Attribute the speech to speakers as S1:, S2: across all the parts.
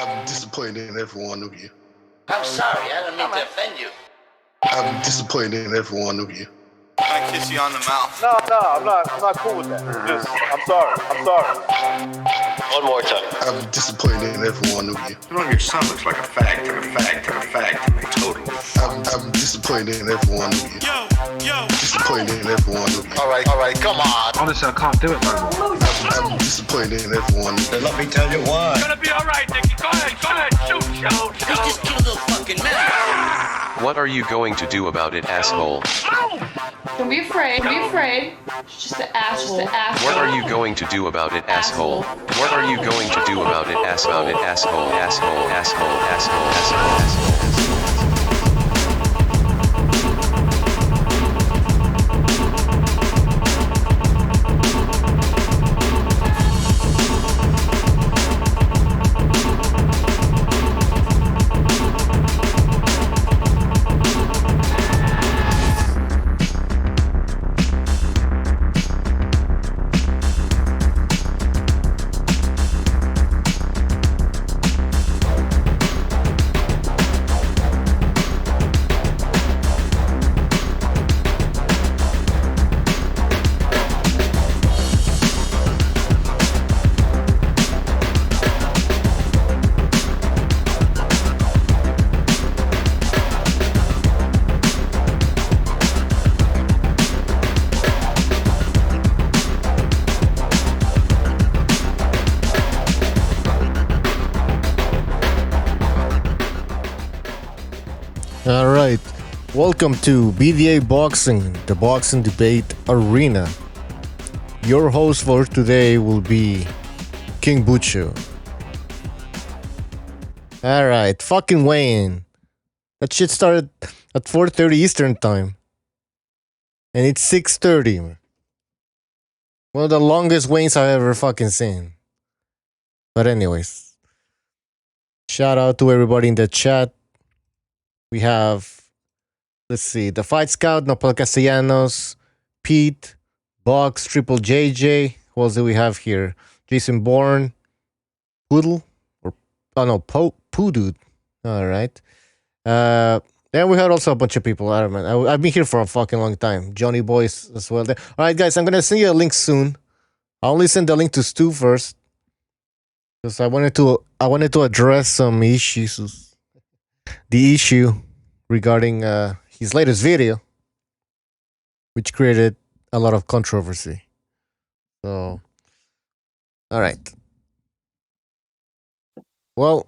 S1: I'm disappointed in every one of you.
S2: I'm sorry, I didn't mean to offend you.
S1: I'm disappointed in every one of you.
S3: I kiss you on the mouth.
S4: No, I'm not cool with that. Just, I'm sorry.
S2: One more time.
S1: I'm disappointed in every one of you.
S3: Your son looks like a fag to me, totally.
S1: I'm disappointed in every one of you.
S3: Yo.
S1: Disappointed in every one of you.
S2: All right, come on.
S5: Honestly, I can't do it no more.
S1: I'm disappointed in every one of you.
S6: Let me tell you why.
S7: It's gonna be all right, Nicky. Go ahead, shoot.
S2: We just killed a fucking man.
S8: What are you going to do about it, asshole?
S9: Don't be afraid. It's just an asshole.
S8: What are you going to do about it, asshole? What are you going to do about it, asshole?
S10: All right, welcome to BDA Boxing, the boxing debate arena. Your host for today will be King Bucho. All right, fucking Wayne. That shit started at 4:30 Eastern time, and it's 6:30. One of the longest Waynes I've ever fucking seen. But anyways, shout out to everybody in the chat. We have, let's see, the Fight Scout, Nopal Castellanos, Pete, Box, Triple JJ. Who else do we have here? Jason Bourne, Poodle, Poo-Dude. All right. Then we had also a bunch of people. I don't know. I've been here for a fucking long time. Johnny Boys as well. All right, guys, I'm gonna send you a link soon. I'll only send the link to Stu first, because I wanted to address some issues. The issue regarding his latest video, which created a lot of controversy. So, all right. Well,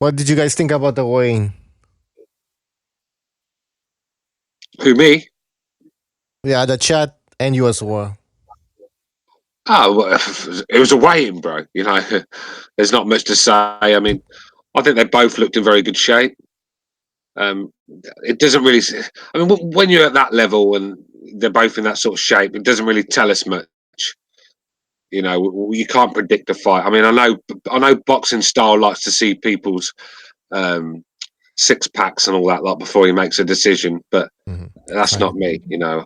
S10: what did you guys think about the Wayne?
S6: Who, me?
S10: Yeah, the chat and you as well.
S6: Oh, well, it was a weigh-in, bro. You know, there's not much to say. I mean, I think they both looked in very good shape. It doesn't really. I mean, when you're at that level and they're both in that sort of shape, it doesn't really tell us much. You know, you can't predict a fight. I mean, I know boxing style likes to see people's six packs and all that lot before he makes a decision, but that's not me. You know,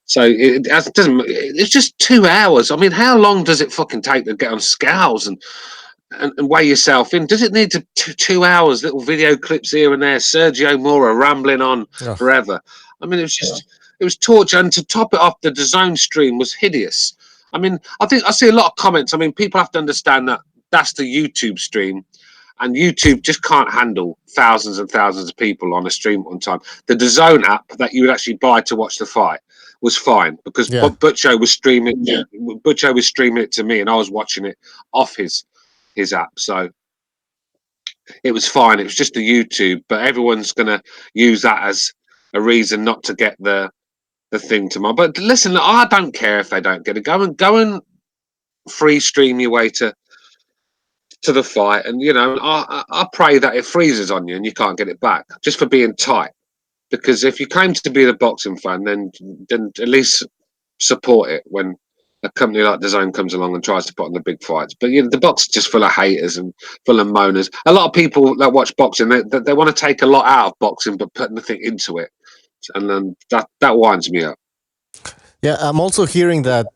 S6: so it doesn't. It's just 2 hours. I mean, how long does it fucking take to get on scales and weigh yourself in? Does it need to 2 hours? Little video clips here and there. Sergio Mora rambling on forever. I mean, it was torture. And to top it off, the DAZN stream was hideous. I mean, I think I see a lot of comments. I mean, people have to understand that that's the YouTube stream, and YouTube just can't handle thousands and thousands of people on a stream at one time. The DAZN app that you would actually buy to watch the fight was fine, because Butcho was streaming. Yeah. Butcho was streaming it to me, and I was watching it off his app, so it was fine. It was just the YouTube, but everyone's gonna use that as a reason not to get the thing tomorrow. But listen, I don't care if they don't get it. Go and free stream your way to the fight, and you know, I pray that it freezes on you and you can't get it back just for being tight. Because if you claim to be a boxing fan, then at least support it when a company like DAZN comes along and tries to put on the big fights. But you know, the box is just full of haters and full of moaners. A lot of people that watch boxing, they want to take a lot out of boxing but put nothing into it, and then that winds me up.
S10: Yeah, I'm also hearing that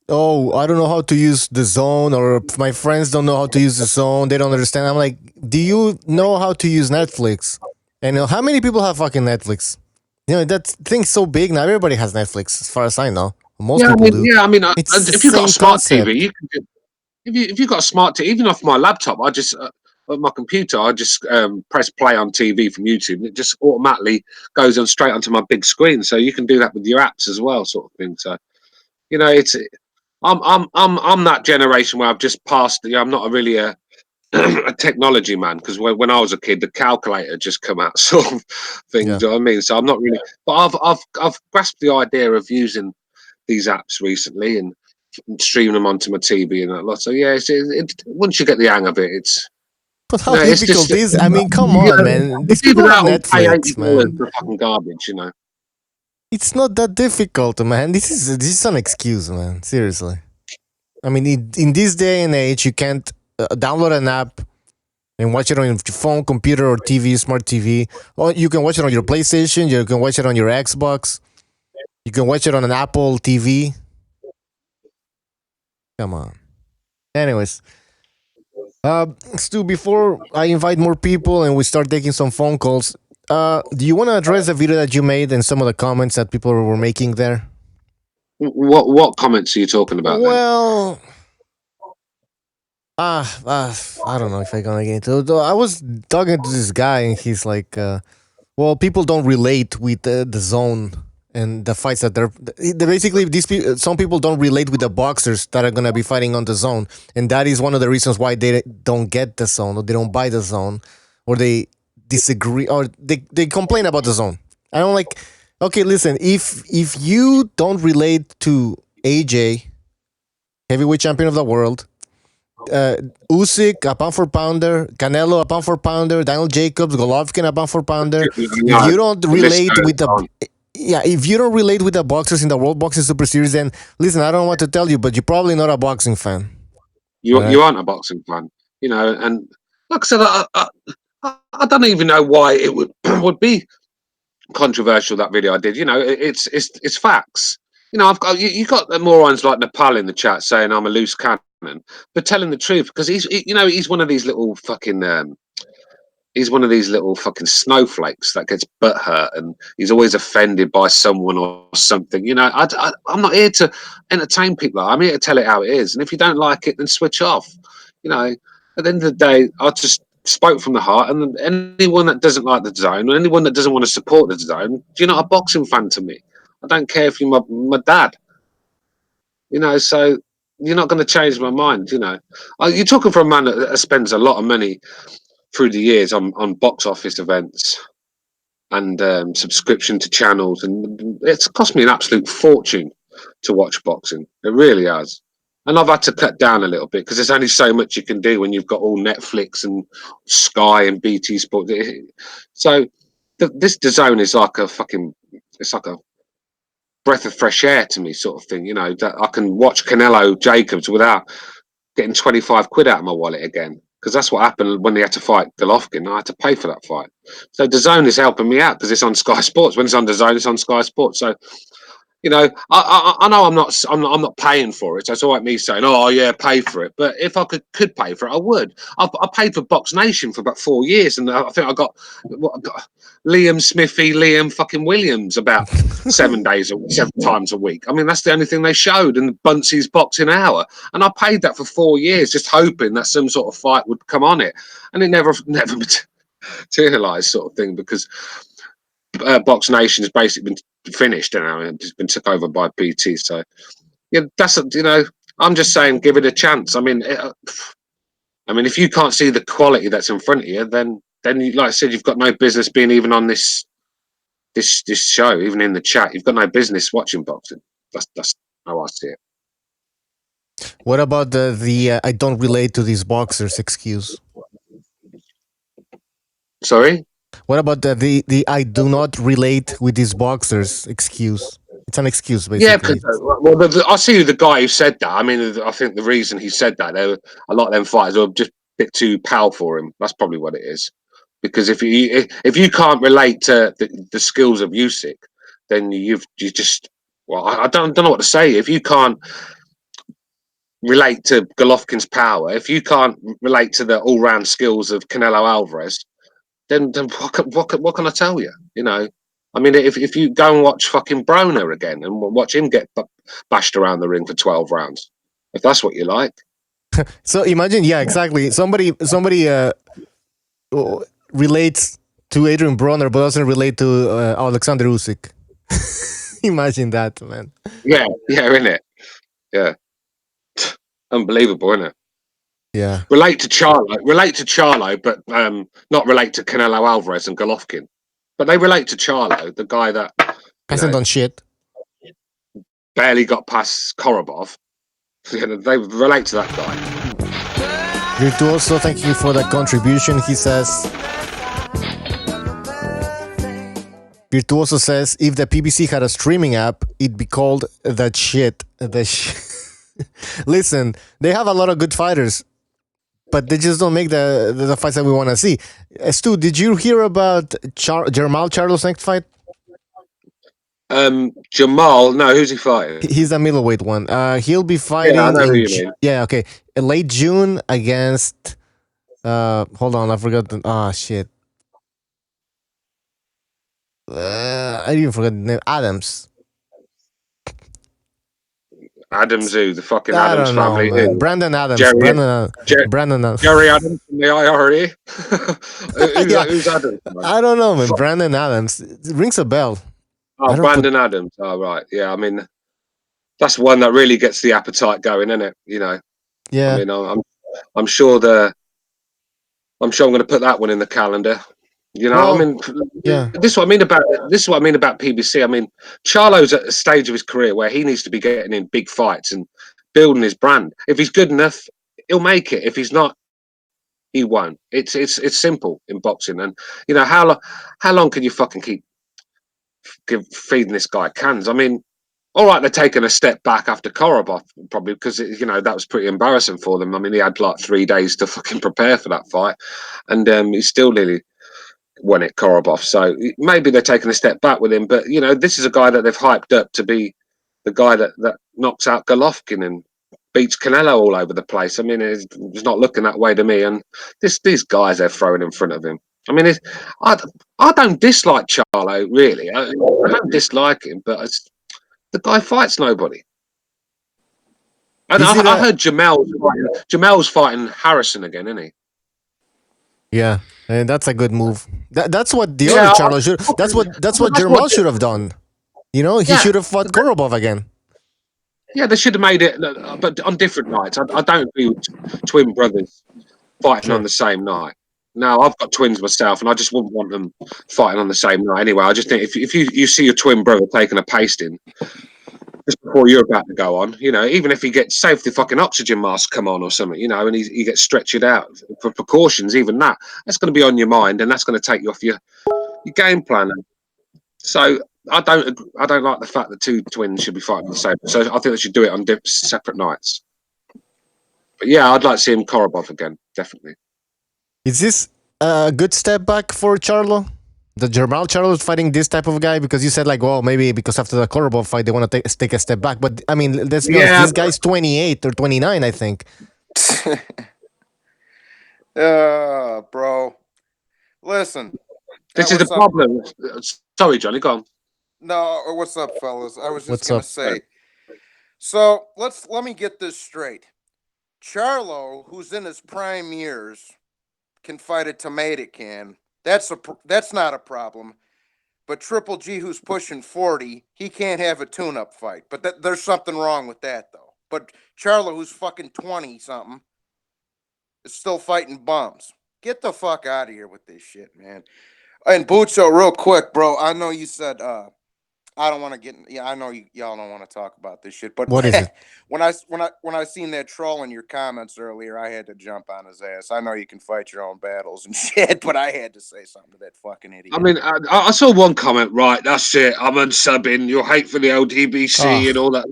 S10: oh, I don't know how to use the zone, or my friends don't know how to use the zone. They don't understand. I'm like, do you know how to use Netflix? And how many people have fucking Netflix? That thing's so big now. Everybody has Netflix, as far as I know. Most people do.
S6: Yeah. I mean,
S10: It's the
S6: if you've got a
S10: same
S6: smart TV,
S10: concept.
S6: you can do. If you've got a smart TV, even off my laptop, I just on my computer, I just press play on TV from YouTube, and it just automatically goes on straight onto my big screen. So you can do that with your apps as well, sort of thing. So it's I'm that generation where I've just passed. I'm not really a a technology man, because when I was a kid, the calculator just come out, sort of thing.
S10: Yeah.
S6: Do you know what I mean? So I'm not really, but I've grasped the idea of using these apps recently and streaming them onto my TV and that lot. So yeah, once you get the hang of it, it's
S10: But how
S6: it's just
S10: difficult is? I mean, come on, man. These
S6: either
S10: people have
S6: that or pay
S10: Netflix,
S6: $80
S10: man.
S6: for fucking garbage.
S10: It's not that difficult, man. This is an excuse, man. Seriously. I mean, in this day and age, you can't download an app and watch it on your phone, computer, or TV, smart TV. Or you can watch it on your PlayStation. You can watch it on your Xbox. You can watch it on an Apple TV. Come on. Anyways, Stu, before I invite more people and we start taking some phone calls, do you want to address the video that you made and some of the comments that people were making there?
S6: What comments are you talking about then?
S10: Well, I don't know if I'm gonna get into it. I was talking to this guy and he's like, well, people don't relate with the zone and the fights that they're basically some people don't relate with the boxers that are gonna be fighting on the zone, and that is one of the reasons why they don't get the zone, or they don't buy the zone, or they disagree, or they complain about the zone. I don't like. Okay, listen. If you don't relate to AJ, heavyweight champion of the world, Usyk, a pound for pounder, Canelo, a pound for pounder, Daniel Jacobs, Golovkin, a pound for pounder. If you don't
S6: The list
S10: relate with
S6: goes
S10: the
S6: on.
S10: if you don't relate with the boxers in the World Boxing Super Series, then listen, I don't know what to tell you, but you're probably not a boxing fan.
S6: You aren't a boxing fan, and like I said, I don't even know why it would would be controversial, that video I did. It's facts. I've got you got the morons like Nepal in the chat saying I'm a loose cannon, but telling the truth, because he's one of these little fucking he's one of these little fucking snowflakes that gets butt hurt, and he's always offended by someone or something. I'm not here to entertain people. I'm here to tell it how it is, and if you don't like it, then switch off. At the end of the day, I just spoke from the heart, and anyone that doesn't like the zone, or anyone that doesn't want to support the zone, you're not a boxing fan to me. I don't care if you're my dad. So you're not going to change my mind. You're talking for a man that spends a lot of money through the years on box office events and subscription to channels, and it's cost me an absolute fortune to watch boxing. It really has. And I've had to cut down a little bit because there's only so much you can do when you've got all Netflix and Sky and BT Sport. So this DAZN is like it's like a breath of fresh air to me, sort of thing. That I can watch Canelo-Jacobs without getting 25 quid out of my wallet again, because that's what happened when they had to fight Golovkin. I had to pay for that fight. So DAZN is helping me out because it's on Sky Sports. When it's on DAZN, it's on Sky Sports. So I know I'm not paying for it. So it's all right me saying, oh yeah, pay for it. But if I could pay for it, I would. I paid for Box Nation for about 4 years, and I think I got Liam Smithy, Liam fucking Williams about 7 times a week. I mean, that's the only thing they showed, and Buncey's Boxing Hour, and I paid that for 4 years, just hoping that some sort of fight would come on it, and it never materialized, sort of thing, because Box Nation has basically been finished now, and it's been took over by PT. So yeah, I'm just saying, give it a chance. I mean, if you can't see the quality that's in front of you, then you, like I said, you've got no business being even on this show, even in the chat. You've got no business watching boxing. That's how I see it.
S10: What about the I don't relate to these boxers excuse?
S6: Sorry?
S10: What about the I do not relate with these boxers excuse? It's an excuse,
S6: Yeah,
S10: basically.
S6: I see the guy who said that. I mean, I think the reason he said that, a lot of them fighters are just a bit too powerful for him. That's probably what it is. Because if you can't relate to the skills of Usyk, then you just, well, I don't know what to say. If you can't relate to Golovkin's power, if you can't relate to the all-round skills of Canelo Alvarez, then what can I tell you? You know, I mean, if you go and watch fucking Broner again and watch him get bashed around the ring for 12 rounds, if that's what you like.
S10: So imagine, yeah, exactly. Somebody relates to Adrian Broner, but doesn't relate to Alexander Usyk. Imagine that, man.
S6: Yeah, innit? Yeah. Unbelievable, isn't it?
S10: Yeah.
S6: Relate to Charlo, but not relate to Canelo Alvarez and Golovkin. But they relate to Charlo, the guy that
S10: Hasn't done shit.
S6: barely got past Korobov. They relate to that guy.
S10: Virtuoso, thank you for that contribution, he says. Virtuoso says, if the PBC had a streaming app, it'd be called That Shit. Listen, they have a lot of good fighters, but they just don't make the fights that we want to see. Stu, did you hear about Jermall Charlo's next fight?
S6: Jamal, no, who's he fighting?
S10: He's the middleweight one. He'll be fighting.
S6: Yeah, I know who you mean.
S10: Yeah, okay. Late June against. Hold on, I forgot. Shit. I even forgot the name. Adams.
S6: Adams, who? The fucking
S10: I
S6: Adams
S10: don't know,
S6: family?
S10: man. Brandon Adams. Brandon Adams.
S6: Jerry Adams from the IRA? Who's Adams? Man?
S10: I don't know, man. Brandon Adams. It rings a bell.
S6: Oh, Brandon Adams. Oh, right. Yeah, I mean, that's one that really gets the appetite going, isn't it? You know.
S10: Yeah.
S6: I mean, I'm sure I'm going to put that one in the calendar. You know,
S10: Well,
S6: I mean,
S10: yeah.
S6: This is what I mean about PBC. I mean, Charlo's at a stage of his career where he needs to be getting in big fights and building his brand. If he's good enough, he'll make it. If he's not, he won't. It's simple in boxing. And you know, how long can you fucking keep feeding this guy cans? I mean, all right, they're taking a step back after Korobov, probably because that was pretty embarrassing for them. I mean, he had like 3 days to fucking prepare for that fight, and he still nearly won it, Korobov. So maybe they're taking a step back with him. But this is a guy that they've hyped up to be the guy that knocks out Golovkin and beats Canelo all over the place. I mean, it's not looking that way to me. And these guys they're throwing in front of him. I mean, I don't dislike Charlo really. I don't dislike him, but the guy fights nobody. And I heard Jamel's fighting Harrison again, isn't he?
S10: Yeah, and that's a good move. That's what the other Charlo should. That's what Jermall should have done. He should have fought Korobov again.
S6: Yeah, they should have made it, but on different nights. I don't agree with twin brothers fighting on the same night. No, I've got twins myself, and I just wouldn't want them fighting on the same night anyway. I just think if you see your twin brother taking a pasting just before you're about to go on, even if he gets safe, the fucking oxygen mask come on or something, and he gets stretched out for precautions, even that's going to be on your mind, and that's going to take you off your game plan. So I don't like the fact that two twins should be fighting the same. So I think they should do it on separate nights. But yeah, I'd like to see him Korobov again, definitely.
S10: Is this a good step back for Charlo? The Jermall Charlo is fighting this type of guy because you said maybe because after the Korobov fight they want to take a step back. But I mean, let's be honest, this guy's 28 or 29, I think.
S11: Bro, listen.
S6: This is the problem. Sorry, Johnny, go on.
S11: No, what's up, fellas? I was just gonna say. So let me get this straight. Charlo, who's in his prime years, can fight a tomato can. That's not a problem. But Triple G, who's pushing 40, he can't have a tune-up fight. But there's something wrong with that, though. But Charlo, who's fucking 20-something, is still fighting bums. Get the fuck out of here with this shit, man. And Bucho, real quick, bro, I know you said I don't want to get. Yeah, I know y'all don't want to talk about this shit. But
S10: what is it?
S11: when I seen that troll in your comments earlier, I had to jump on his ass. I know you can fight your own battles and shit, but I had to say something to that fucking idiot.
S6: I mean, I saw one comment. Right, that's it. I'm unsubbing. You're hate for the LDBC and all that.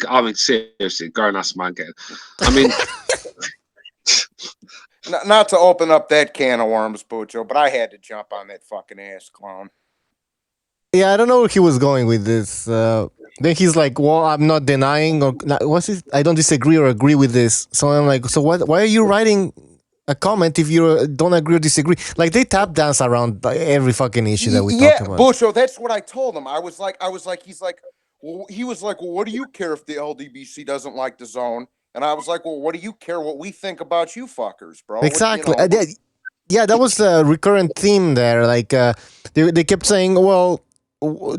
S6: I mean, seriously, grown ass man. I mean.
S11: Not to open up that can of worms, Bucho, but I had to jump on that fucking ass clown.
S10: Yeah, I don't know where he was going with this. Then he's like, "Well, I'm not denying or what's it? I don't disagree or agree with this." So I'm like, "So what? Why are you writing a comment if you don't agree or disagree?" Like they tap dance around every fucking issue that we talk
S11: Yeah,
S10: about.
S11: Busho, that's what I told him. He's like, well, he was like, well, what do you care if the LDBC doesn't like the zone? And I was like, well, what do you care what we think about you fuckers, bro? What,
S10: Exactly. Yeah, that was a recurrent theme there. Like they kept saying, "Well,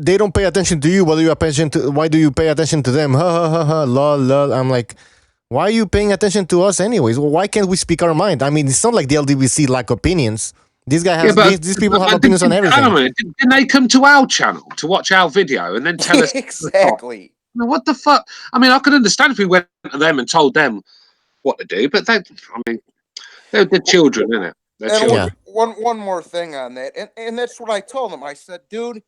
S10: they don't pay attention to you. Why do you pay attention to them?" Ha ha ha ha. Lol lol. I'm like, why are you paying attention to us anyways? Well, why can't we speak our mind? I mean, it's not like the LDBC lack opinions.
S6: Yeah, but
S10: These people have opinions on
S6: hang
S10: everything.
S6: on a minute. Didn't they come to our channel to watch our video and then tell us?
S11: Exactly.
S6: No, what the fuck? I mean, I could understand if we went to them and told them what to do, but I mean, they're children, isn't it? They're
S11: And
S6: children.
S11: one more thing on that, and that's what I told him. I said, dude,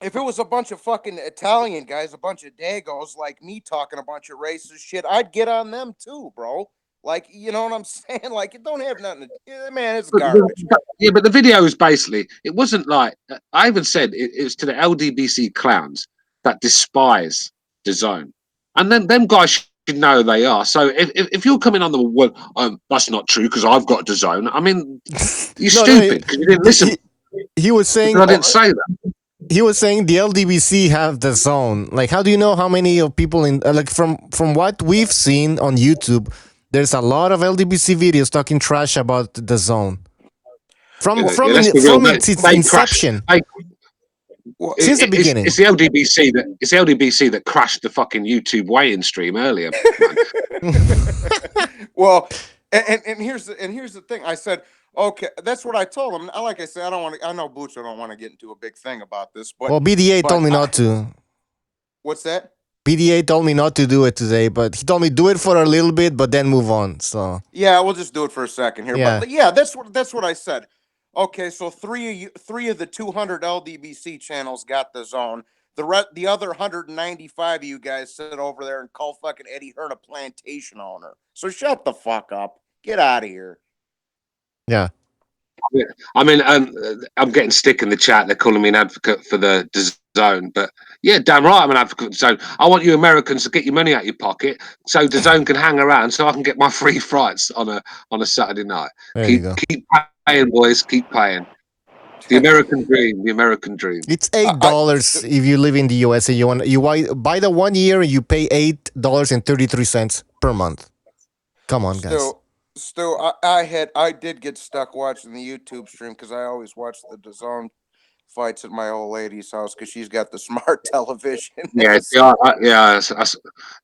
S11: if it was a bunch of fucking Italian guys, a bunch of dagos like me talking a bunch of racist shit, I'd get on them too, bro. Like, you know what I'm saying? Like, it don't have nothing to, man, it's garbage.
S6: Yeah, but the video is basically, it wasn't like, I even said it's to the LDBC clowns that despise DAZN. And then them guys should know who they are. So if you're coming on the, well, that's not true because I've got DAZN. I mean, you're stupid because you didn't listen.
S10: He was saying,
S6: I didn't say that.
S10: he was saying the LDBC have the zone. Like, how do you know how many of people in like from what we've seen on YouTube? There's a lot of LDBC videos talking trash about the zone from its inception. Since the beginning,
S6: it's the LDBC that crashed the fucking YouTube weigh-in stream earlier.
S11: Well, and here's the thing. I said, okay, that's what I told him. Like I said, I don't want to. I know Bucho don't want to get into a big thing about this, but
S10: well, BDA told me not to.
S11: What's that?
S10: BDA told me not to do it today, but he told me do it for a little bit, but then move on. So
S11: yeah, we'll just do it for a second here.
S10: Yeah.
S11: But yeah, that's what I said. Okay, so three of the 200 LDBC channels got the zone. The other 195 of you guys sit over there and call fucking Eddie Hearn a plantation owner. So shut the fuck up. Get out of here.
S10: Yeah.
S6: I mean, I'm getting stick in the chat. They're calling me an advocate for the DAZN, but yeah, damn right, I'm an advocate for the zone. I want you Americans to get your money out of your pocket so DAZN can hang around, so I can get my free fights on a Saturday night.
S10: Keep
S6: paying, boys. Keep paying. The American dream. The American dream.
S10: It's $8 if you live in the US and you buy the 1 year and you pay $8.33 per month. Come on, guys.
S11: Still, I did get stuck watching the YouTube stream because I always watch the DAZN fights at my old lady's house because she's got the smart television.
S6: Yeah,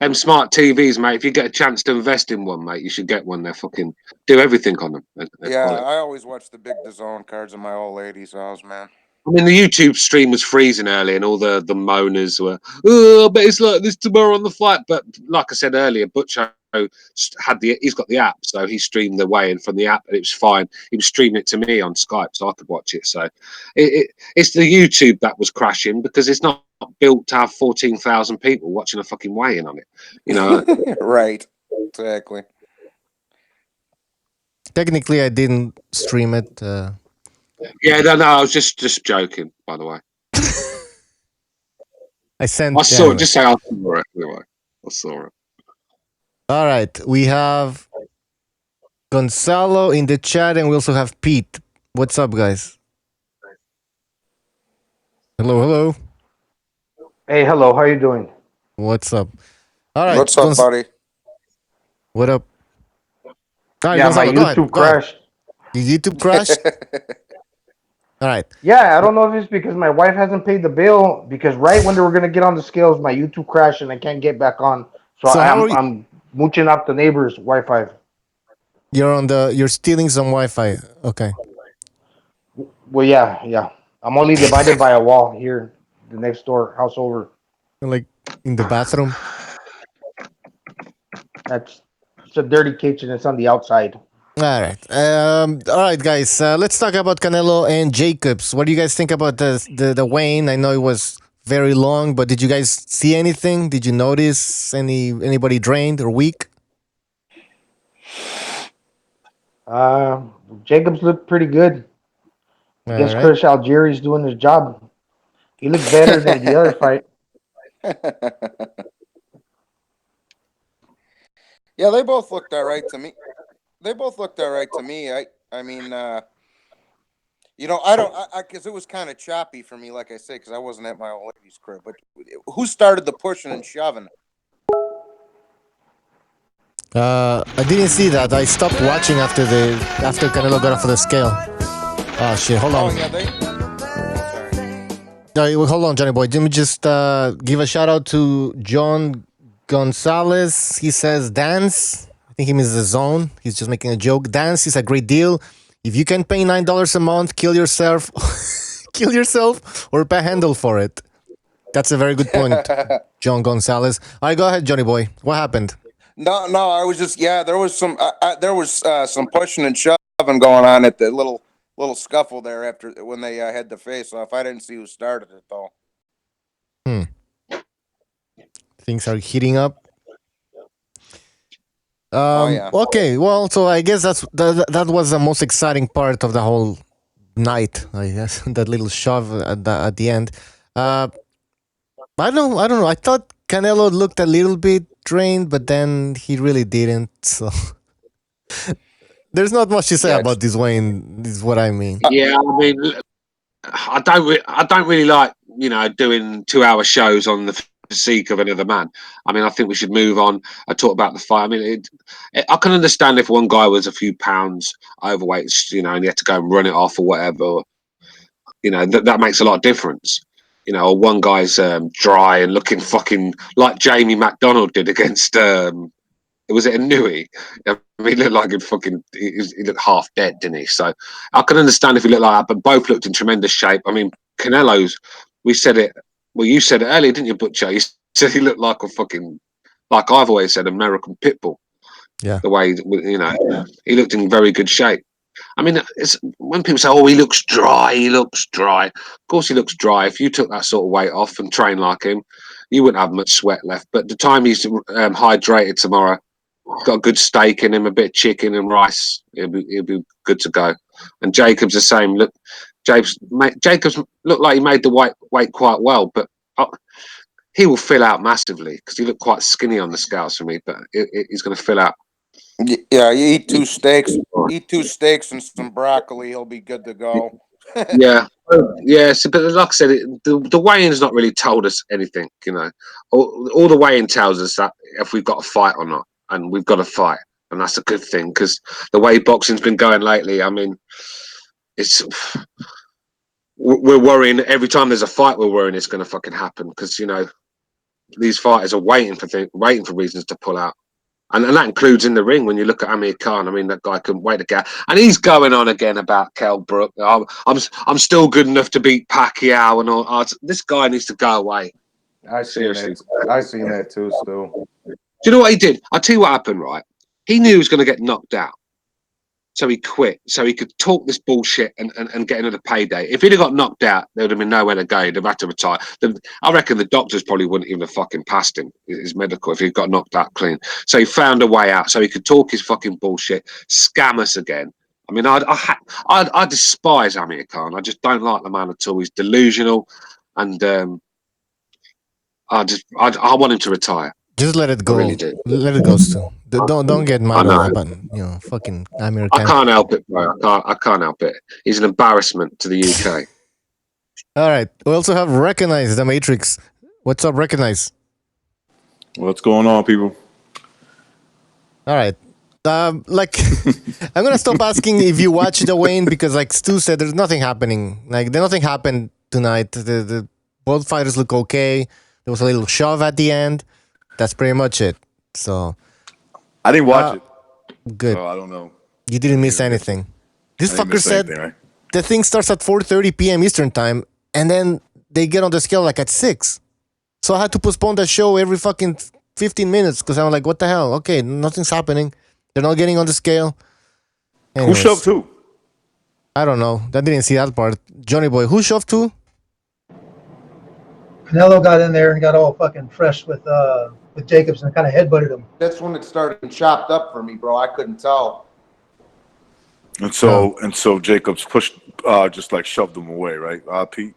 S6: them smart TVs, mate. If you get a chance to invest in one, mate, you should get one. They're fucking do everything on them.
S11: Yeah, I always watch the big DAZN cards at my old lady's house, man.
S6: I mean, the YouTube stream was freezing early, and all the moaners were, "Oh, but it's like this tomorrow on the fight." But like I said earlier, Butcho he's got the app, so he streamed the weigh-in from the app, and it was fine. He was streaming it to me on Skype, so I could watch it. So it's the YouTube that was crashing because it's not built to have 14,000 people watching a fucking weigh-in on it. You know,
S11: right? Exactly.
S10: Technically, I didn't stream it.
S6: Yeah, no, I was just joking, by the way.
S10: I saw
S6: it. Just say I saw it anyway. I saw it.
S10: All right, we have Gonzalo in the chat, and we also have Pete. What's up, guys? Hello.
S5: Hey, hello. How you doing?
S10: What's up? All right.
S11: What's up, buddy?
S10: What up?
S5: All right, yeah,
S10: Gonzalo,
S5: my YouTube crashed.
S10: Your YouTube crashed? All right.
S5: Yeah, I don't know if it's because my wife hasn't paid the bill, because right when they were going to get on the scales, my YouTube crashed and I can't get back on. So I'm mooching off the neighbor's Wi-Fi.
S10: You're stealing some Wi-Fi. Okay.
S5: Well, yeah. I'm only divided by a wall here, the next door house over.
S10: Like in the bathroom?
S5: It's a dirty kitchen. It's on the outside.
S10: All right, guys. Let's talk about Canelo and Jacobs. What do you guys think about the weigh-in? I know it was very long, but did you guys see anything? Did you notice anybody drained or weak?
S5: Jacobs looked pretty good. I guess Chris Algieri's doing his job. He looked better than the other fight.
S11: Yeah, they both looked all right to me. They both looked all right to me. I mean, you know, I because it was kind of choppy for me, like I say, because I wasn't at my old lady's crib. But who started the pushing and shoving?
S10: I didn't see that. I stopped watching after Canelo got off of the scale. Oh shit! Hold on.
S11: Oh yeah,
S10: Hold on, Johnny boy. Let me just give a shout out to John Gonzalez. He says dance. I think he means the zone. He's just making a joke. Dance is a great deal. If you can pay $9 a month, kill yourself, or pay a handle for it. That's a very good point, John Gonzalez. All right, go ahead, Johnny boy. What happened?
S11: No, I was just there was some some pushing and shoving going on at the little scuffle there after when they had the face off. I didn't see who started it though.
S10: Things are heating up.
S11: Yeah.
S10: Okay, well, so I guess that was the most exciting part of the whole night. I guess that little shove at the end. I don't know. I thought Canelo looked a little bit drained, but then he really didn't. So there's not much to say about this Wayne. Is what I mean.
S6: Yeah, I mean, I don't really like doing 2-hour shows on the physique of another man. I mean, I think we should move on. I talk about the fight. I mean, I can understand if one guy was a few pounds overweight, and he had to go and run it off or whatever. That makes a lot of difference. Or one guy's dry and looking fucking like Jamie McDonald did against. Was it a Nui? I mean, he looked like he looked half dead, didn't he? So I can understand if he looked like that, but both looked in tremendous shape. I mean, Canelo's. We said it. Well, you said it earlier, didn't you, Butcher? You said he looked like like I've always said, American Pitbull.
S10: Yeah.
S6: The way he looked in very good shape. I mean, it's when people say, "Oh, he looks dry," Of course, he looks dry. If you took that sort of weight off and trained like him, you wouldn't have much sweat left. But the time he's hydrated tomorrow, got a good steak in him, a bit of chicken and rice, he'll be good to go. And Jacobs the same. Look, Jacobs looked like he made the weight quite well, but he will fill out massively because he looked quite skinny on the scales for me. But he's going to fill out.
S11: Yeah, you eat 2 steaks. Eat 2 steaks and some broccoli. He'll be good to go.
S6: Yeah. So, but like I said, the weigh-in's not really told us anything. All the weigh-in tells us that if we've got a fight or not, and we've got a fight, and that's a good thing because the way boxing's been going lately, I mean, we're worrying every time there's a fight. We're worrying it's going to fucking happen because these fighters are waiting for reasons to pull out. And that includes in the ring. When you look at Amir Khan, I mean, that guy couldn't wait to get. And he's going on again about Kell Brook. I'm still good enough to beat Pacquiao and all. This guy needs to go away.
S11: Seriously, I seen that too, Stu.
S6: Do you know what he did? I'll tell you what happened. Right, he knew he was going to get knocked out, so he quit, so he could talk this bullshit and get another payday. If he'd have got knocked out, there would have been nowhere to go. He'd have had to retire. I reckon the doctors probably wouldn't even have fucking passed him, his medical, if he'd got knocked out clean. So he found a way out, so he could talk his fucking bullshit, scam us again. I mean, I despise Amir Khan. I just don't like the man at all. He's delusional, and I want him to retire.
S10: Just let it go.
S6: I really do.
S10: Let it go, Stu. Don't get mad at that, fucking Amir Khan.
S6: I can't help it, bro. I can't help it. He's an embarrassment to the UK.
S10: All right. We also have Recognize the Matrix. What's up, Recognize?
S12: What's going on, people?
S10: All right. I'm gonna stop asking if you watch the Wayne because, like Stu said, there's nothing happening. Like, nothing happened tonight. The both fighters look okay. There was a little shove at the end. That's pretty much it. So
S12: I didn't watch it.
S10: Good.
S12: So I don't know.
S10: You didn't miss anything. This fucker said
S12: right?
S10: The thing starts at 4:30 p.m. Eastern time, and then they get on the scale like at 6. So I had to postpone the show every fucking 15 minutes because I'm like, what the hell? Okay, nothing's happening. They're not getting on the scale. Anyways,
S12: who shoved who?
S10: I don't know. I didn't see that part. Johnny boy, who shoved who?
S13: Canelo got in there and got all fucking fresh with Jacobs and kind of headbutted him.
S11: That's when it started chopped up for me, bro. I couldn't tell.
S12: And so Jacobs pushed, just like shoved him away, right? Pete.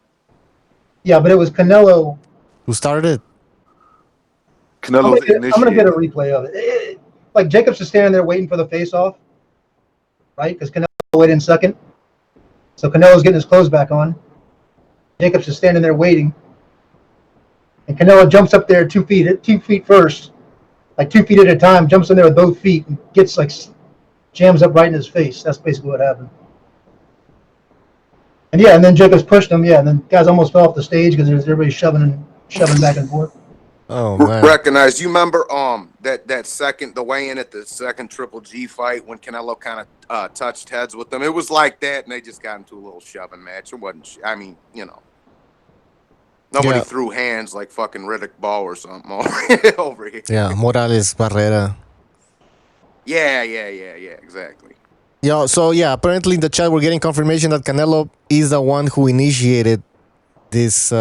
S13: Yeah, but it was Canelo.
S10: Who started?
S12: Canelo's
S13: I'm gonna get a
S12: initiated.
S13: replay of it. Like Jacobs is standing there waiting for the face-off, right? Because Canelo waited in second, so Canelo's getting his clothes back on. Jacobs is standing there waiting, and Canelo jumps up there 2 feet first, like 2 feet at a time. Jumps in there with both feet and gets like jams up right in his face. That's basically what happened. And yeah, and then Jacobs pushed him. Yeah, and then guys almost fell off the stage because there's everybody shoving back and forth.
S10: Oh man!
S11: Recognize. You remember that second, the weigh-in at the second Triple G fight when Canelo kind of touched heads with them. It was like that, and they just got into a little shoving match. It wasn't. I mean, you know, nobody threw hands like fucking Riddick Ball or something over here.
S10: Yeah, Morales Barrera.
S11: Yeah, exactly.
S10: Yeah, so yeah, apparently in the chat we're getting confirmation that Canelo is the one who initiated this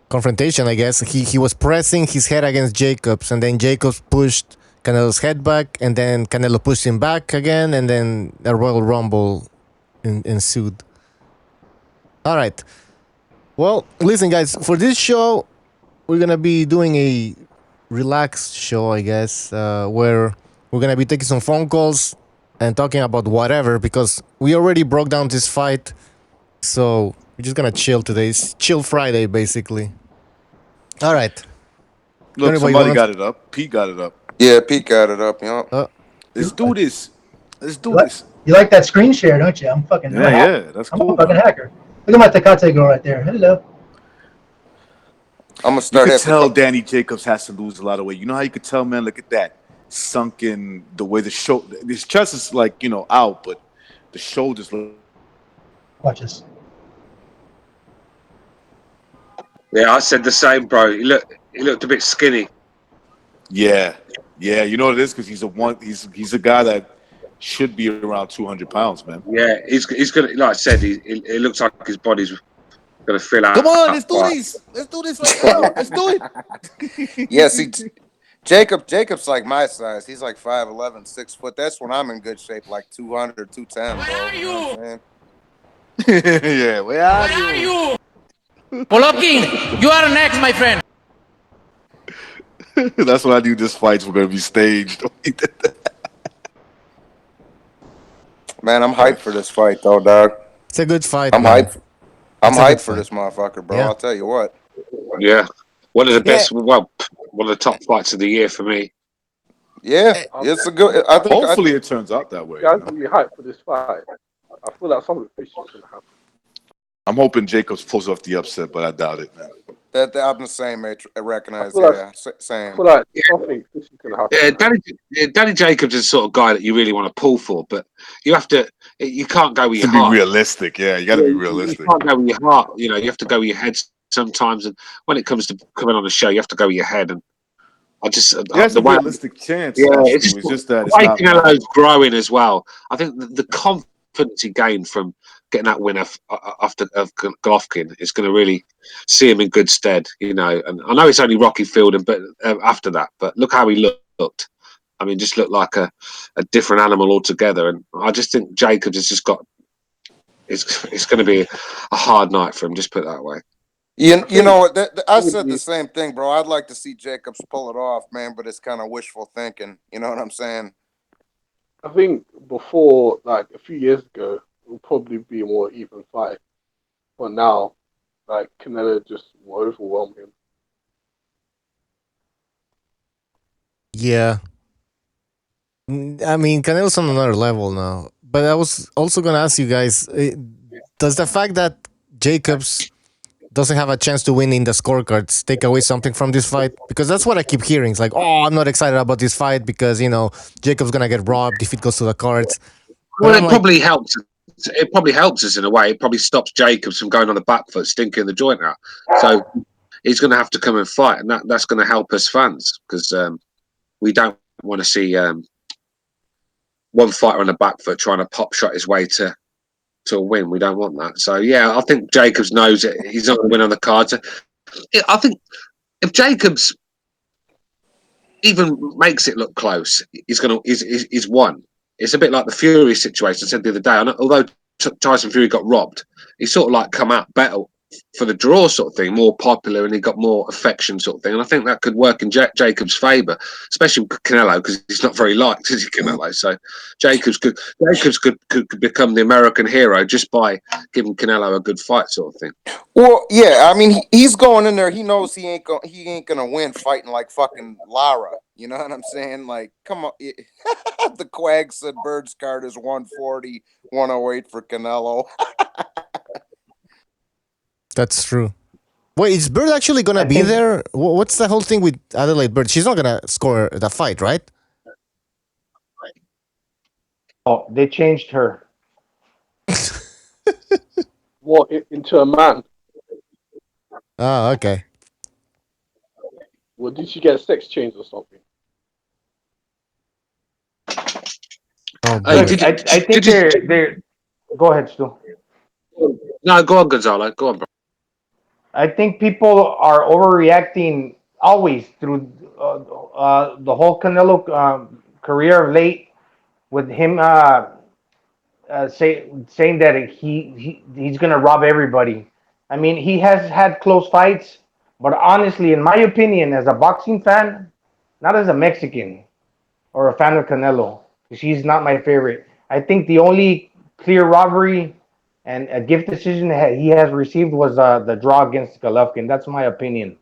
S10: confrontation, I guess. He was pressing his head against Jacobs, and then Jacobs pushed Canelo's head back, and then Canelo pushed him back again, and then a Royal Rumble ensued. All right. Well, listen, guys, for this show, we're going to be doing a relaxed show, I guess, where we're going to be taking some phone calls and talking about whatever, because we already broke down this fight, so we're just going to chill today. It's Chill Friday, basically. All right.
S12: Look, somebody got it up. Pete got it up.
S11: Yeah, Pete got it up. Yeah.
S12: Let's do this. Let's do this.
S13: You like that screen share, don't you? I'm fucking.
S12: That's cool.
S13: I'm a fucking hacker. Look at my Tecate girl right there. Hello.
S11: I'm gonna start.
S12: You could tell Danny Jacobs has to lose a lot of weight. You know how you could tell, man? Look at that sunken, the way the shoulder, his chest is like, you know, out, but the shoulders look.
S13: Watch this.
S6: Yeah, I said the same, bro. He looked a bit skinny.
S12: Yeah, you know what it is, because he's a guy that should be around 200 pounds, man.
S6: Yeah, he's gonna, like I said, it looks like his body's gonna fill out.
S12: Come on, let's do this. Let's do this right now. Let's do it.
S11: Yeah, see, Jacob's like my size. He's like 5'11", 6 foot. That's when I'm in good shape, like 200, 210. Where are you?
S12: Yeah, where are you?
S2: Golovkin, you are next, my friend.
S12: That's what I knew this fight's were going to be staged.
S11: Man, I'm hyped for this fight, though, dog.
S10: It's a good fight.
S11: I'm hyped. I'm hyped for this motherfucker, bro. Yeah. I'll tell you what.
S6: Yeah, one of the best. Well, one of the top fights of the year for me.
S11: Yeah, it's a good. I think.
S12: Hopefully, it turns out that way.
S4: Guys, be hyped for this fight. I feel like some of the fish is gonna happen.
S12: I'm hoping Jacobs pulls off the upset, but I doubt it, man.
S11: That I'm the same, mate. I recognize. Same.
S4: I feel like something fish is gonna happen.
S6: Yeah, Danny Jacobs is the sort of guy that you really want to pull for, but you have to. You can't go with your heart.
S12: To be realistic, yeah, you got to be realistic.
S6: You can't go with your heart. You know, you have to go with your head sometimes. And when it comes to coming on the show, you have to go with your head. And I just
S12: there's a realistic chance.
S6: Yeah,
S12: it's just that
S6: the way Canelo's growing as well. I think the confidence he gained from getting that win of Golovkin is going to really see him in good stead, you know. And I know it's only Rocky Fielding, but after that, but look how he looked. I mean, just looked like a different animal altogether. And I just think Jacobs has just got. It's going to be a hard night for him. Just put it that way.
S11: You know what? I said the same thing, bro. I'd like to see Jacobs pull it off, man, but it's kind of wishful thinking. You know what I'm saying?
S4: I think before, like a few years ago, it would probably be a more even fight. But now, like Canelo just will overwhelm him.
S10: Yeah. I mean, Canelo's on another level now. But I was also going to ask you guys, does the fact that Jacobs doesn't have a chance to win in the scorecards take away something from this fight? Because that's what I keep hearing. It's like, oh, I'm not excited about this fight because, you know, Jacobs going to get robbed if it goes to the cards.
S6: Well, it probably helps. It probably helps us in a way. It probably stops Jacobs from going on the back foot, stinking the joint out. So he's going to have to come and fight, and that's going to help us fans because we don't want to see one fighter on the back foot trying to pop shot his way to a win. We don't want that. So yeah, I think Jacobs knows it. He's not going to win on the cards. I think if Jacobs even makes it look close, he's won. It's a bit like the Fury situation I said the other day. Although Tyson Fury got robbed, he sort of like come out better for the draw sort of thing, more popular, and he got more affection sort of thing. And I think that could work in Jacobs' favour, especially with Canelo, because he's not very liked, is he, Canelo? So Jacobs could become the American hero just by giving Canelo a good fight sort of thing.
S11: Well, yeah, I mean, he's going in there. He knows he ain't gonna win fighting like fucking Lara. You know what I'm saying? Like, come on. The Quag said Bird's card is 140, 108 for Canelo.
S10: That's true. Wait, is Bird actually gonna be there? What's the whole thing with Adelaide Bird? She's not gonna score the fight, right?
S5: Oh, they changed her.
S4: What, into a man?
S10: Oh, okay.
S4: Well, did she get sex change or something?
S10: Oh,
S5: I think they're. Go ahead, Stu.
S6: No, go on, Gonzalo. Go on, bro.
S5: I think people are overreacting always through the whole Canelo career of late, with him saying that he's gonna rob everybody. I mean, he has had close fights, but honestly, in my opinion, as a boxing fan, not as a Mexican or a fan of Canelo, because he's not my favorite. I think the only clear robbery and a gift decision that he has received was the draw against Golovkin. That's my opinion.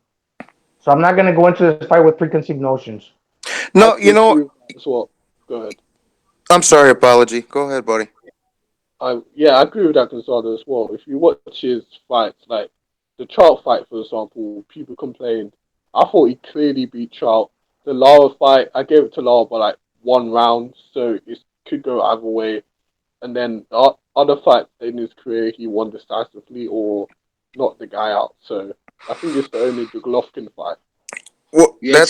S5: So I'm not going to go into this fight with preconceived notions.
S11: No, you know.
S4: Go ahead.
S11: I'm sorry, apology. Go ahead, buddy.
S4: Yeah, I agree with that, Gonzalo, as well. If you watch his fights, like the Trout fight, for example, people complained. I thought he clearly beat Trout. The Lara fight, I gave it to Lara by like 1 round, so it could go either way. And then the other fights in his career, he won decisively or knocked the guy out. So I think it's only the Golovkin fight.
S11: Well,
S6: yeah,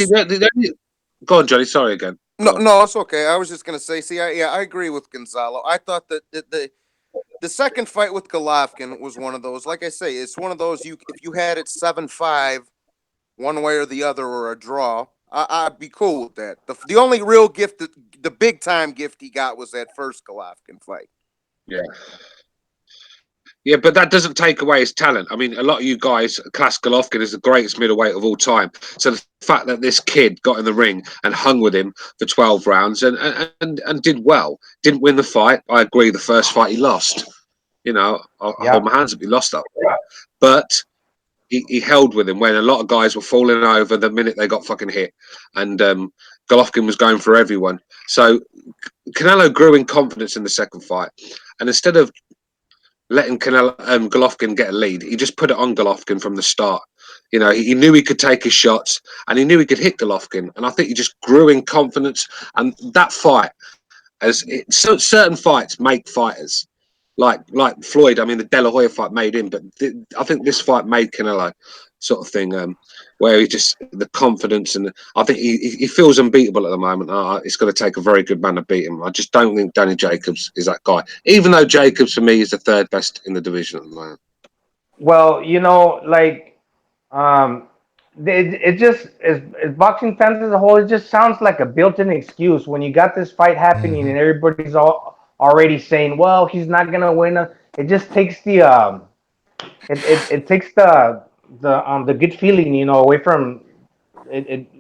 S6: go on, Johnny. Sorry again.
S11: No, it's okay. I was just gonna say, I agree with Gonzalo. I thought that the second fight with Golovkin was one of those. Like I say, it's one of those. If you had it 7-5, one way or the other, or a draw, I'd be cool with that. The only real gift, the big time gift he got was that first Golovkin fight.
S6: Yeah. Yeah, but that doesn't take away his talent. I mean, a lot of you guys class Golovkin as the greatest middleweight of all time. So the fact that this kid got in the ring and hung with him for 12 rounds and did well, didn't win the fight. I agree. The first fight he lost. You know, I hold my hands up. He lost that. But he held with him when a lot of guys were falling over the minute they got fucking hit. And Golovkin was going for everyone. So Canelo grew in confidence in the second fight. And instead of letting Golovkin get a lead, he just put it on Golovkin from the start. You know, he knew he could take his shots and he knew he could hit Golovkin. And I think he just grew in confidence. And that fight, certain fights make fighters. Like Floyd, I mean, the De La Hoya fight made him, but I think this fight made Canelo, sort of thing, where he just, the confidence, and I think he feels unbeatable at the moment. It's going to take a very good man to beat him. I just don't think Danny Jacobs is that guy, even though Jacobs, for me, is the third best in the division at the moment.
S5: Well, you know, like, it just, as boxing fans as a whole, it just sounds like a built-in excuse when you got this fight happening and everybody's already saying, well, he's not going to win. It just takes the, it takes the good feeling, you know, away from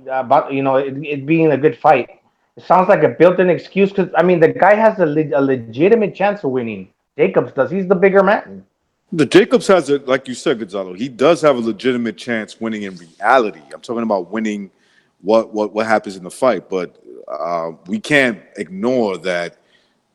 S5: about, you know, it being a good fight. It sounds like a built-in excuse because, I mean, the guy has a legitimate chance of winning. Jacobs does. He's the bigger man.
S12: The Jacobs has a, like you said, Gonzalo, he does have a legitimate chance winning in reality. I'm talking about winning what happens in the fight, but we can't ignore that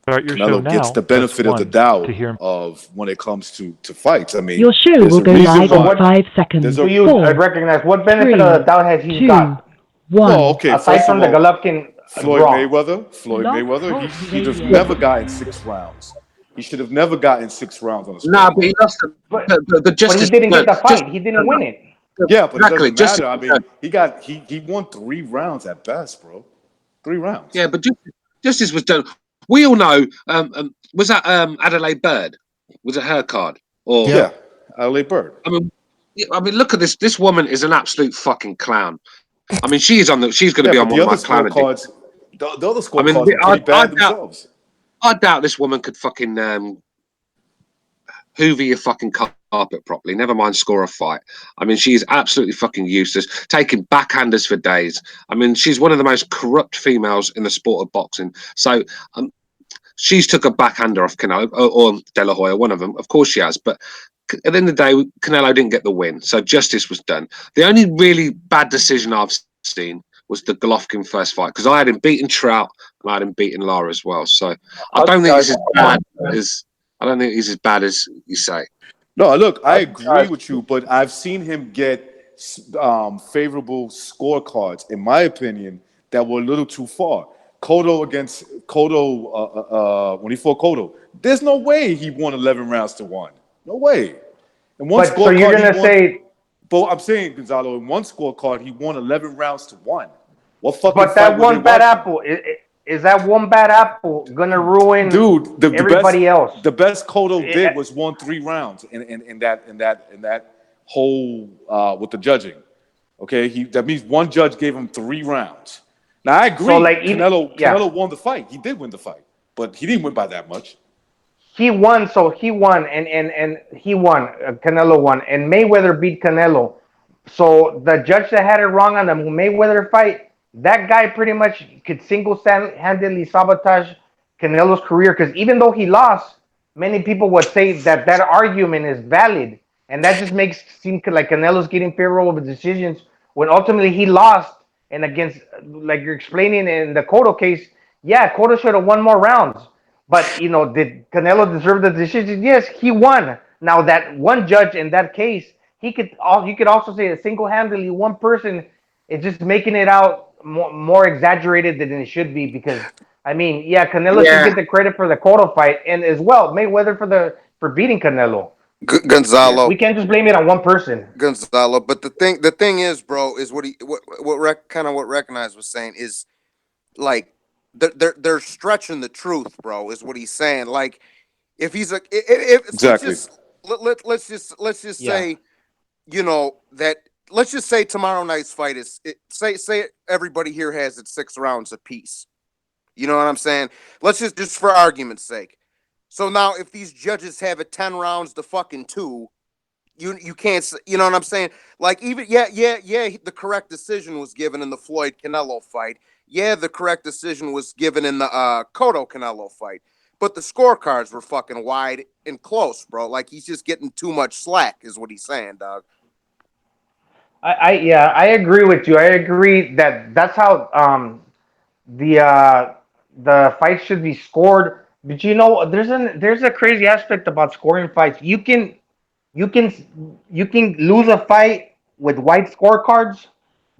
S12: Canelo gets the benefit of the doubt of when it comes to fights. I mean,
S14: your show will go live in 5 seconds.
S5: Do you recognize what benefit of the doubt has he got?
S12: Well, okay,
S5: aside from the Golovkin
S12: Floyd
S5: draw.
S12: Mayweather, he should have never gotten 6 rounds. He should have never gotten 6 rounds on a
S6: No, but he lost the justice.
S5: But he didn't get the fight. He didn't win it.
S12: Yeah, but
S6: exactly.
S12: It doesn't matter. I mean, he won 3 rounds at best, bro. 3 rounds.
S6: Yeah, but justice was done. We all know. Was that Adelaide Bird? Was it her card? Or
S12: yeah, Adelaide Bird.
S6: I mean, look at this. This woman is an absolute fucking clown. I mean, she's going to be on one of my clown
S12: cards. The other scorecards are pretty bad themselves.
S6: I doubt this woman could fucking hoover your fucking carpet properly. Never mind score a fight. I mean, she is absolutely fucking useless, taking backhanders for days. I mean, she's one of the most corrupt females in the sport of boxing. So she's took a backhander off Canelo or De La Hoya, one of them. Of course she has. But at the end of the day, Canelo didn't get the win. So justice was done. The only really bad decision I've seen was the Golovkin first fight, because I had him beating Trout and I had him beating Lara as well. So I don't think it's as bad as you say.
S12: No, look, I agree with you, but I've seen him get favorable scorecards, in my opinion, that were a little too far. Cotto against Cotto, when he fought Cotto, there's no way he won 11 rounds to 1. No way. And one scorecard,
S5: so you're gonna say?
S12: But I'm saying, Gonzalo, in one scorecard, he won 11 rounds to 1. What fucking
S5: But that one bad apple is that one bad apple gonna ruin everybody else?
S12: The best Cotto did was won 3 rounds in that whole with the judging. Okay, that means one judge gave him 3 rounds. Now I agree. So Canelo won the fight. He did win the fight, but he didn't win by that much.
S5: He won, and he won. Canelo won, and Mayweather beat Canelo. So the judge that had it wrong on the Mayweather fight, that guy pretty much could single-handedly sabotage Canelo's career, because even though he lost, many people would say that argument is valid, and that just makes it seem like Canelo's getting favorable decisions when ultimately he lost. And against, like you're explaining in the Cotto case, yeah, Cotto should have won more rounds. But, did Canelo deserve the decision? Yes, he won. Now, that one judge in that case, you could also say that single-handedly one person is just making it out more exaggerated than it should be, because, I mean, Canelo should get the credit for the Cotto fight, and as well, Mayweather for beating Canelo.
S11: Gonzalo,
S5: we can't just blame it on one person.
S11: Gonzalo, but the thing is, bro, is what Recognize was saying is, like, they're stretching the truth, bro, is what he's saying. Like, if he's like,
S12: exactly,
S11: let's just say, that let's just say tomorrow night's fight is say everybody here has it 6 rounds apiece. You know what I'm saying? Let's just for argument's sake. So now, if these judges have it 10 rounds to fucking 2, you can't. You know what I'm saying? Like, even the correct decision was given in the Floyd Canelo fight. Yeah, the correct decision was given in the Cotto Canelo fight. But the scorecards were fucking wide and close, bro. Like, he's just getting too much slack, is what he's saying, dog.
S5: I agree with you. I agree that's how the fight should be scored. But there's a crazy aspect about scoring fights. You can lose a fight with white scorecards,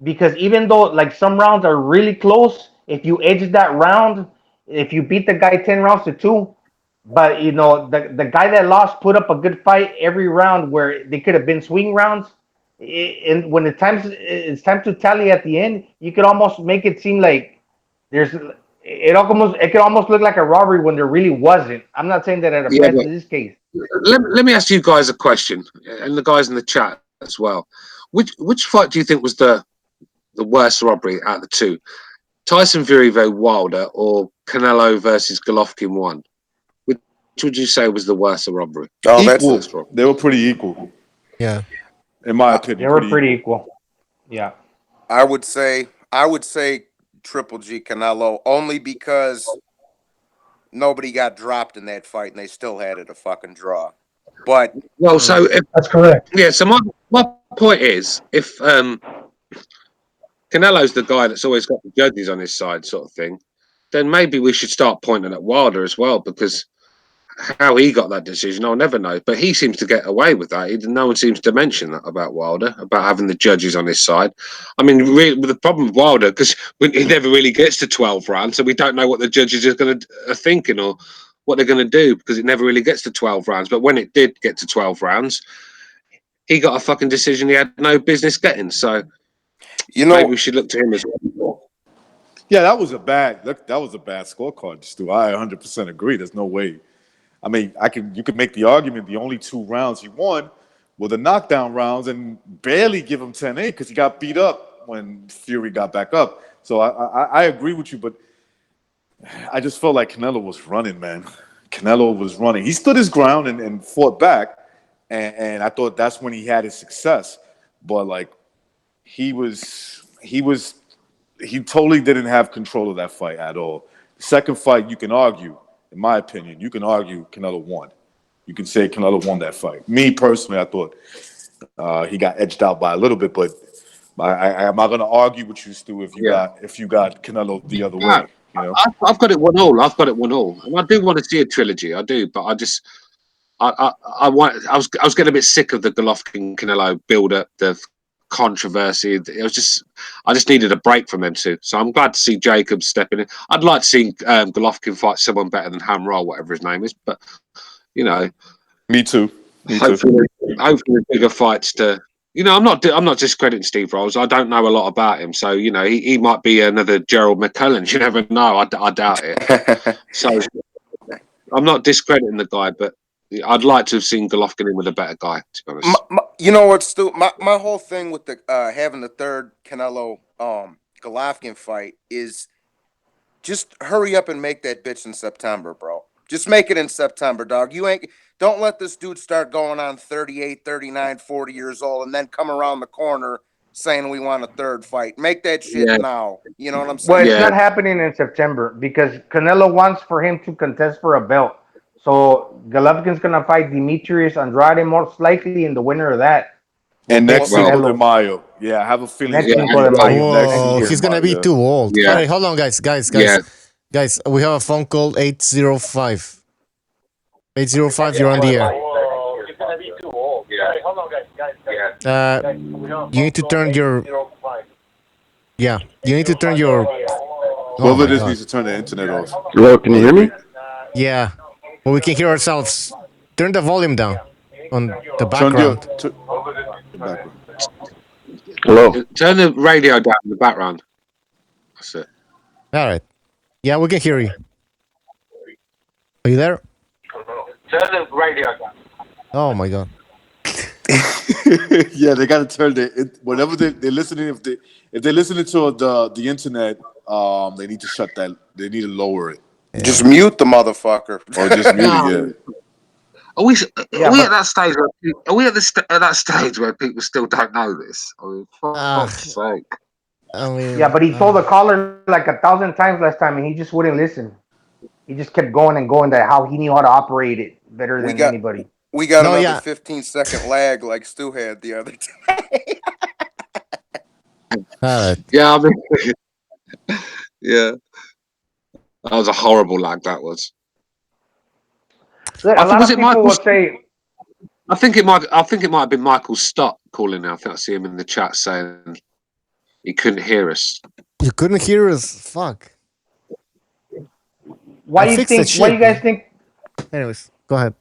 S5: because even though like some rounds are really close, if you edge that round, if you beat the guy 10 rounds to 2, but the guy that lost put up a good fight every round where they could have been swing rounds, and when it's time to tally at the end, you could almost make it seem like it could almost look like a robbery when there really wasn't. I'm not saying that it applies to this case.
S6: Let me ask you guys a question, and the guys in the chat as well. Which fight do you think was the worst robbery out of the 2? Tyson Fury v Wilder or Canelo versus Golovkin 1? Which would you say was the worst robbery?
S12: Equal. They were pretty equal.
S10: Yeah.
S12: In my opinion,
S5: they were pretty equal. Yeah.
S11: I would say Triple G Canelo, only because nobody got dropped in that fight and they still had it a fucking draw. But
S13: so that's correct.
S6: Yeah, so my point is, if Canelo's the guy that's always got the judges on his side, sort of thing, then maybe we should start pointing at Wilder as well, because how he got that decision, I'll never know. But he seems to get away with that. No one seems to mention that about Wilder, about having the judges on his side. I mean, really, the problem with Wilder, because he never really gets to 12 rounds, so we don't know what the judges are thinking or what they're going to do, because it never really gets to 12 rounds. But when it did get to 12 rounds, he got a fucking decision he had no business getting. So, maybe we should look to him as well.
S12: Yeah, that was a bad scorecard, Stu. I 100% agree. There's no way. I mean, you could make the argument the only 2 rounds he won were the knockdown rounds, and barely give him 10-8 because he got beat up when Fury got back up. So I agree with you, but I just felt like Canelo was running, man. Canelo was running. He stood his ground and fought back, and I thought that's when he had his success. But like, he totally didn't have control of that fight at all. The second fight, you can argue, in my opinion, Canelo won. You can say Canelo won that fight. Me personally, I thought he got edged out by a little bit, but I'm not going to argue with you, Stu, if you got Canelo the other way. You know,
S6: I've got it 1-1. I've got it 1-1, and I do want to see a trilogy. I do, but I was getting a bit sick of the Golovkin Canelo build up, the controversy. I just needed a break from them two. So I'm glad to see Jacobs stepping in. I'd like to see Golovkin fight someone better than Hamra, whatever his name is. But you know,
S12: me too.
S6: Hopefully bigger fights to. You know, I'm not discrediting Steve Rolls. I don't know a lot about him, so you know he might be another Gerald McCullen. You never know. I doubt it. So I'm not discrediting the guy, but I'd like to have seen Golovkin in with a better guy. To be honest,
S11: you know what, Stu? My whole thing with the having the third Canelo Golovkin fight is just hurry up and make that bitch in September, bro. Just make it in September, dog. Don't let this dude start going on 38, 39, 40 years old and then come around the corner saying we want a third fight. Make that shit now. You know what I'm saying?
S5: Well, it's not happening in September because Canelo wants for him to contest for a belt. So Golovkin's going to fight Demetrius Andrade most likely, and the winner of that.
S12: And next Cinco de Mayo. Yeah, I have a feeling.
S5: Next Cinco de Mayo.
S10: Whoa, he's going to be too old.
S6: Yeah.
S10: All right, hold on, guys. Guys, we have a phone call, 805. 805, you're on the air.
S7: He's gonna be too old. Yeah. Hold on, guys.
S10: You need to turn your... Yeah, you need to turn your...
S12: Whoever it is needs to turn the internet off.
S15: Hello, can you hear me?
S10: Yeah, well, we can hear ourselves. Turn the volume down on the background.
S15: Hello.
S6: Turn the radio down in the background. That's it.
S10: All right. Yeah, we can hear you. Are you there?
S7: Turn the radio down.
S10: Oh my God.
S12: Yeah, they got to turn whatever they're listening. If they're listening to the internet, they need to shut that. They need to lower it.
S11: Yeah. Just mute the motherfucker,
S12: or just mute it.
S6: Are we at that stage? Are we at that stage where people still don't know this? I mean, for fuck's sake.
S5: Yeah, but he told the caller like 1,000 times last time, and he just wouldn't listen. He just kept going and going that how he knew how to operate it better than anybody.
S11: We got another 15-second lag like Stu had the other day.
S6: Yeah, I mean, yeah, that was a horrible lag. That was.
S5: A lot of people will say.
S6: I think it might have been Michael Stott calling now. I think I see him in the chat saying he couldn't hear us.
S10: You couldn't hear us? Fuck.
S5: Why do you guys think?
S10: Anyways, go ahead.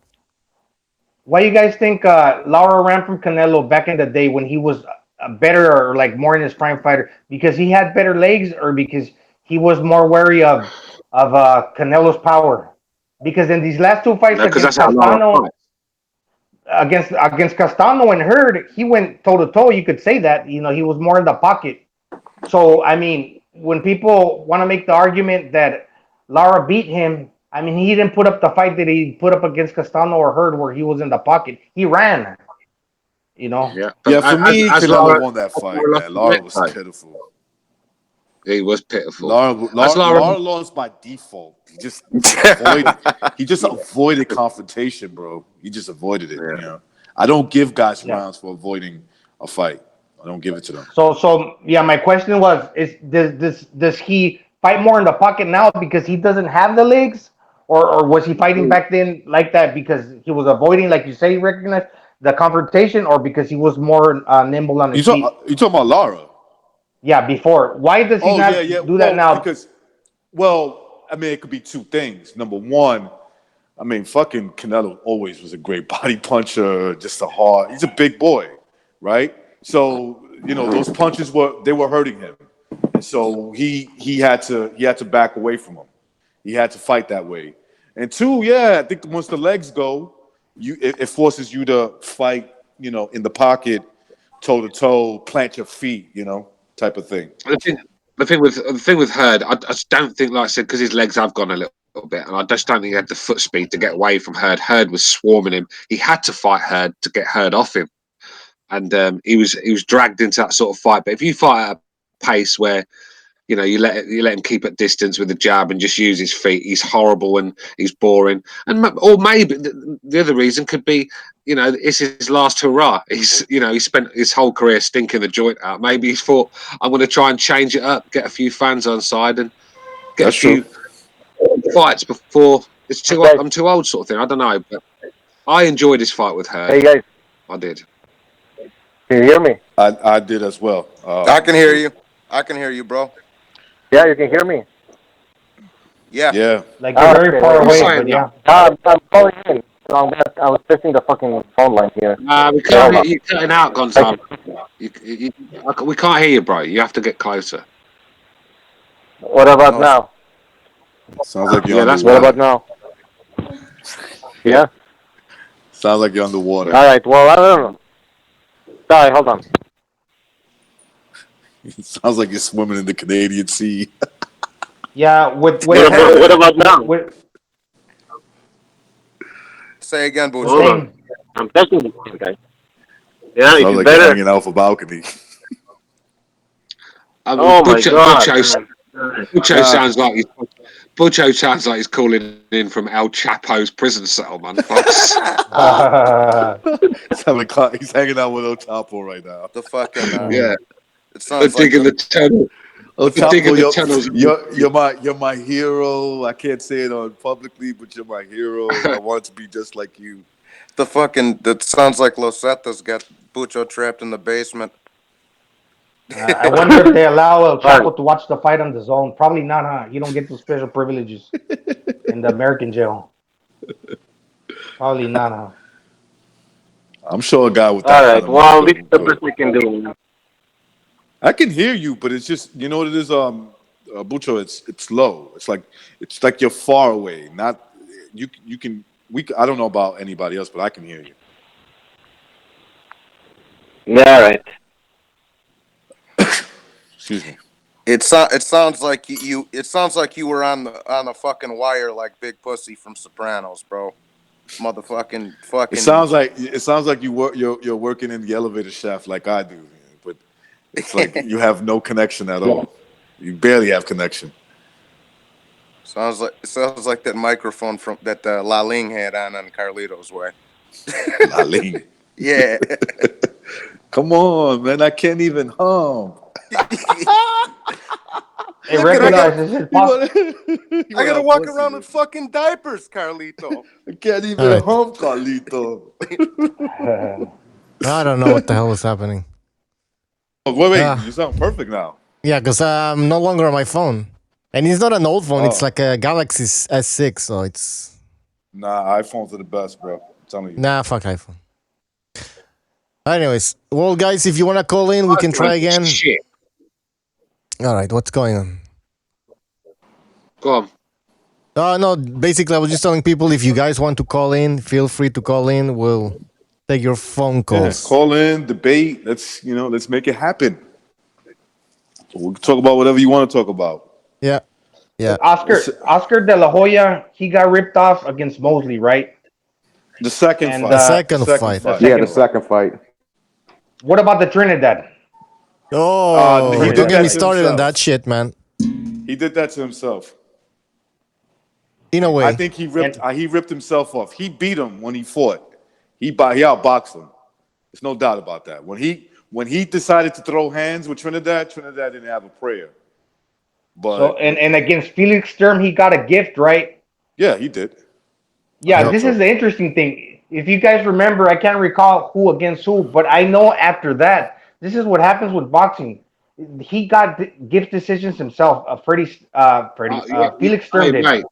S5: Why you guys think Lara ran from Canelo back in the day when he was a better or like more in his prime fighter? Because he had better legs, or because he was more wary of Canelo's power? Because in these last two fights against Castano, against Castano and Hearn, he went toe to toe. You could say that, you know, he was more in the pocket. So I mean, when people want to make the argument that Lara beat him, I mean, he didn't put up the fight that he put up against Castano or Hearn where he was in the pocket. He ran, you know.
S12: Yeah, for me, Canelo won that fight. Man. Lara was pitiful.
S6: He was pitiful.
S12: Lara lost by default. He just avoided confrontation, bro. He just avoided it. Yeah. You know, I don't give guys rounds for avoiding a fight. I don't give it to them.
S5: So yeah, my question was: does he fight more in the pocket now because he doesn't have the legs, or was he fighting back then like that because he was avoiding, like you say, recognize the confrontation, or because he was more nimble on his feet?
S12: You talking about Lara?
S5: Yeah, before. Why does he not do that now?
S12: Because, I mean, it could be two things. Number one, I mean, fucking Canelo always was a great body puncher, just he's a big boy, right? So, you know, those punches were hurting him. And so he had to back away from them. He had to fight that way. And two, I think once the legs go, it forces you to fight, you know, in the pocket, toe to toe, plant your feet, you know, type of thing.
S6: The thing with Hearn, I just don't think, like I said, because his legs have gone a little little bit, and I just don't think he had the foot speed to get away from Hearn. Hearn was swarming him. He had to fight Hearn to get Hearn off him, and he was dragged into that sort of fight. But if you fight at a pace where you let him keep at distance with the jab and just use his feet, he's horrible and he's boring. Or maybe the other reason could be, it's his last hurrah. He spent his whole career stinking the joint out. Maybe he's thought, I'm going to try and change it up, get a few fans on side, and get a few fights before I'm too old, sort of thing. I don't know, but I enjoyed his fight with her.
S7: Hey guys,
S6: I did.
S7: can you hear me?
S12: I did as well.
S11: I can hear you. I can hear you, bro.
S7: Yeah, you can hear me.
S11: Yeah.
S12: Yeah.
S5: Like you're very far away, but yeah.
S7: I'm calling in. So I was testing the fucking phone line here.
S6: We can't hear you cutting out, Gonzalo. We can't hear you, bro. You have to get closer.
S7: What about now?
S12: Sounds like you're
S6: that's
S7: What
S12: underwater.
S7: about now? Yeah.
S12: Sounds like you're underwater.
S7: All right. Well, I don't know. Sorry, hold on.
S12: It sounds like you're swimming in the Canadian Sea.
S5: Yeah, what
S7: about now?
S11: Say again, Butch.
S7: Hold on. I'm testing this thing, guys. Yeah,
S12: Sounds
S7: it's
S12: like
S7: better.
S12: you're hanging out for balcony.
S7: Oh my God.
S6: Butcho sounds like he's calling in from El Chapo's prison cell, man.
S12: He's hanging out with El Chapo right now.
S11: The fucking
S6: yeah.
S11: It sounds like
S6: digging the tunnel.
S12: El
S6: digging the
S12: Chapo,
S6: tunnels.
S12: you're my hero. I can't say it on publicly, but you're my hero. I want to be just like you.
S11: That sounds like Losetta's got Bucho trapped in the basement.
S5: I wonder if they allow El Chapo to watch the fight on the zone. Probably not, huh? You don't get those special privileges in the American jail. Probably not, huh?
S12: I'm sure a guy with that.
S7: All right. Well, this is the best we can do.
S12: I can hear you, but it's just what it is. Bucho, it's low. It's like you're far away. Not you. You can. I don't know about anybody else, but I can hear you.
S7: Yeah. Right.
S12: Excuse me.
S11: It sounds like you. It sounds like you were on the fucking wire like Big Pussy from Sopranos, bro. Motherfucking fucking.
S12: It sounds like you're working in the elevator shaft like I do, but it's like you have no connection at all. You barely have connection.
S11: Sounds like that microphone from that La Ling had on Carlito's way.
S12: La Ling.
S11: Yeah.
S12: Come on, man. I can't even hum.
S5: Hey, recognize this is possible.
S11: I gotta walk around in fucking diapers, Carlito.
S12: I can't even hum, Carlito.
S10: I don't know what the hell is happening.
S12: Oh, wait. You sound perfect now.
S10: Yeah, because I'm no longer on my phone. And it's not an old phone. It's like a Galaxy S6, so it's...
S12: Nah, iPhones are the best, bro. I'm telling you.
S10: Nah, fuck iPhone. Anyways, well, guys, if you want to call in, we can try again.
S6: Shit.
S10: All right, what's going on?
S6: Go on.
S10: No, basically, I was just telling people, if you guys want to call in, feel free to call in. We'll take your phone calls.
S12: Yeah, call in, debate. Let's make it happen. We can talk about whatever you want to talk about.
S10: Yeah.
S5: Oscar De La Hoya, he got ripped off against Mosley, right?
S12: The second fight.
S10: The second fight.
S15: The second fight.
S5: What about the Trinidad?
S10: Oh,
S12: he
S10: don't
S12: did
S10: get me
S12: that to
S10: started on
S12: himself.
S10: that shit, man.
S12: He did that to himself.
S10: In a way.
S12: I think he ripped himself off. He beat him when he fought. He outboxed him. There's no doubt about that. When he decided to throw hands with Trinidad didn't have a prayer. But
S5: so, and against Felix Sturm, he got a gift, right?
S12: Yeah, he did.
S5: Yeah, this is the interesting thing. If you guys remember, I can't recall who against who, but I know after that, this is what happens with boxing. He got gift decisions himself. Felix Sturm did.
S6: Mate,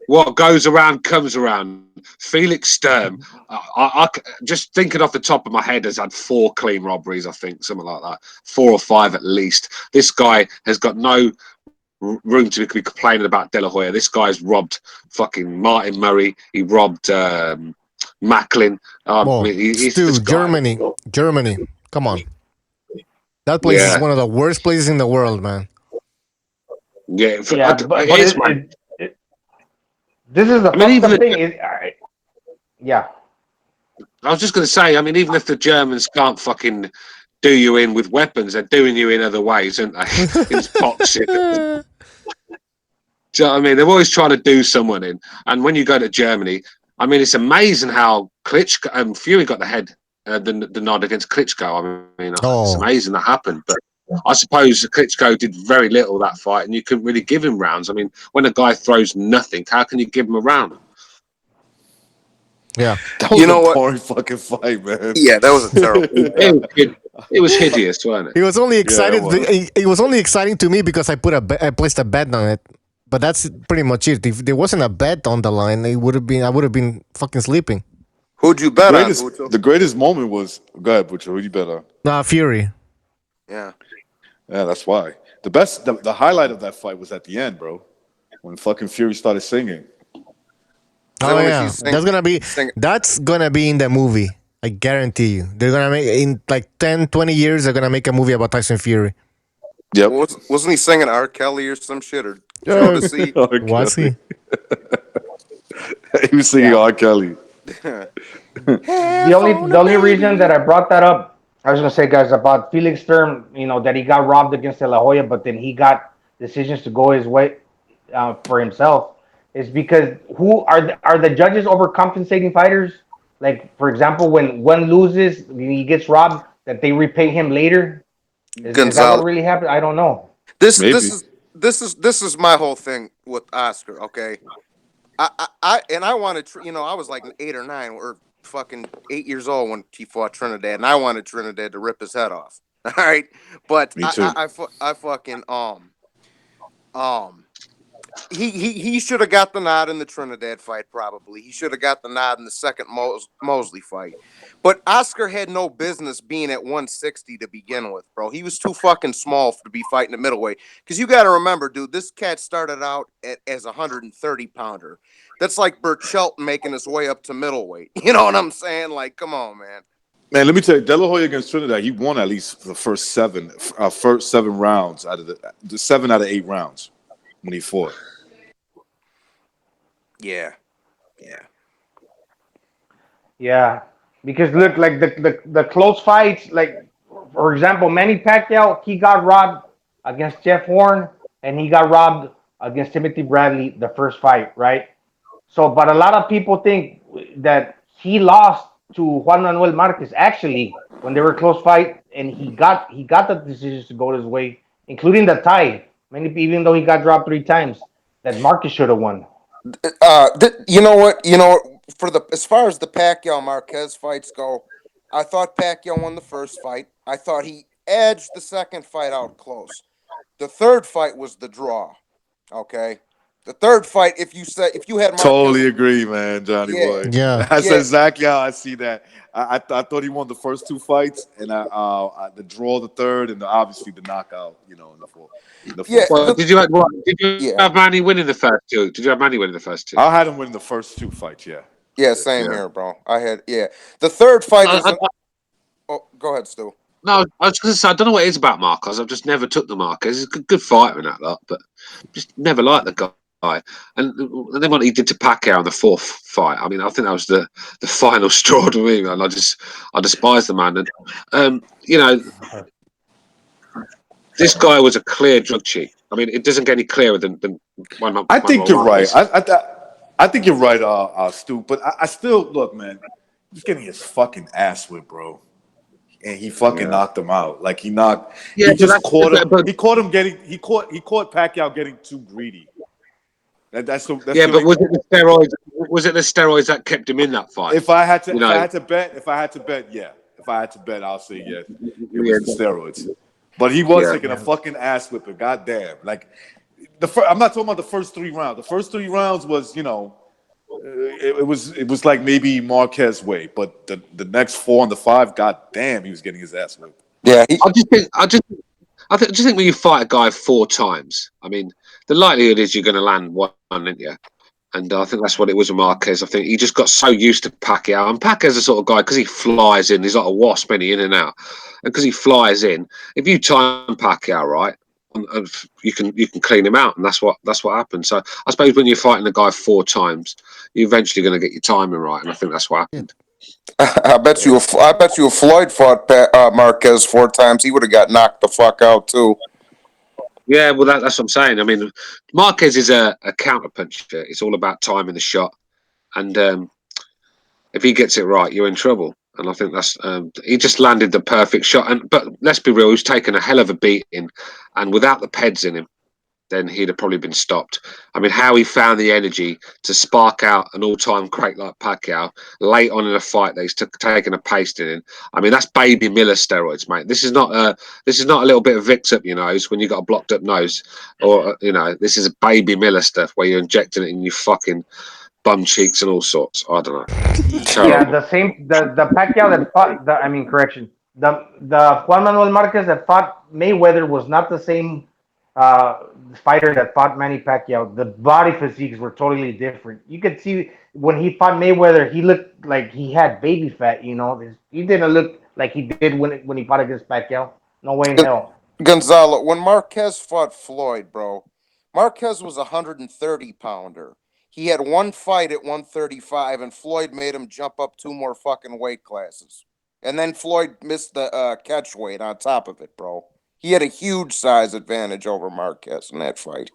S6: what goes around comes around. Felix Sturm, I just thinking off the top of my head, has had 4 clean robberies, I think, something like that. 4 or 5 at least. This guy has got no room to be complaining about De La Hoya. This guy's robbed fucking Martin Murray. He robbed Macklin.
S10: Stu, Germany. Come on. That place is one of the worst places in the world, man.
S6: Yeah,
S5: This is the
S6: I mean,
S5: fucked up thing. Yeah.
S6: I was just going to say, I mean, even if the Germans can't fucking do you in with weapons, they're doing you in other ways, aren't they? It's boxing. Do you know what I mean? They're always trying to do someone in. And when you go to Germany, I mean, it's amazing how Klitschko, Fury got the nod against Klitschko. I mean, it's amazing that happened. But I suppose Klitschko did very little that fight, and you couldn't really give him rounds. I mean, when a guy throws nothing, how can you give him a round?
S10: Yeah,
S12: that was a boring fucking fight, man.
S11: Yeah, that was a terrible.
S6: It was hideous, wasn't it?
S10: He was only excited.
S12: Yeah,
S10: it was only exciting to me because I placed a bet on it. But that's pretty much it. If there wasn't a bet on the line, I would have been fucking sleeping.
S11: Who'd you bet on?
S12: The greatest moment was, go ahead, Butcher. Who'd you bet on?
S10: Nah, Fury.
S11: Yeah,
S12: that's why. The highlight of that fight was at the end, bro, when fucking Fury started singing.
S10: Oh yeah, that's gonna be in the movie. I guarantee you. They're gonna make in like 10, 20 years. They're gonna make a movie about Tyson Fury.
S12: Yep.
S11: Wasn't he singing R. Kelly or some shit or Jodeci?
S10: Was he?
S12: He was singing R. Kelly.
S5: The only reason that I brought that up, I was gonna say, guys, about Felix Sturm, that he got robbed against De La Hoya, but then he got decisions to go his way for himself, is because who are the judges overcompensating fighters? Like, for example, when one loses, he gets robbed, that they repay him later. Is that what really happened? I don't know.
S11: This is my whole thing with Oscar. Okay, I wanted I was like 8 or 9 or fucking 8 years old when he fought Trinidad, and I wanted Trinidad to rip his head off. All right, but I fucking he should have got the nod in the Trinidad fight. Probably he should have got the nod in the second Mosley fight. But Oscar had no business being at 160 to begin with, bro. He was too fucking small to be fighting the middleweight. Because you got to remember, dude, this cat started out as a 130-pounder. That's like Burt Shelton making his way up to middleweight. You know what I'm saying? Like, come on, man.
S12: Man, let me tell you, De La Hoya against Trinidad, he won at least the first 7 rounds out of the 7 out of 8 rounds when he fought.
S11: Yeah.
S5: Because look, like the close fights, like for example, Manny Pacquiao, he got robbed against Jeff Horn, and he got robbed against Timothy Bradley the first fight, right? So, but a lot of people think that he lost to Juan Manuel Marquez actually when they were a close fight, and he got the decisions to go his way, including the tie. Even though he got dropped 3 times, that Marquez should have won.
S11: You know what? As far as the Pacquiao Marquez fights go, I thought Pacquiao won the first fight. I thought he edged the second fight out close. The third fight was the draw. Okay, the third fight. If you had Marquez,
S12: totally agree, man, Johnny boy.
S10: Yeah,
S12: that's exactly how I see that. I thought he won the first 2 fights, and the draw the third, and obviously the knockout. In the fourth.
S6: Well, did you have Manny winning the first 2? Did you have Manny winning the first 2?
S12: I had him winning the first 2 fights. Yeah.
S11: Yeah, same here, bro. I had The third fight is. Go ahead, Stu.
S6: No, I was going to say I don't know what it is about Marquez. I've just never took the Marquez. He's a good fighter and that lot, but just never liked the guy. And then what he did to Pacquiao in the 4th fight, I mean, I think that was the final straw to me, man. I despise the man. And this guy was a clear drug cheat. I mean, it doesn't get any clearer than one.
S12: I think you're right. I think you're right, Stu. But I still look, man. He's getting his fucking ass whipped, bro. And he fucking knocked him out. Like he knocked.
S6: Yeah,
S12: he just caught him. He caught him getting. He caught Pacquiao getting too greedy. But was it
S6: the steroids? Was it the steroids that kept him in that fight?
S12: If I had to bet, yeah. If I had to bet, I'll say yes. It was the steroids. But he was taking a fucking ass whipping. Goddamn. Like I'm not talking about the first 3 rounds. The first 3 rounds was, it was like maybe Marquez way, but the next 4 and the 5, goddamn, he was getting his ass whipped.
S11: Yeah,
S6: I just think when you fight a guy 4 times, I mean, the likelihood is you're going to land one, aren't you? And I think that's what it was with Marquez. I think he just got so used to Pacquiao. And Pacquiao's the sort of guy, because he flies in, he's like a wasp, in and out. And because he flies in, if you time Pacquiao right, you can clean him out, and that's what happened. So I suppose when you're fighting a guy 4 times, you're eventually going to get your timing right, and I think that's what happened.
S11: I bet you if Floyd fought Marquez 4 times, he would have got knocked the fuck out too.
S6: Yeah, well, that's what I'm saying. I mean, Marquez is a counter puncher. It's all about timing the shot, and if he gets it right, you're in trouble. And I think that's he just landed the perfect shot. But let's be real, he's taken a hell of a beating, and without the PEDs in him, then he'd have probably been stopped. I mean, how he found the energy to spark out an all-time great like Pacquiao late on in a fight that he's taken a pasting in. I mean, that's baby Miller steroids, mate. This is not a little bit of Vicks up your nose when you got a blocked up nose, or this is a baby Miller stuff where you're injecting it in your fucking bum cheeks and all sorts. I don't know.
S5: Yeah, the Pacquiao that fought the Juan Manuel Marquez that fought Mayweather was not the same fighter that fought Manny Pacquiao. The body physiques were totally different. You could see when he fought Mayweather, he looked like he had baby fat. He didn't look like he did when he fought against Pacquiao. No way in hell.
S11: Gonzalo, when Marquez fought Floyd, bro, Marquez was a 130-pounder. He had one fight at 135, and Floyd made him jump up 2 more fucking weight classes. And then Floyd missed the catch weight on top of it, bro. He had a huge size advantage over Marquez in that fight.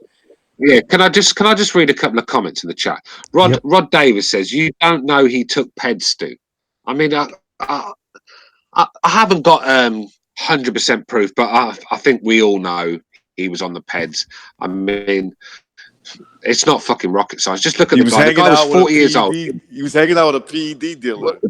S6: Yeah, can I just read a couple of comments in the chat? Rod Davis says, "You don't know he took PEDs, Stu." I mean, I haven't got 100% proof, but I think we all know he was on the PEDs. I mean, it's not fucking rocket science. Just look at the guy. The guy was 40 years old.
S12: He was hanging out with a PED dealer.
S6: The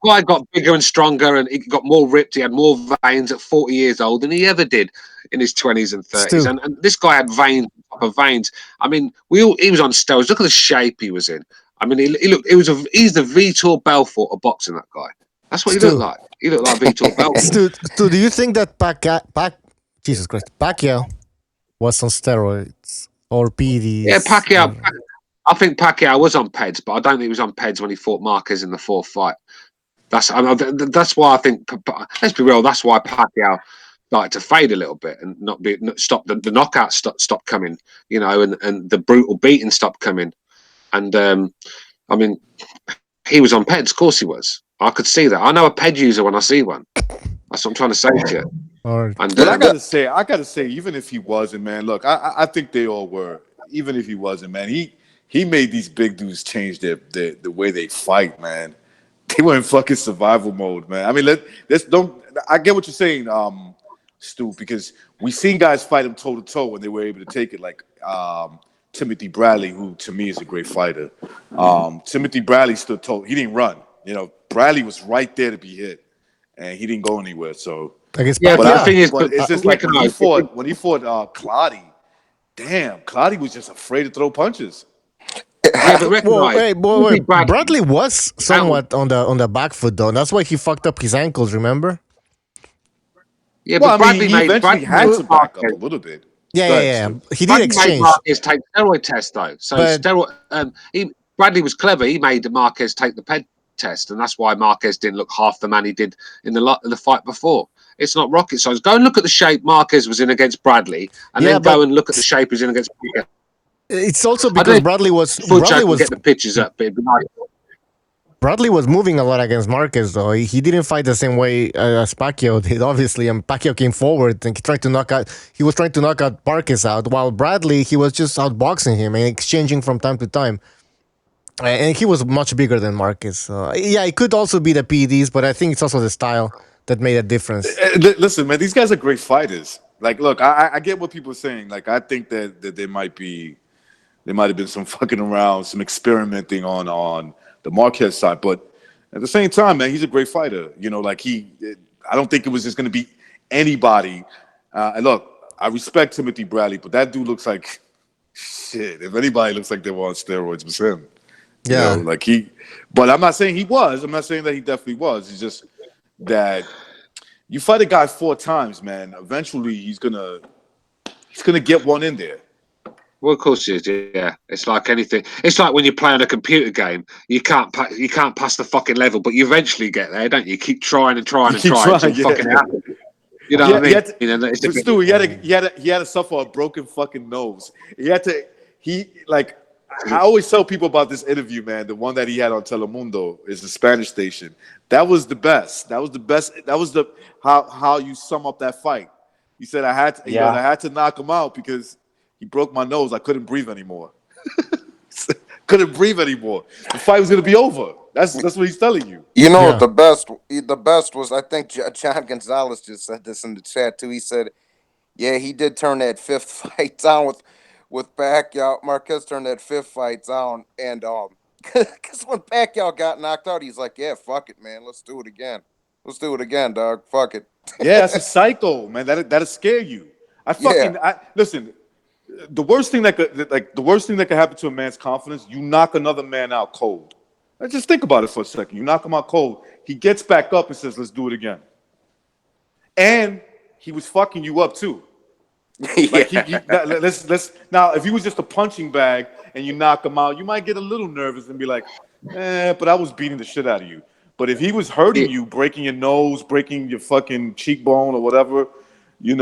S6: guy got bigger and stronger, and he got more ripped. He had more veins at 40 years old than he ever did in his 20s and 30s. And this guy had veins of veins. I mean, he was on steroids. Look at the shape he was in. I mean, he's the Vitor Belfort of boxing. That guy. That's what he looked like. He looked like Vitor Belfort.
S10: Stu, do you think that Pacquiao was on steroids or PEDs?
S6: Yeah, Pacquiao. I think Pacquiao was on PEDs, but I don't think he was on PEDs when he fought Marquez in the 4th fight. That's why I think. Let's be real. That's why Pacquiao started to fade a little bit and stop the knockouts stopped coming. And the brutal beating stopped coming. And I mean, he was on PEDs. Of course, he was. I could see that. I know a PED user when I see one. That's what I'm trying to say to you.
S12: And I gotta say, even if he wasn't, man, look, I think they all were. Even if he wasn't, man, he made these big dudes change the way they fight, man. They were in fucking survival mode, man. I mean, I get what you're saying, Stu, because we've seen guys fight him toe to toe when they were able to take it, like Timothy Bradley, who to me is a great fighter. Timothy Bradley stood toe. He didn't run. Bradley was right there to be hit, and he didn't go anywhere. So,
S6: but the thing is,
S12: it's just like when he fought Clotty. Damn, Clotty was just afraid to throw punches.
S6: Yeah, but
S10: Bradley was somewhat on the back foot though. That's why he fucked up his ankles. Remember?
S12: Yeah, but Bradley he eventually had to back up a little bit.
S10: Yeah. He did exchange.
S6: Made Marquez take steroid test though, so Bradley was clever. He made Marquez take the PED test, and that's why Marquez didn't look half the man he did in the fight before. It's not rocket science. Go and look at the shape Marquez was in against Bradley, and then go and look at the shape he's in against Pacquiao.
S10: It's also because Bradley was
S6: get the pictures up. But it'd be nice.
S10: Bradley was moving a lot against Marquez, though. He didn't fight the same way as Pacquiao did, obviously. And Pacquiao came forward and he was trying to knock out Marquez out, while Bradley, he was just outboxing him and exchanging from time to time. And he was much bigger than Marquez. It could also be the PEDs, but I think it's also the style that made a difference.
S12: Listen, man, these guys are great fighters. Like, look, I get what people are saying. Like, I think that there might have been some fucking around, some experimenting on the Marquez side, but at the same time, man, he's a great fighter. I don't think it was just going to be anybody. And look, I respect Timothy Bradley, but that dude looks like shit. If anybody looks like they were on steroids, it was him.
S10: Yeah,
S12: but I'm not saying he was. I'm not saying that he definitely was. It's just that you fight a guy 4 times, man. Eventually, he's gonna get one in there.
S6: Well, of course it is. Yeah, it's like anything. It's like when you play on a computer game. You can't pass the fucking level, but you eventually get there, don't you? You keep trying and trying and trying until fucking happens. You know what I mean?
S12: But Stu, he had to suffer a broken fucking nose. I always tell people about this interview, man. The one that he had on Telemundo is the Spanish station. That was the best. That was the best. That was the how you sum up that fight. He said I had to knock him out because he broke my nose. I couldn't breathe anymore. Couldn't breathe anymore. The fight was gonna be over. That's what he's telling you.
S11: You know what the best was, I think John Gonzalez just said this in the chat too. He said, yeah, he did turn that fifth fight down with Pacquiao. Marquez turned that fifth fight down, and because when Pacquiao got knocked out, he's like, yeah, fuck it, man, let's do it again. Let's do it again, dog. Fuck it.
S12: Yeah, that's a psycho, man. That'll scare you. Listen. The worst thing that could happen to a man's confidence, you knock another man out cold. Just think about it for a second. You knock him out cold. He gets back up and says, "Let's do it again." And he was fucking you up too. Let's now. If he was just a punching bag and you knock him out, you might get a little nervous and be like, but I was beating the shit out of you. But if he was hurting you, breaking your nose, breaking your fucking cheekbone or whatever, you're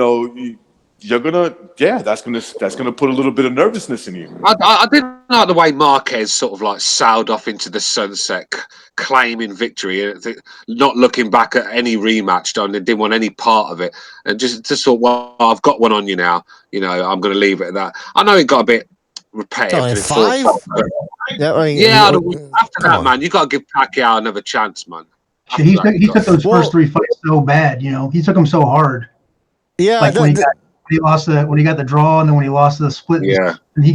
S12: gonna, that's gonna put a little bit of nervousness in you.
S6: I didn't like the way Marquez sort of like sailed off into the sunset, claiming victory, not looking back at any rematch. Didn't want any part of it, and just thought, well, I've got one on you now. I'm going to leave it at that. I know it got a bit repetitive.
S10: Five?
S6: After that, man, you got to give Pacquiao another chance, man.
S13: He took those first three fights so bad. He took them so hard.
S10: Yeah,
S13: like when he got the draw, and then when he lost the split, and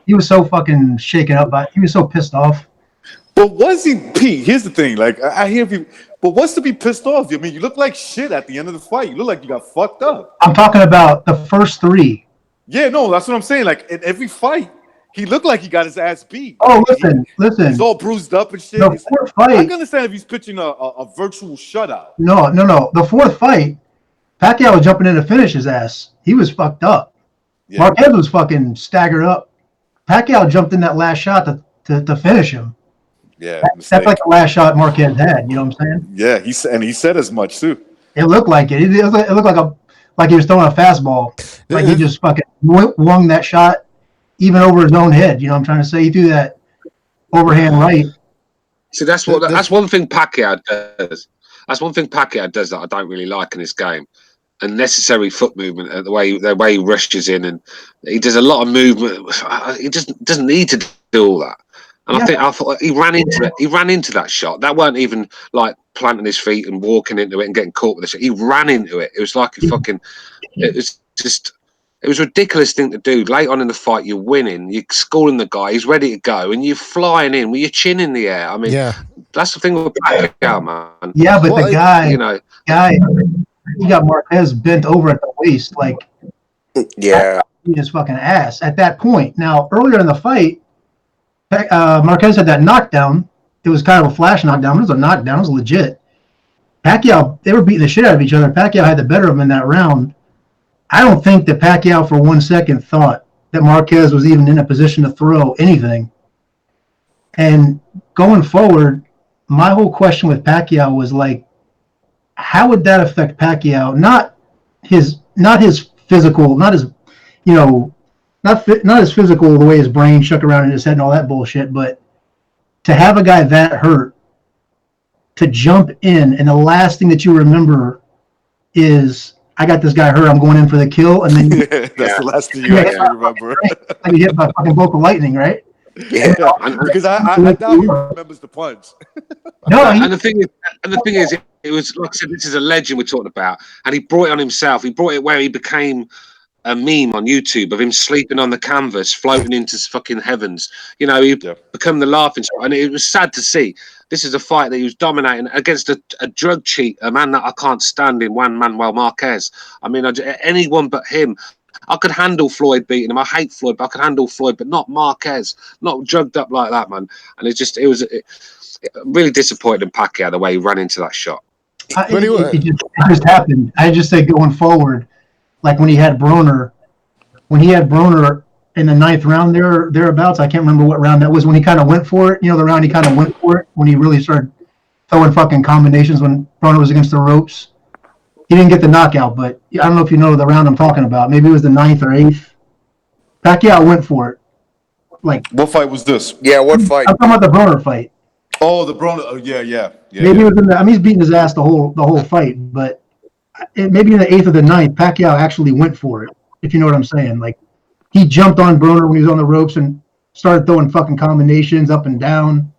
S13: he was so fucking shaken up by. He was so pissed off.
S12: But was he, Pete? Here's the thing. Like I hear people, but what's to be pissed off? I mean, you look like shit at the end of the fight. You look like you got fucked up.
S13: I'm talking about the first three.
S12: Yeah, no, that's what I'm saying. Like in every fight, he looked like he got his ass beat.
S13: Oh, listen.
S12: He's all bruised up and shit.
S13: The fourth fight,
S12: I can understand if he's pitching a virtual shutout.
S13: No. The fourth fight, Pacquiao was jumping in to finish his ass. He was fucked up. Yeah. Marquez was fucking staggered up. Pacquiao jumped in that last shot to finish him.
S12: Yeah,
S13: that's like the last shot Marquez had. You know what I'm saying?
S12: Yeah, he said as much too.
S13: It looked like it. It looked like he was throwing a fastball. Like he just fucking wung that shot even over his own head. You know what I'm trying to say? He threw that overhand right.
S6: See, that's one thing Pacquiao does. That's one thing Pacquiao does that I don't really like in this game. Unnecessary foot movement, the way he rushes in, and he does a lot of movement. He just doesn't need to do all that. And I thought he ran into it. He ran into that shot. That weren't even like planting his feet and walking into it and getting caught with the shot. He ran into it. It was like a fucking. It was a ridiculous thing to do. Late on in the fight, you're winning. You're schooling the guy. He's ready to go, and you're flying in with your chin in the air. I mean, that's the thing with Pacquiao, man.
S13: Yeah, but the guy, he got Marquez bent over at the waist, like his fucking ass at that point. Now, earlier in the fight, Marquez had that knockdown. It was kind of a flash knockdown. It was a knockdown. It was legit. Pacquiao, they were beating the shit out of each other. Pacquiao had the better of him in that round. I don't think that Pacquiao for 1 second thought that Marquez was even in a position to throw anything. And going forward, my whole question with Pacquiao was like, how would that affect Pacquiao? Not his physical, not his physical, the way his brain shook around in his head and all that bullshit, but to have a guy that hurt, to jump in, and the last thing that you remember is, I got this guy hurt, I'm going in for the kill, and then
S12: that's the last thing you actually remember.
S13: Like you hit by fucking bolt of lightning, right?
S12: Yeah, because I doubt he remembers the punch.
S6: And the thing is, it was like I said, this is a legend we're talking about, and he brought it on himself. He brought it where he became a meme on YouTube of him sleeping on the canvas, floating into fucking heavens. He become the laughing stock, and it was sad to see. This is a fight that he was dominating against a drug cheat, a man that I can't stand in Juan Manuel Marquez. I mean, anyone but him. I could handle Floyd beating him. I hate Floyd, but I could handle Floyd, but not Marquez. Not drugged up like that, man. And it was really disappointed in Pacquiao the way he ran into that shot.
S13: It just happened. I just say going forward, like when he had Broner in the 9th round thereabouts. I can't remember what round that was when he kind of went for it. The round he kind of went for it when he really started throwing fucking combinations when Broner was against the ropes. He didn't get the knockout, but I don't know if you know the round I'm talking about. Maybe it was the 9th or 8th. Pacquiao went for it. Like,
S12: what fight was this?
S11: Yeah, what fight?
S13: I'm talking about the Broner fight.
S12: Oh, the Broner. Oh, yeah.
S13: Maybe it was in the. I mean, he's beating his ass the whole fight, but maybe in the 8th or the 9th, Pacquiao actually went for it. If you know what I'm saying, like he jumped on Broner when he was on the ropes and started throwing fucking combinations up and down.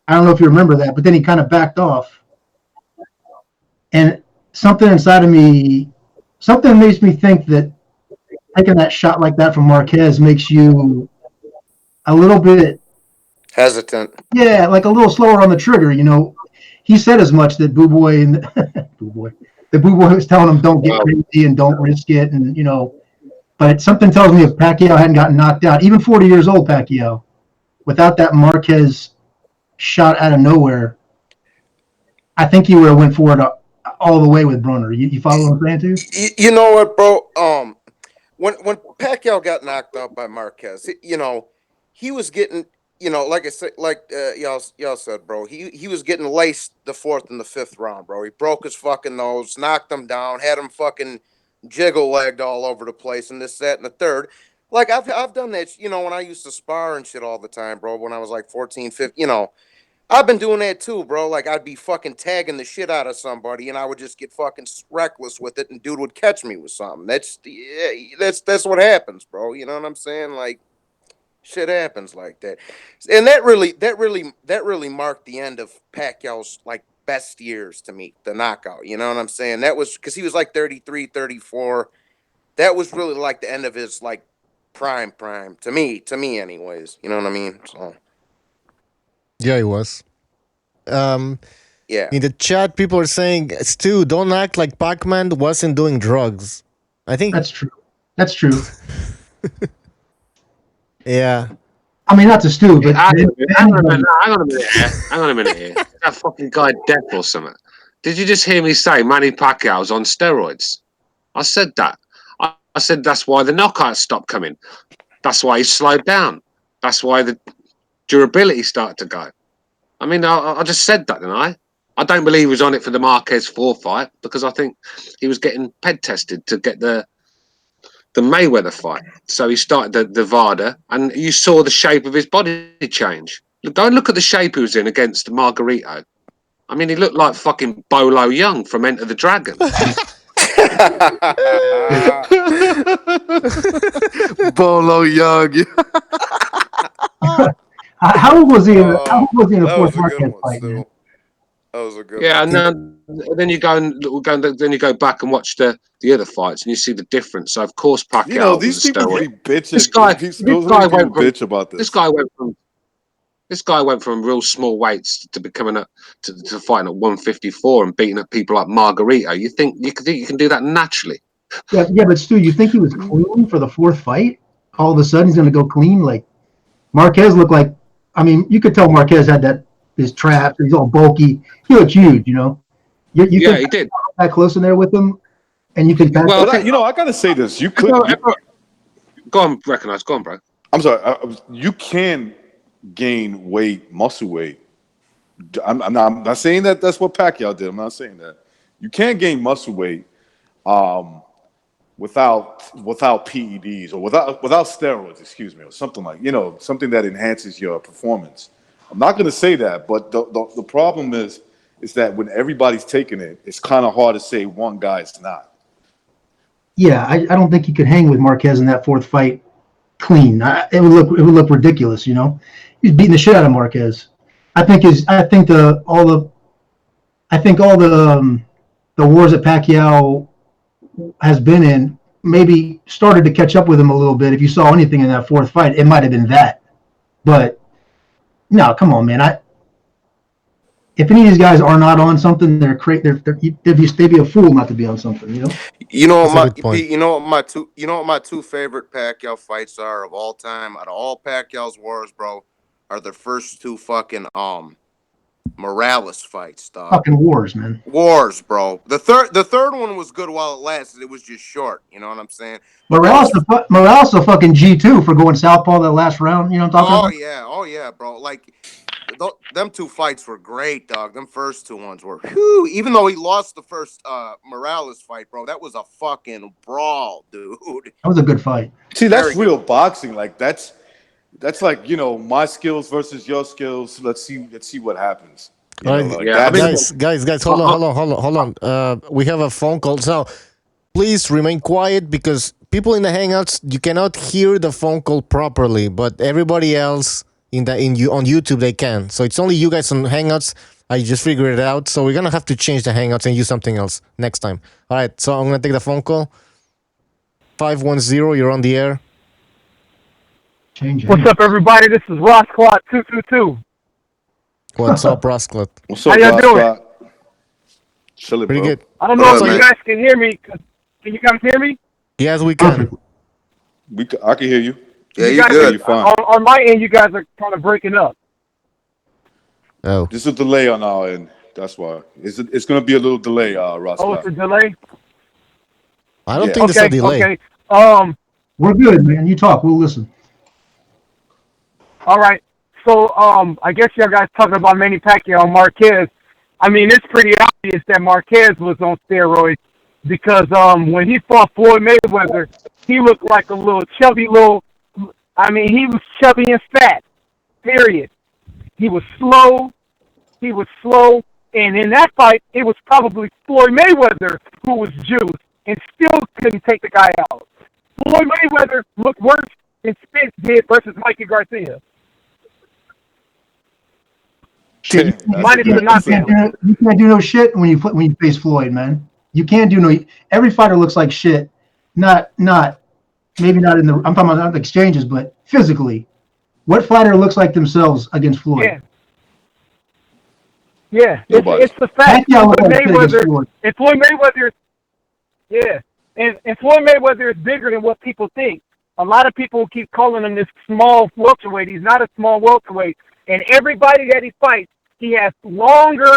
S13: I don't know if you remember that, but then he kind of backed off. And something inside of me, something makes me think that taking that shot like that from Marquez makes you a little bit
S11: hesitant.
S13: Yeah, like a little slower on the trigger. You know, he said as much that Boo Boy and Boo Boy was telling him don't get crazy and don't risk it, and you know. But something tells me if Pacquiao hadn't gotten knocked out, even 40 years old Pacquiao, without that Marquez shot out of nowhere, I think he would have went for it all the way with Broner. You follow what I'm saying, too?
S11: You know what, bro? When Pacquiao got knocked out by Marquez, you know, he was getting, you know, like I said, like y'all said, bro, he was getting laced the 4th and the 5th round, bro. He broke his fucking nose, knocked him down, had him fucking jiggle legged all over the place, and this, that, and the third. Like I've done that, you know, when I used to spar and shit all the time, bro. When I was like 14, 15, you know. I've been doing that too, bro. Like I'd be fucking tagging the shit out of somebody, and I would just get fucking reckless with it, and dude would catch me with something. That's what happens, bro. You know what I'm saying? Like shit happens like that, and that really marked the end of Pacquiao's like best years to me. The knockout, you know what I'm saying? That was because he was like 33, 34. That was really like the end of his like prime to me anyways. You know what I mean? So.
S10: Yeah, he was.
S11: Yeah.
S10: In the chat, people are saying, Stu, don't act like Pac-Man wasn't doing drugs. I think
S13: that's true. That's true.
S10: Yeah.
S13: I mean, not to Stu, but
S6: Hang on a minute here. That fucking guy deaf or something? Did you just hear me say Manny Pacquiao's on steroids? I said that. I said that's why the knockouts stopped coming. That's why he slowed down. That's why the durability started to go. I mean, I just said that, didn't I? I don't believe he was on it for the Marquez 4 fight because I think he was getting PED tested to get the Mayweather fight. So he started the VADA, and you saw the shape of his body change. Go and look at the shape he was in against Margarito. I mean, he looked like fucking Bolo Young from Enter the Dragon.
S12: Bolo Young.
S13: How old was he? How old was he in the 4th Marquez fight? Man?
S11: That was a good.
S6: Yeah, and then you go then you go back and watch the other fights, and you see the difference. So of course, Pacquiao.
S12: You know, these people be bitching.
S6: This guy went from real small weights to becoming to fighting at 154 and beating up people like Margarito. You think you can do that naturally?
S13: Yeah, but Stu, you think he was clean for the 4th fight? All of a sudden, he's going to go clean? Like Marquez looked like. I mean, you could tell Marquez had his traps. He's all bulky. He looked huge, you know. You
S6: yeah, he did.
S13: That close in there with him, and you can.
S12: Well, I gotta say this. You could
S6: go on, recognize. Go on, bro.
S12: I'm sorry. You can gain weight, muscle weight. I'm not saying that that's what Pacquiao did. I'm not saying that. You can't gain muscle weight without PEDs or without steroids, excuse me, or something like, something that enhances your performance. I'm not going to say that, but the problem is that when everybody's taking it, it's kind of hard to say one guy's not.
S13: Yeah, I don't think he could hang with Marquez in that 4th fight clean. It would look ridiculous, you know. He's beating the shit out of Marquez. I think all the wars that Pacquiao has been in maybe started to catch up with him a little bit. If you saw anything in that 4th fight, it might have been that. But no, come on, man. If any of these guys are not on something, they'd be a fool not to be on something, you know.
S11: You know what my two favorite Pacquiao fights are of all time out of all Pacquiao's wars, bro, are the first 2 fucking Morales fights, dog.
S13: Fucking wars, man.
S11: Wars, bro. The third one was good while it lasted. It was just short. You know what I'm saying?
S13: Morales a fucking G2 for going southpaw that last round. You know what I'm talking about?
S11: Oh yeah, bro. Like them two fights were great, dog. Them first two ones were, whew. Even though he lost the first Morales fight, bro, that was a fucking brawl, dude.
S13: That was a good fight.
S12: See, that's real boxing. Like that's like, you know, my skills versus your skills. Let's see what happens. You know, like
S10: guys, hold on. We have a phone call, so please remain quiet because people in the hangouts, you cannot hear the phone call properly, but everybody else on YouTube they can. So it's only you guys on hangouts. I just figured it out, so we're gonna have to change the hangouts and use something else next time. All right, so I'm gonna take the phone call. 510, you're on the air.
S16: What's up, everybody? This is Ross Clot 222.
S10: What's up, Rasclot?
S12: What's
S16: up, how y'all doing?
S12: Chilling,
S10: pretty
S12: bro.
S10: good.
S16: I don't know if you guys can hear me. Can you guys hear me?
S10: Yes, we can.
S12: I can hear you.
S11: Yeah, you're good.
S12: You're fine.
S16: On my end, you guys are kind of breaking up.
S10: Oh.
S12: There's a delay on our end. That's why. It's going to be a little delay, Ross.
S16: Oh, it's a delay?
S10: I don't think there's a delay.
S16: Okay.
S13: We're good, man. You talk. We'll listen.
S16: All right. So, I guess you guys talking about Manny Pacquiao and Marquez. I mean, it's pretty obvious that Marquez was on steroids because when he fought Floyd Mayweather, he looked like a little chubby he was chubby and fat, period. He was slow, and in that fight, it was probably Floyd Mayweather who was juiced and still couldn't take the guy out. Floyd Mayweather looked worse than Spence did versus Mikey Garcia.
S13: Shit, you can't do no shit when you face Floyd, man. You can't do no. Every fighter looks like shit. Maybe not in the. I'm talking about not exchanges, but physically. What fighter looks like themselves against Floyd?
S16: Yeah. It's the fact. Floyd Mayweather. Yeah, and Floyd Mayweather is bigger than what people think. A lot of people keep calling him this small welterweight. He's not a small welterweight. And everybody that he fights, he has longer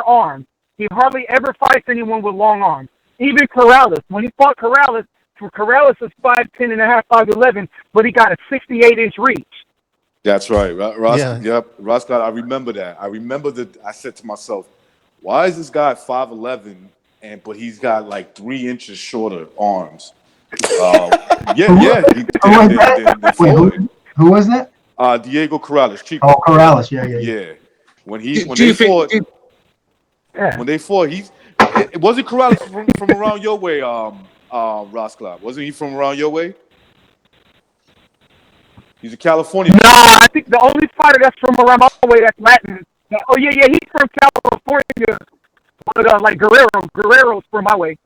S16: arms. He hardly ever fights anyone with long arms. Even Corrales. When he fought Corrales, Corrales is 5'10 and a half, 5'11", but he got a 68-inch reach.
S12: That's right. Ross, Yep. Ross, I remember that. I remember that I said to myself, why is this guy 5'11", but he's got like 3 inches shorter arms?
S13: Who was that?
S12: Diego Corrales, Chico.
S13: Oh, Corrales, yeah.
S12: When they fought, wasn't Corrales from around your way, Ross Club? Wasn't he from around your way? He's a Californian.
S16: No, I think the only fighter that's from around my way that's Latin. Oh yeah, he's from California, but like Guerrero's from my way.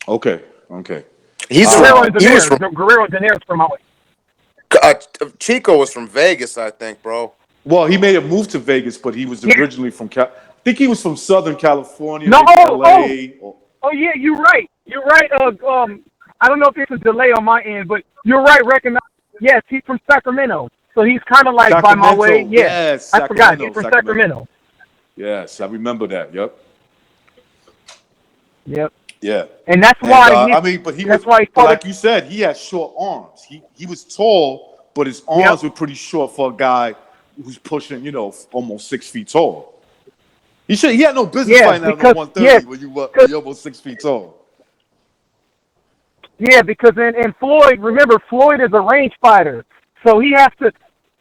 S12: Okay.
S16: Guerrero's from my way.
S11: Chico was from Vegas, I think, bro.
S12: Well, he may have moved to Vegas, but he was originally from I think he was from Southern California,
S16: LA.
S12: Oh
S16: yeah, you're right. I don't know if it's a delay on my end, but you're right. Yes, he's from Sacramento, so he's kind of like by my way. Yes, I forgot he's from Sacramento.
S12: Yes, I remember that. Yep. Yeah,
S16: and that's why.
S12: But like you said, he had short arms. He was tall, but his arms were pretty short for a guy who's pushing, almost 6 feet tall. He had no business fighting out on 130 when you're almost 6 feet tall.
S16: Yeah, because in Floyd, remember, Floyd is a range fighter, so he got to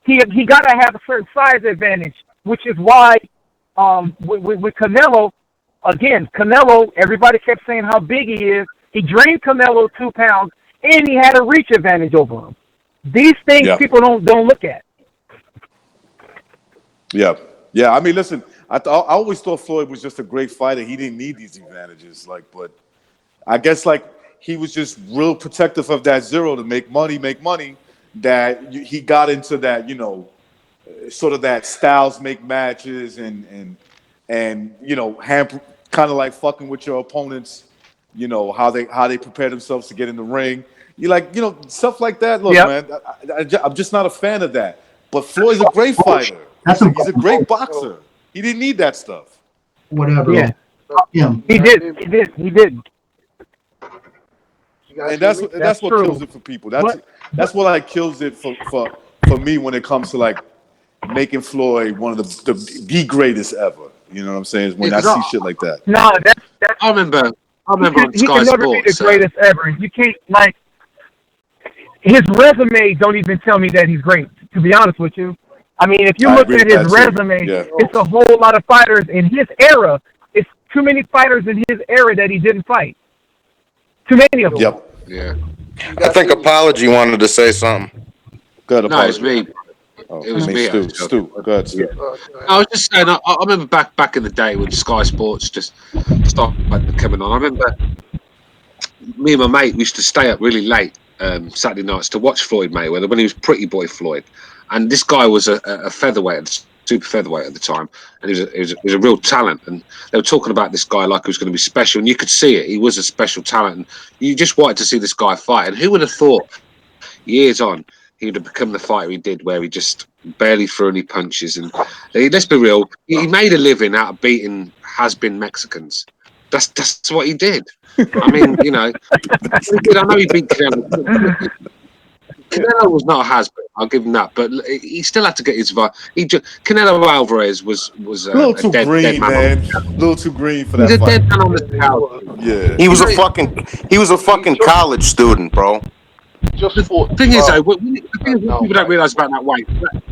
S16: have a certain size advantage, which is why with Canelo. Again, Canelo, everybody kept saying how big he is. He drained Canelo 2 pounds, and he had a reach advantage over him. These things people don't look at.
S12: Yeah. I mean, listen, I always thought Floyd was just a great fighter. He didn't need these advantages, but I guess he was just real protective of that zero to make money. That he got into that, sort of that styles make matches and kind of like fucking with your opponents, how they prepare themselves to get in the ring. You stuff like that. Look, man, I'm just not a fan of that. But Floyd's a great fighter. He's a great boxer. He didn't need that stuff.
S13: Whatever.
S16: Yeah. He did.
S12: And that's what kills it for people. That's what kills it for me when it comes to making Floyd one of the greatest ever. You know what I'm saying? When I see shit like that.
S16: No, that's
S6: I remember on
S16: he
S6: Sky
S16: can never be the
S6: Sports.
S16: greatest ever. You can't like his resume. Don't even tell me that he's great. To be honest with you, I mean, if you
S12: I
S16: look
S12: agree
S16: at
S12: with
S16: his
S12: that, too.
S16: resume,
S12: Yeah.
S16: it's a whole lot of fighters in his era. It's too many fighters in his era that he didn't fight. Too many of them.
S12: Yep.
S6: Yeah.
S11: I think Apology wanted to say something.
S12: Good
S6: No, it's
S12: apology.
S6: me.
S12: Oh,
S6: It was
S12: me,
S6: me.
S12: Stu.
S6: actually.
S12: Stu. Go ahead, Stu.
S6: I was just saying. I remember back in the day when Sky Sports just started coming on. I remember me and my mate used to stay up really late Saturday nights to watch Floyd Mayweather when he was Pretty Boy Floyd, and this guy was a featherweight, super featherweight at the time, and he was a real talent. And they were talking about this guy like he was going to be special, and you could see it. He was a special talent, and you just wanted to see this guy fight. And who would have thought, years on, he would have become the fighter he did, where he just barely threw any punches. And let's be real, he made a living out of beating has-been Mexicans. That's what he did. I mean, you know, I know he beat Canelo. Canelo was not a has-been. I'll give him that, but he still had to get his. Canelo Alvarez was
S12: A little too
S6: dead
S12: green,
S6: man.
S12: man. A little too green for
S6: He's
S12: that
S6: a dead
S12: fight.
S6: man on the couch.
S12: Yeah.
S11: He was a fucking college student, bro.
S6: The thing is, though, what people don't realise about that weight,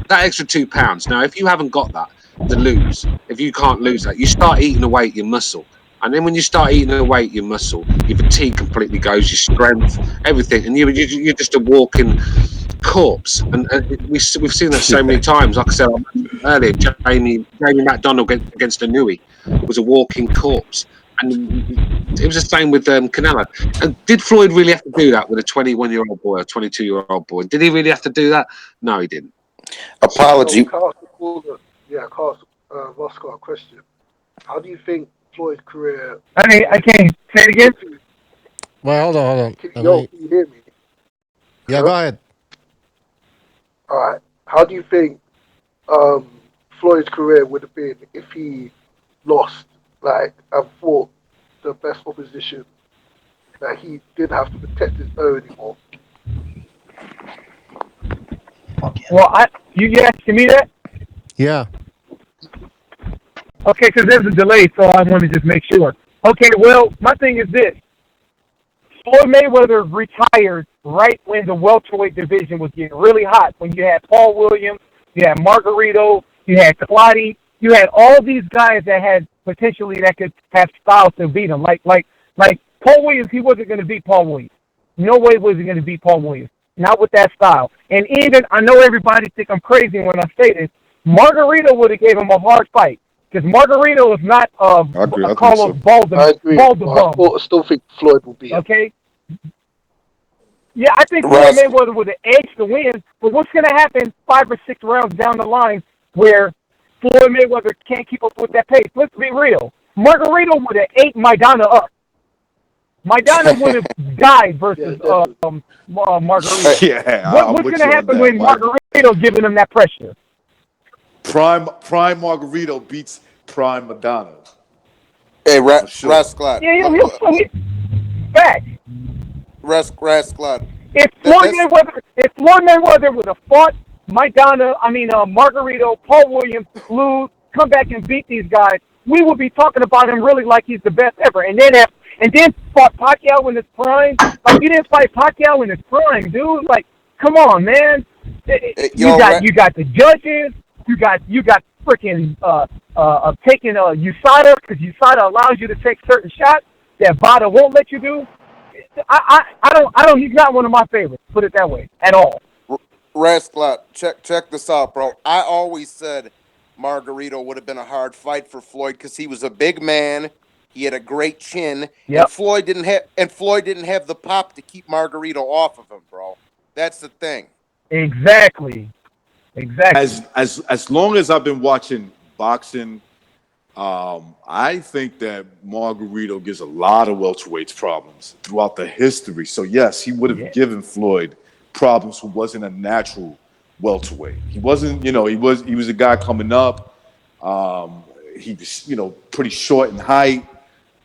S6: that extra £2. Now, if you haven't got that to lose, if you can't lose that, you start eating away your muscle. And then when you start eating away your muscle, your fatigue completely goes, your strength, everything, and you're just a walking corpse. And we've seen that so many times. Like I said earlier, Jamie McDonald against Anui was a walking corpse. And it was the same with Canelo. And did Floyd really have to do that with a 21-year-old boy, a 22-year-old boy? Did he really have to do that? No, he didn't.
S11: Apology.
S4: Yeah, Carl, Oscar, a question. How do you think Floyd's career?
S16: I can't say it again.
S10: Well, hold on.
S4: Can you hear me?
S10: Yeah, go ahead.
S4: All right. How do you think Floyd's career would have been if he lost, like, and fought the best opposition that he didn't have to protect his own anymore?
S16: Well, you asking me that?
S10: Yeah.
S16: Okay, because there's a delay, so I want to just make sure. Okay, well, my thing is this. Floyd Mayweather retired right when the welterweight division was getting really hot, when you had Paul Williams, you had Margarito, you had Clottey, you had all these guys that had potentially that could have styles to beat him. Like Paul Williams, he wasn't going to beat Paul Williams. No way was he going to beat Paul Williams. Not with that style. And even, I know everybody think I'm crazy when I say this, Margarito would have gave him a hard fight. Because Margarito is not Carlos Baldo.
S4: I agree. I still think Floyd will beat him.
S16: Okay? Yeah, I think Floyd Mayweather would have edged the win. But what's going to happen 5 or 6 rounds down the line where Floyd Mayweather can't keep up with that pace? Let's be real. Margarito would have ate Maidana up. Maidana would have died versus Margarito.
S12: Yeah,
S16: what's going to happen with Margarito giving him that pressure?
S12: Prime Margarito beats Prime Madonna.
S11: Hey, Rasclot.
S16: Yeah, he'll back.
S11: Rasclot.
S16: If Floyd Mayweather would have fought Margarito, Paul Williams, lose, come back and beat these guys, we would be talking about him really like he's the best ever. And then fought Pacquiao in his prime. Like, you didn't fight Pacquiao in his prime, dude. Like, come on, man. You got the judges. You got freaking taking USADA, because USADA allows you to take certain shots that VADA won't let you do. I don't. He's not one of my favorites. Put it that way, at all.
S11: Rasclot, check this out, bro. I always said Margarito would have been a hard fight for Floyd because he was a big man. He had a great chin.
S16: Yep.
S11: And Floyd didn't have the pop to keep Margarito off of him, bro. That's the thing.
S16: Exactly.
S12: As long as I've been watching boxing, I think that Margarito gives a lot of welterweights problems throughout the history. So yes, he would have given Floyd problems who wasn't a natural welterweight. He wasn't, he was a guy coming up. He was, pretty short in height.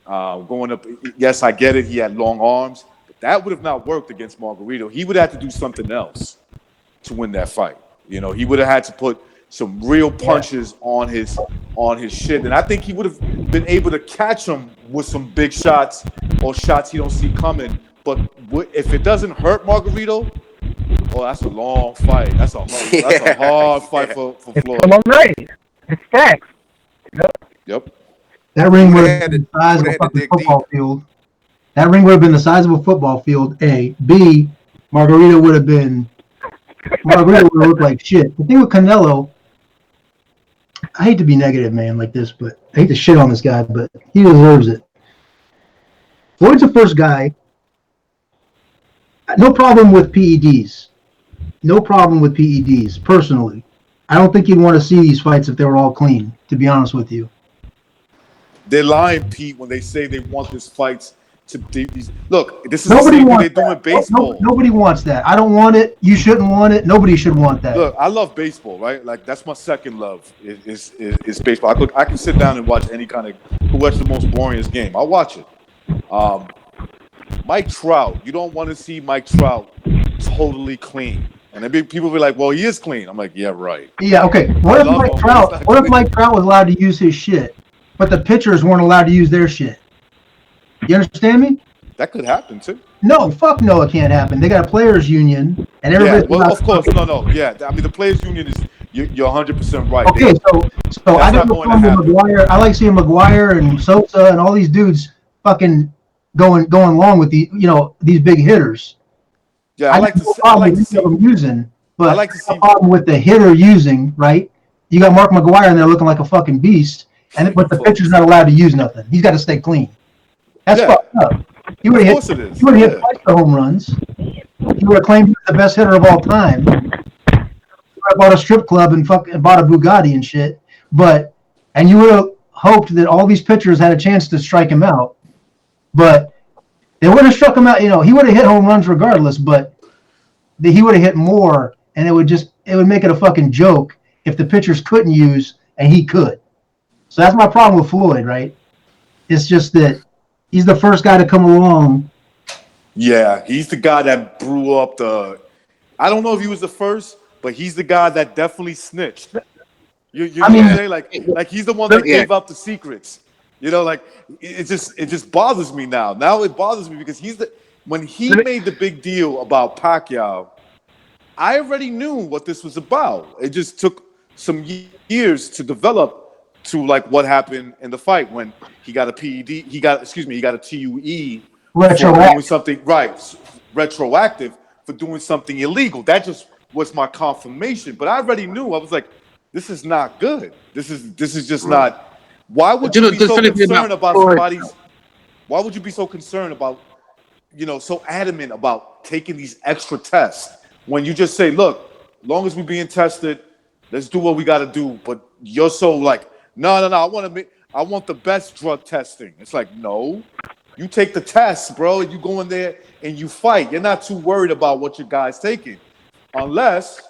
S12: Going up, yes, I get it. He had long arms, but that would have not worked against Margarito. He would have to do something else to win that fight. He would have had to put some real punches on his shit, and I think he would have been able to catch him with some big shots or shots he don't see coming. But if it doesn't hurt Margarito, oh, that's a long fight. That's a hard fight for Floyd.
S16: I'm ready. It's facts.
S12: Yep.
S13: That ring would have been the size of a fucking football field. That ring would have been the size of a football field, A. B, Margarito would have looked like shit. The thing with Canelo, I hate to be negative, man, like this, but I hate to shit on this guy, but he deserves it. Floyd's the first guy. No problem with PEDs. No problem with PEDs, personally. I don't think you'd want to see these fights if they were all clean, to be honest with you.
S12: They're lying, Pete, when they say they want these fights to be. Look, this is the same thing they do in baseball.
S13: Nobody wants that. I don't want it. You shouldn't want it. Nobody should want that.
S12: Look, I love baseball, right? Like that's my second love is baseball. I can sit down and watch any kind of what's the most boringest game. I'll watch it. Mike Trout, you don't want to see Mike Trout totally clean. And then people be like, "Well, he is clean." I'm like, "Yeah, right."
S13: Yeah, okay. What if Mike Trout was allowed to use his shit, but the pitchers weren't allowed to use their shit? You understand me?
S12: That could happen too.
S13: No, fuck no, it can't happen. They got a players union, and everybody.
S12: Yeah, well, of course, no. Yeah, I mean the players union is you're 100% right.
S13: Okay, so I got no problem with McGuire. I like seeing McGuire and Sosa and all these dudes fucking going along with these big hitters.
S12: Yeah, I like to see
S13: them using, but
S12: I like to see
S13: the problem with the hitter using, right? You got Mark McGuire in there looking like a fucking beast, but the pitcher's not allowed to use nothing. He's got to stay clean. That's fucked up. He would have hit twice the home runs. He would have claimed he was the best hitter of all time. He would have bought a strip club and bought a Bugatti and shit. And you would have hoped that all these pitchers had a chance to strike him out. But they would have struck him out. He would have hit home runs regardless, but he would have hit more, and it would make it a fucking joke if the pitchers couldn't use and he could. So that's my problem with Floyd, right? It's just that he's the first guy to come along.
S12: Yeah, he's the guy that blew up I don't know if he was the first, but he's the guy that definitely snitched. You know what I'm saying? Like he's the one that gave up the secrets. Like it just bothers me now. Now it bothers me because when he made the big deal about Pacquiao, I already knew what this was about. It just took some years to develop to like what happened in the fight when he got a PED, he got a TUE for doing something retroactive for doing something illegal. That just was my confirmation. But I already knew. I was like, this is not good. This is just not. Why would you be so concerned about somebody's? Why would you be so concerned about, so adamant about taking these extra tests when you just say, look, as long as we're being tested, let's do what we got to do. But you're so like, no, I want the best drug testing. It's like, no, you take the test, bro. You go in there and you fight. You're not too worried about what your guy's taking, unless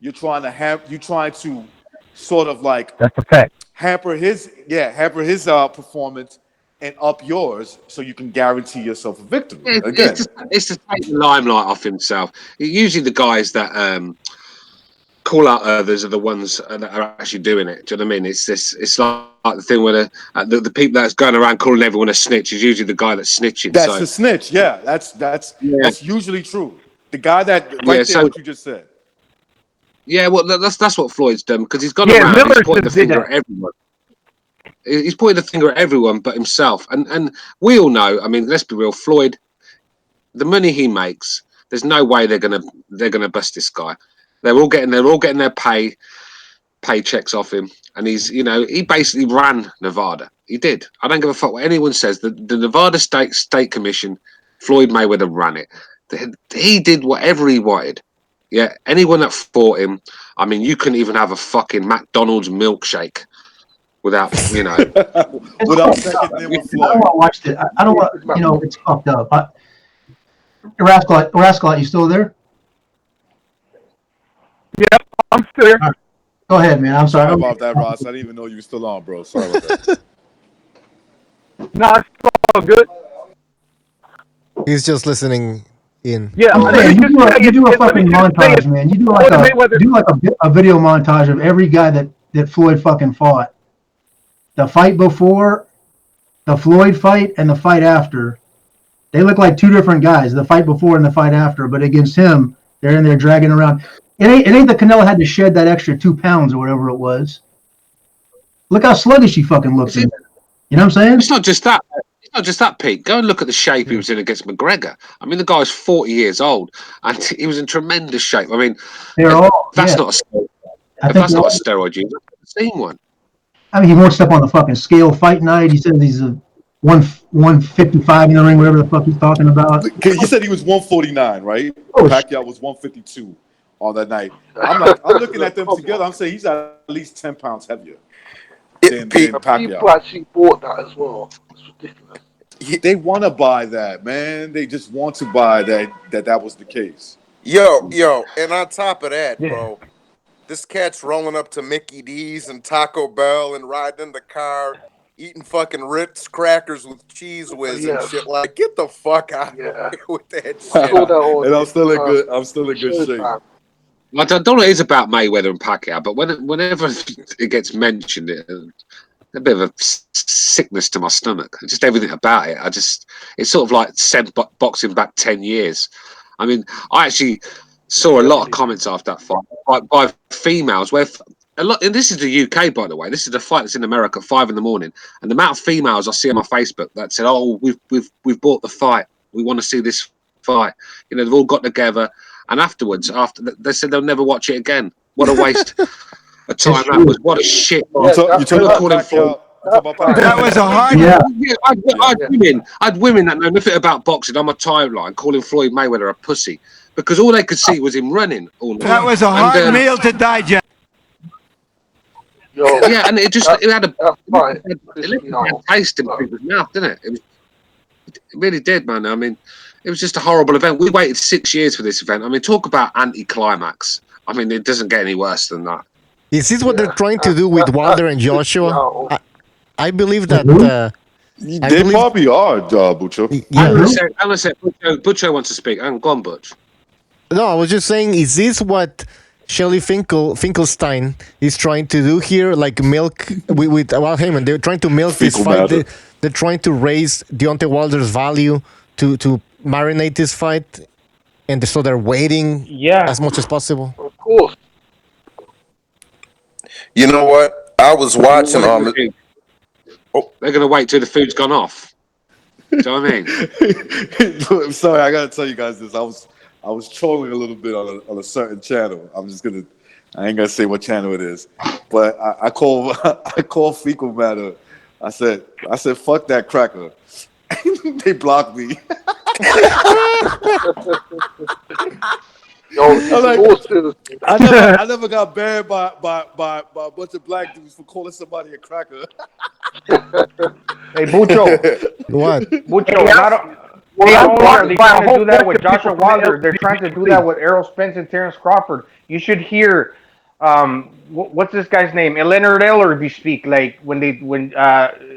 S12: you're trying to sort of like
S16: that's a fact.
S12: Hamper his performance and up yours, so you can guarantee yourself a victory.
S6: It's to take the limelight off himself. Usually, the guys that call out others are the ones that are actually doing it. Do you know what I mean? It's like the thing where the people that's going around calling everyone a snitch is usually the guy that's snitching.
S12: That's the snitch. Yeah, that's usually true. The guy that what you just said.
S6: Yeah, well, that's what Floyd's done because he's gone around. He's pointing the finger at everyone. He's pointing the finger at everyone but himself. And we all know. I mean, let's be real. Floyd, the money he makes, there's no way they're gonna bust this guy. They're all getting their paychecks off him, and he basically ran Nevada. He did. I don't give a fuck what anyone says. The Nevada State Commission, Floyd Mayweather ran it. He did whatever he wanted. Yeah, anyone that fought him, I mean, you couldn't even have a fucking McDonald's milkshake without,
S13: without second name with Floyd. I don't want to watch it. I don't want, it's fucked up. Rascal, you still there?
S16: Yep, I'm still here.
S13: Right. Go ahead, man. I'm sorry
S12: about that, Ross. I didn't even know you were still on, bro. Sorry about that.
S16: No, it's all good.
S10: He's just listening. in.
S16: Yeah,
S13: you do a fucking montage, man. You do like a video montage of every guy that Floyd fucking fought. The fight before, the Floyd fight, and the fight after. They look like two different guys. The fight before and the fight after. But against him, they're in there dragging around. It ain't that Canelo had to shed that extra 2 pounds or whatever it was. Look how sluggish he fucking looks. You know what I'm saying?
S6: It's not just that. It's not just that, Pete. Go and look at the shape he was in against McGregor. I mean, the guy's 40 years old, and he was in tremendous shape. I mean, that's not a steroid use. I've never seen one.
S13: I mean, he won't step on the fucking scale fight night. He says he's a 155 in the ring, whatever the fuck he's talking about.
S12: He said he was 149, right? Pacquiao was 152 on that night. I'm looking at them together. I'm saying he's at least 10 pounds heavier than Pacquiao.
S4: People actually bought that as well. It's ridiculous.
S12: They want to buy that, man. They just want to buy that was the case.
S11: Yo, and on top of that, bro, this cat's rolling up to Mickey D's and Taco Bell and riding in the car, eating fucking Ritz crackers with cheese whiz and shit. Like, get the fuck out of here with that shit.
S12: And I'm still in good shape.
S6: I don't know what it is about Mayweather and Pacquiao, but whenever it gets mentioned, a bit of a sickness to my stomach. Just everything about it. It's sort of like sent boxing back 10 years. I mean, I actually saw a lot of comments after that fight by females where a lot, and this is the UK, by the way. This is the fight that's in America at 5 a.m, and the amount of females I see on my Facebook that said, "Oh, we've bought the fight. We want to see this fight." You know, they've all got together, and afterwards, they said they'll never watch it again. What a waste of time that was. What a shit.
S17: That was a hard.
S6: Yeah. I had women that know nothing about boxing on my timeline calling Floyd Mayweather a pussy because all they could see was him running all night.
S17: That was a hard meal to digest.
S6: Yeah, and it had a taste in people's mouth, didn't it? It really did, man. I mean, it was just a horrible event. We waited 6 years for this event. I mean, talk about anti-climax. I mean, it doesn't get any worse than that.
S10: Is this what they're trying to do with Wilder and Joshua? I believe that.
S12: They probably are, Butcho.
S6: I'm going to say Butcho wants to speak. Go on, Butch.
S10: No, I was just saying, is this what Shelley Finkelstein is trying to do here? Like milk with Heyman. They're trying to milk this fight. They're trying to raise Deontay Wilder's value to marinate this fight. And so they're waiting as much as possible.
S4: Of course.
S11: You know what? I was watching
S6: they're going to wait till the food's gone off. Do you know what I mean?
S12: I'm sorry, I got to tell you guys this. I was trolling a little bit on a certain channel. I ain't going to say what channel it is. But I call fecal matter. I said, fuck that cracker. They blocked me. I never got banned by a bunch of black dudes for calling somebody a cracker.
S5: Hey, Bucho.
S10: What?
S5: Bucho, not only are they trying to do that with Joshua Wilder, they're trying to do that with Errol Spence and Terrence Crawford. You should hear, what's this guy's name? Leonard Ellerby speak. Like when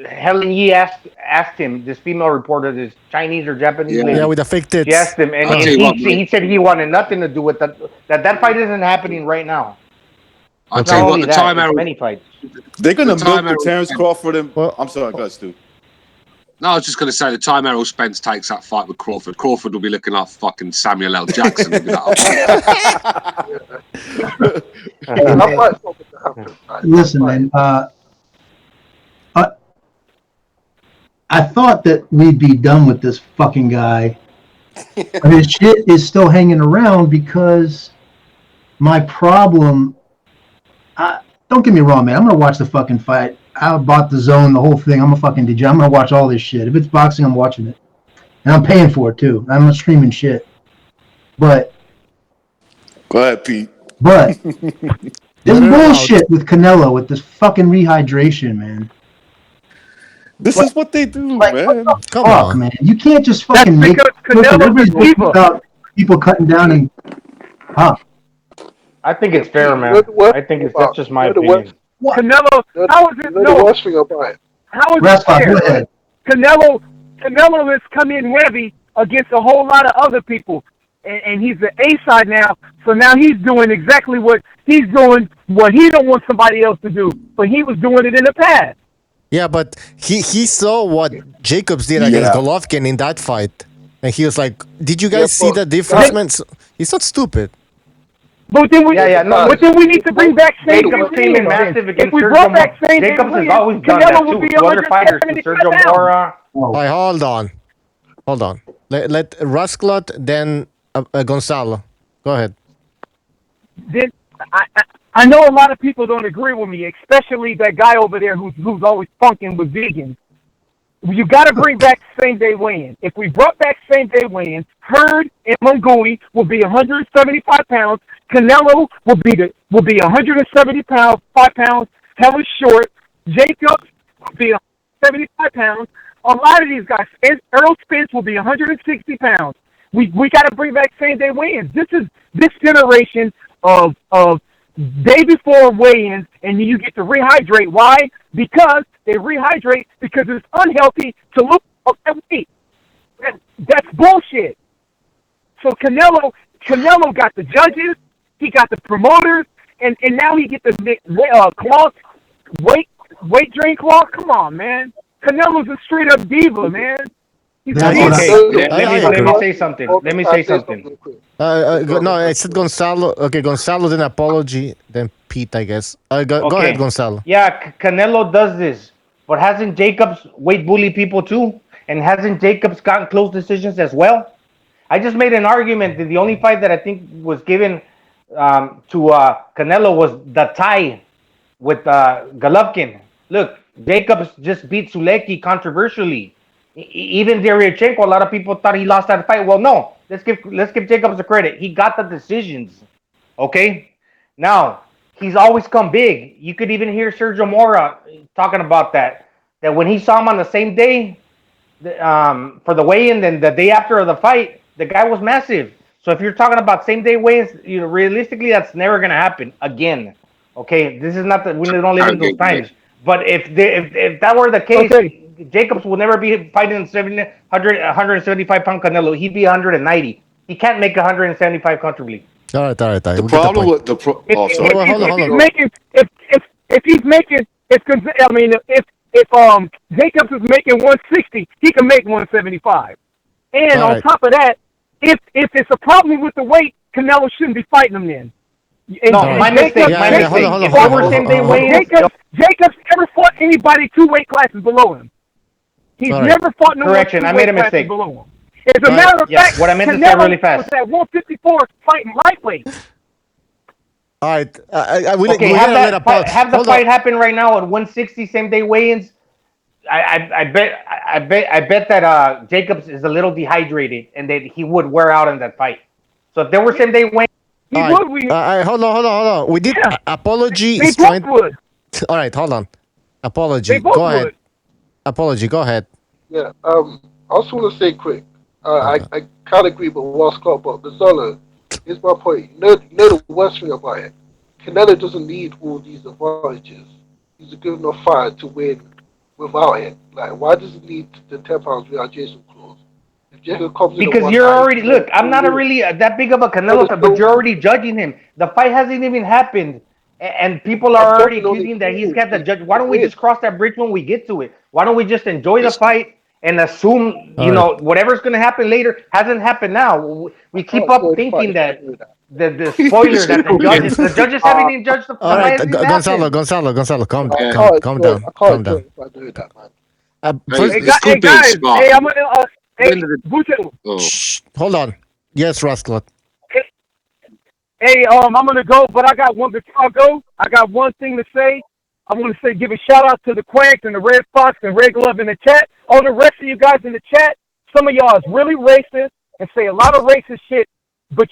S5: Helen Yee asked him, this female reporter, this Chinese or Japanese lady.
S10: Yeah, with the fake tits.
S5: She asked him, and he said he wanted nothing to do with that. That fight isn't happening right now.
S6: I'll tell you what, the time arrow.
S5: Many fights.
S12: They're going to milk the Terrence Crawford and... I'm sorry, go ahead, Stu.
S6: No, I was just going to say, the time Errol Spence takes that fight with Crawford will be looking like fucking Samuel L. Jackson.
S13: Listen, man. I thought that we'd be done with this fucking guy. But his shit is still hanging around because my problem... don't get me wrong, man. I'm going to watch the fucking fight. I bought the DAZN, the whole thing. I'm a fucking DJ. I'm going to watch all this shit. If it's boxing, I'm watching it. And I'm paying for it, too. I'm not streaming shit. But...
S12: Go ahead, Pete.
S13: But... this bullshit with Canelo, with this fucking rehydration, man.
S12: This is what they do, man.
S13: Come on, man. You can't just fucking make... people cutting down and...
S5: I think it's fair, man. I think that's just my opinion.
S16: Canelo, how is it?
S4: The worst thing about it.
S16: How is it fair? Canelo has come in heavy against a whole lot of other people. and he's the A side now. So now he's doing exactly what he don't want somebody else to do, but he was doing it in the past.
S10: Yeah, but he saw what Jacobs did against Golovkin in that fight, and he was like, "Did you guys see the difference, man?" So, he's not stupid.
S16: But then we, but then we need to bring back
S5: Jacobs came in massive against
S16: if we brought back Shane
S5: Jacobs has
S16: Williams,
S5: always done that
S16: Canelo would
S5: too.
S16: be
S5: To other fighters, to
S16: 175
S5: Sergio
S16: pounds.
S5: Mora.
S10: All right, hold on. Let Rusklot, then Gonzalo. Go ahead.
S16: Then I know a lot of people don't agree with me, especially that guy over there who's always funking with vegans. You got to bring back same-day weigh-in. If we brought back same-day weigh-in, Hearn and Mungui will be 175 pounds. Canelo will be 175 pounds. Hella short. Jacobs will be 175 pounds. A lot of these guys, Earl Spence will be 160 pounds. We got to bring back same-day weigh-ins. This generation of day before weigh-ins, and you get to rehydrate. Why? Because they rehydrate because it's unhealthy to look at that weight. That's bullshit. So Canelo got the judges, he got the promoters, and now he get the cloth weight drain cloth. Come on, man. Canelo's a straight up diva, man.
S5: Let me say something.
S10: No, I said Gonzalo. Okay, Gonzalo, then apology, then Pete, I guess. Go ahead, Gonzalo.
S5: Yeah, Canelo does this, but hasn't Jacobs weight bully people too? And hasn't Jacobs gotten close decisions as well? I just made an argument that the only fight that I think was given to Canelo was the tie with Golovkin. Look, Jacobs just beat Sulecki controversially. Even Deryachenko, a lot of people thought he lost that fight. Well, no. Let's give Jacobs the credit. He got the decisions. Okay? Now, he's always come big. You could even hear Sergio Mora talking about that. That when he saw him on the same day for the weigh-in, then the day after of the fight, the guy was massive. So if you're talking about same-day weigh-ins, realistically, that's never going to happen again. Okay? This is not that we don't live in those times. But if that were the case, Jacobs will never be fighting 175-pound Canelo. He'd be 190. He can't make 175 comfortably.
S10: All right.
S12: The problem with the hold on.
S16: If Jacobs is making 160, he can make 175. And on top of that, if it's a problem with the weight, Canelo shouldn't be fighting him then.
S5: My mistake.
S16: Jacobs never fought anybody 2 weight classes below him. He's never fought no
S5: Correction, I made a mistake
S16: below him. As a matter of fact,
S5: what I meant to say really fast.
S16: was at 154 fighting lightweight.
S10: All right.
S5: Have the fight happen right now at 160 same-day weigh-ins. I bet that Jacobs is a little dehydrated and that he would wear out in that fight. So if there were same-day weigh-ins,
S10: hold on. We did apology.
S16: They both would.
S10: All right, hold on. Apology. Go ahead. Apology. Go ahead.
S4: Yeah. I also want to say quick. I can't agree with what Scott, but Gonzalo, here's my point. You know the worst thing about it? Canelo doesn't need all these advantages. He's a good enough fighter to win without it. Like, why does he need the 10 pounds realization clause?
S5: Because you're already I'm not really that big of a Canelo fan, but you're already judging him. The fight hasn't even happened, and people are already accusing that he's got the judge. Why don't we just cross that bridge when we get to it? Why don't we just enjoy the fight and assume whatever's going to happen later hasn't happened now? We keep up thinking that the spoiler that the judges haven't even judged the fight.
S10: All right, Gonzalo, calm down. Hold on. Yes, Rusklot.
S16: Hey, I'm gonna go, but I got one before I go. I got one thing to say. I want to give a shout out to the Quanks and the Red Fox and Red Glove in the chat. All the rest of you guys in the chat, some of y'all is really racist and say a lot of racist shit, but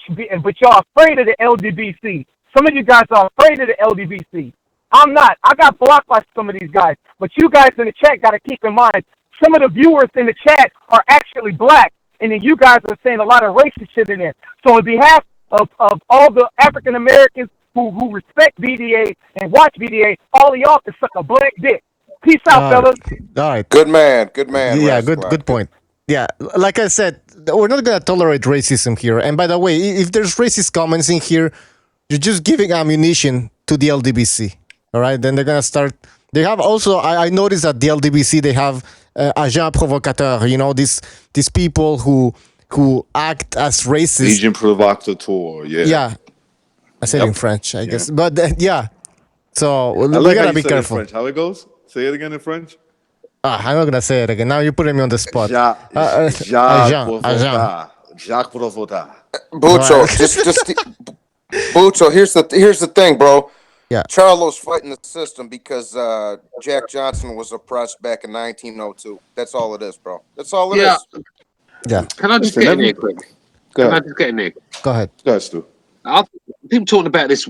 S16: y'all afraid of the LDBC. Some of you guys are afraid of the LDBC. I'm not. I got blocked by some of these guys, but you guys in the chat got to keep in mind, some of the viewers in the chat are actually black, and then you guys are saying a lot of racist shit in there. So on behalf of all the African Americans who respect BDA and watch BDA, all of y'all can suck a black dick. Peace out, fellas.
S10: All right.
S11: Good man.
S10: Yeah, good point. Yeah, like I said, we're not gonna tolerate racism here. And by the way, if there's racist comments in here, you're just giving ammunition to the LDBC. All right, then they're gonna start. They have also. I noticed at the LDBC they have agent provocateur. You know, these people who act as racist.
S12: Agent provocateur. Yeah.
S10: Yeah, I said in French, I guess. But yeah, so we
S12: like
S10: gotta be careful.
S12: French. How it goes? Say it again in French.
S10: I'm not gonna say it again. Now you're putting me on the spot.
S12: Jacques Provocateur.
S11: Bucho, just Bucho. Here's the thing, bro.
S10: Yeah.
S11: Charlo's fighting the system because Jack Johnson was oppressed back in 1902. That's all it is, bro. That's all it is.
S10: Yeah.
S6: Can I just get in here quick? Can I just get in here?
S10: Go ahead.
S12: Go ahead, Stu.
S6: People talking about this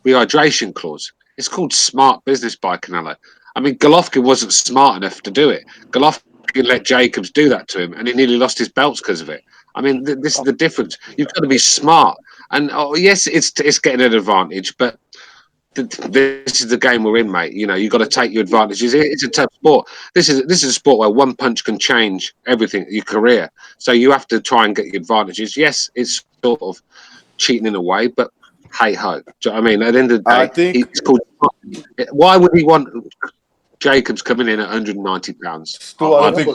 S6: rehydration clause. It's called smart business by Canelo. I mean, Golovkin wasn't smart enough to do it. Golovkin let Jacobs do that to him, and he nearly lost his belts because of it. I mean, this is the difference. You've got to be smart. And yes, it's getting an advantage, but this is the game we're in, mate. You know, you've got to take your advantages. It's a tough sport. This is a sport where one punch can change everything, your career. So you have to try and get your advantages. Yes, it's sort of cheating in a way, but hey ho. Do you know what I mean? At the end of the day,
S12: I think
S6: it's called. Why would he want Jacobs coming in at 190 pounds?
S12: Stu, I don't think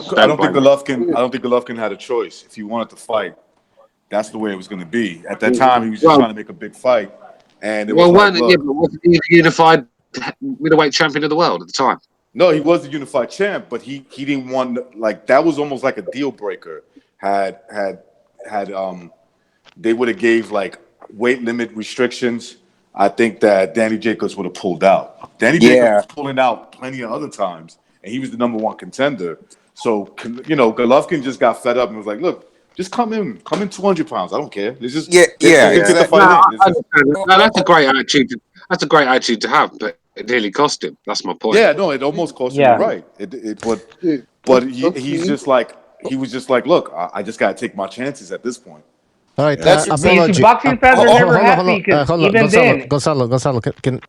S12: Golovkin had a choice. If he wanted to fight, that's the way it was going to be. At that time, he was just trying to make a big fight, and it was
S6: wasn't he the unified middleweight champion of the world at the time?
S12: No, he was the unified champ, but he didn't want that was almost like a deal breaker. Had they would have gave weight limit restrictions, I think that Danny Jacobs would have pulled out. Danny Jacobs was pulling out plenty of other times, and he was the #1 contender. So, Golovkin just got fed up and was like, look, just come in 200 pounds. I don't care. Let's just get the fight in.
S6: No, that's a great attitude. That's a great attitude to have, but it nearly cost him. That's my point.
S12: Yeah, no, it almost cost him. You're right. But he was just like, look, I just got to take my chances at this point.
S10: All right,
S5: apology. Boxing fans are never happy because even then.
S10: Gonzalo,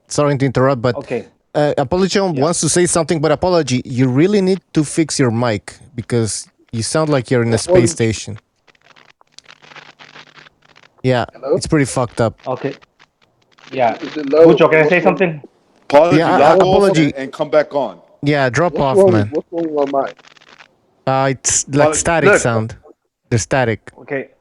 S10: sorry to interrupt, but Apology wants to say something, but Apology, you really need to fix your mic because you sound like you're in a space station. Yeah, it's pretty fucked up.
S5: Okay. Yeah. Mucho, can I say something?
S12: Apology and come back on.
S10: Yeah, drop off, man.
S4: What's wrong with my mic?
S10: It's like static sound. There's static.
S5: Okay.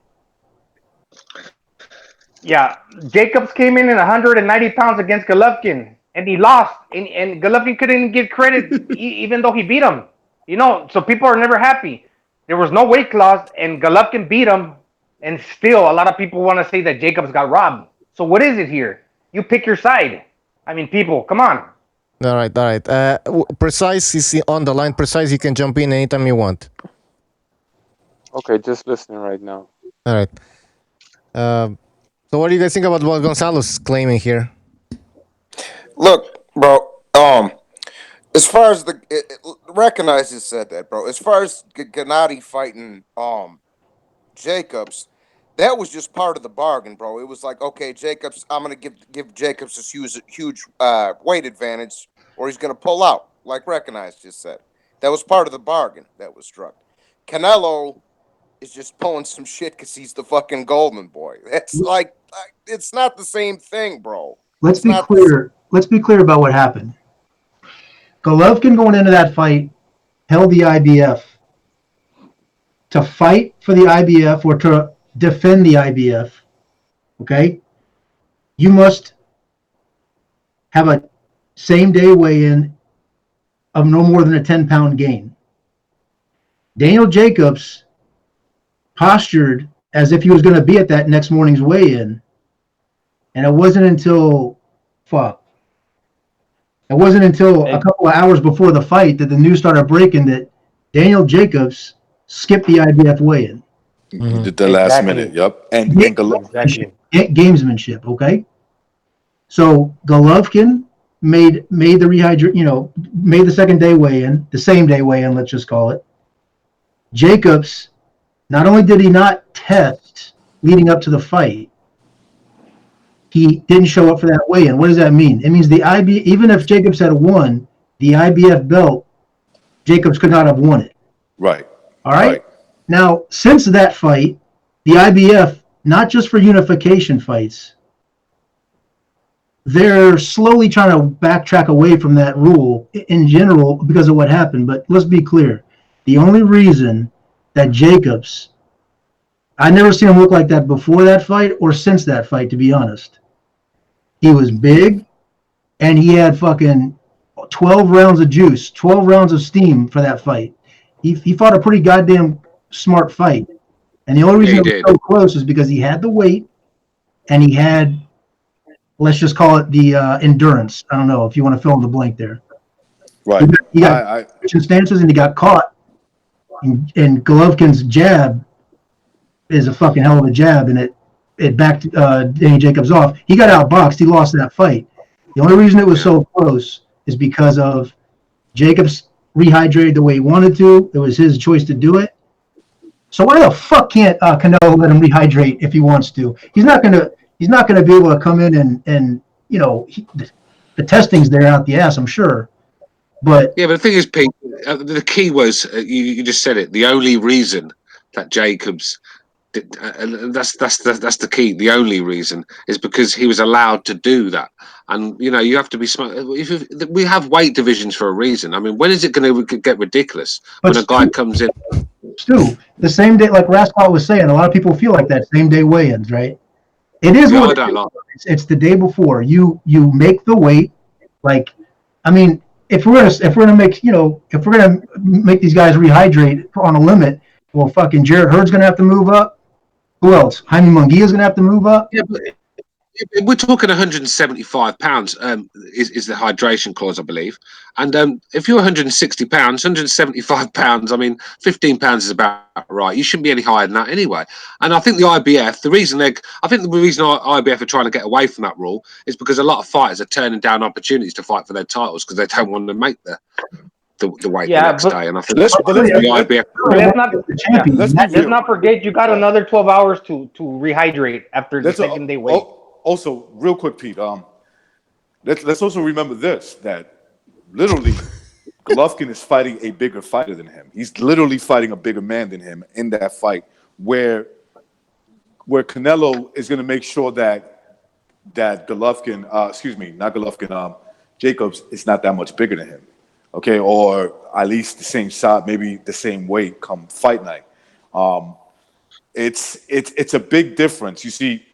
S5: Yeah, Jacobs came in at 190 pounds against Golovkin, and he lost. And Golovkin couldn't give credit, even though he beat him. So people are never happy. There was no weight clause, and Golovkin beat him, and still a lot of people want to say that Jacobs got robbed. So what is it here? You pick your side. I mean, people, come on.
S10: All right. Precise is on the line. Precise, you can jump in anytime you want.
S18: Okay, just listening right now.
S10: All right. So what do you guys think about what Gonzalo's claiming here?
S11: Look, bro, as far as recognize you said that, bro. As far as Gennady fighting Jacobs, that was just part of the bargain, bro. It was like, okay, Jacobs, I'm gonna give Jacobs this huge weight advantage, or he's gonna pull out, like Recognize just said. That was part of the bargain that was struck. Canelo is just pulling some shit because he's the fucking golden boy. That's it's not the same thing, bro.
S13: Let's be clear. Let's be clear about what happened. Golovkin going into that fight held the IBF. To fight for the IBF or to defend the IBF, okay, you must have a same-day weigh-in of no more than a 10-pound gain. Daniel Jacobs postured as if he was going to be at that next morning's weigh-in, and it wasn't until a couple of hours before the fight that the news started breaking that Daniel Jacobs skipped the IBF weigh-in.
S12: He did the last minute, and
S13: gamesmanship, okay? So Golovkin made the made the second day weigh-in, the same day weigh-in, let's just call it. Jacobs, not only did he not test leading up to the fight, he didn't show up for that weigh-in. What does that mean? It means even if Jacobs had won the IBF belt, Jacobs could not have won it.
S12: Right.
S13: All right. Now, since that fight, the IBF, not just for unification fights, they're slowly trying to backtrack away from that rule in general because of what happened. But let's be clear. The only reason that Jacobs, I never seen him look like that before that fight or since that fight, to be honest. He was big, and he had fucking 12 rounds of juice, 12 rounds of steam for that fight. He fought a pretty goddamn smart fight. And the only reason it was so close is because he had the weight and he had, let's just call it the endurance. I don't know if you want to fill in the blank there.
S12: Right.
S13: He got stances and he got caught. And Golovkin's jab is a fucking hell of a jab, and it backed Danny Jacobs off. He got outboxed. He lost that fight. The only reason it was so close is because of Jacobs rehydrated the way he wanted to. It was his choice to do it. So why the fuck can't Canelo let him rehydrate if he wants to? He's not gonna be able to come in and you know the testing's there out the ass, I'm sure. But
S6: yeah, but the thing is, Pete, the key was you just said it. The only reason that Jacobs, that's the key. The only reason is because he was allowed to do that. And you know, you have to be smart. We have weight divisions for a reason. I mean, when is it going to get ridiculous when a guy comes in?
S13: Stu, the same day, like Rascal was saying, a lot of people feel like that same day weigh-ins, right? It is what it is. It's the day before. You make the weight. Like, I mean, if we're gonna make these guys rehydrate on a limit, well, fucking Jared Hurd's gonna have to move up. Who else? Jaime Munguia's gonna have to move up.
S6: Yeah, but we're talking 175 pounds is the hydration clause, I believe. And if you're 160 pounds, 175 pounds, I mean, 15 pounds is about right. You shouldn't be any higher than that anyway. And I think the IBF, the reason IBF are trying to get away from that rule is because a lot of fighters are turning down opportunities to fight for their titles because they don't want to make the weight the next day. And I think that's what the IBF.
S5: Let's not forget you got another 12 hours to rehydrate after the second day weight.
S12: Also, real quick, Pete. Let's also remember this: that literally, Golovkin is fighting a bigger fighter than him. He's literally fighting a bigger man than him in that fight, where Canelo is going to make sure that Golovkin, not Golovkin, Jacobs is not that much bigger than him. Okay, or at least the same size, maybe the same weight come fight night. It's a big difference. You see,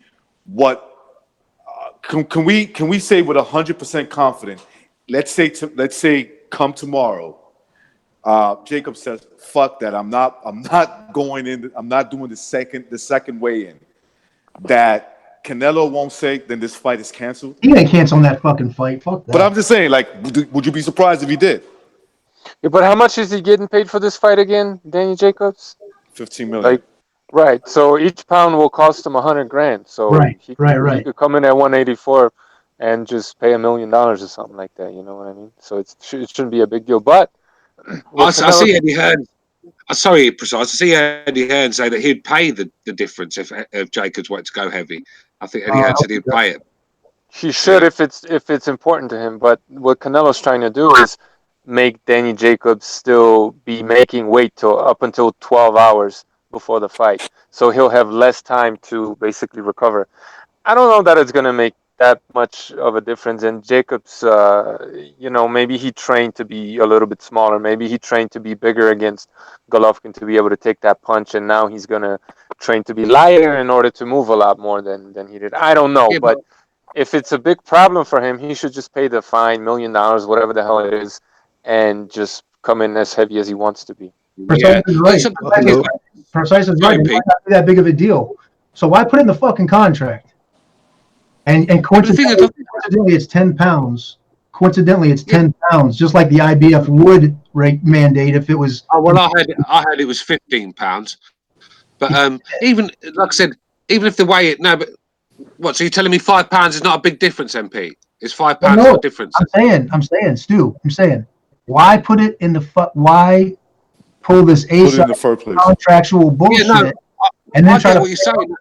S12: what can we say with 100% confidence? Let's say come tomorrow, Jacob says, "Fuck that! I'm not going in. I'm not doing the second weigh-in." That Canelo won't say, then this fight is canceled.
S13: He ain't canceling that fucking fight. Fuck that.
S12: But I'm just saying, like, would you be surprised if he did?
S18: Yeah, but how much is he getting paid for this fight again, Danny Jacobs?
S12: 15 million.
S18: Right. So each pound will cost him $100,000. So he could come in at 184 and just pay $1 million or something like that. You know what I mean? So it shouldn't be a big deal. But
S6: I see Eddie Hearn. Sorry, precise. I see Eddie Hearn say that he'd pay the difference if Jacobs wanted to go heavy. I think Eddie Hearn said he'd pay it.
S18: He should if it's important to him. But what Canelo's trying to do is make Danny Jacobs still be making weight up until 12 hours before the fight. So he'll have less time to basically recover. I don't know that it's going to make that much of a difference. And Jacobs, maybe he trained to be a little bit smaller. Maybe he trained to be bigger against Golovkin to be able to take that punch. And now he's going to train to be lighter in order to move a lot more than he did. I don't know. But if it's a big problem for him, he should just pay the fine, $1 million, whatever the hell it is, and just come in as heavy as he wants to be.
S13: Precise is right. Precise is right. It might not be that big of a deal. So why put it in the fucking contract? And coincidentally, it's 10 pounds. Coincidentally, it's 10 pounds, just like the IBF would mandate if it was.
S6: Oh, well, I heard it was 15 pounds. But even like I said, even if the weigh it but what? So you're telling me £5 is not a big difference, MP? It's £5 not a difference.
S13: I'm saying, Stu. I'm saying, why put it in the why pull this contractual bullshit and then try to?
S6: What you're saying.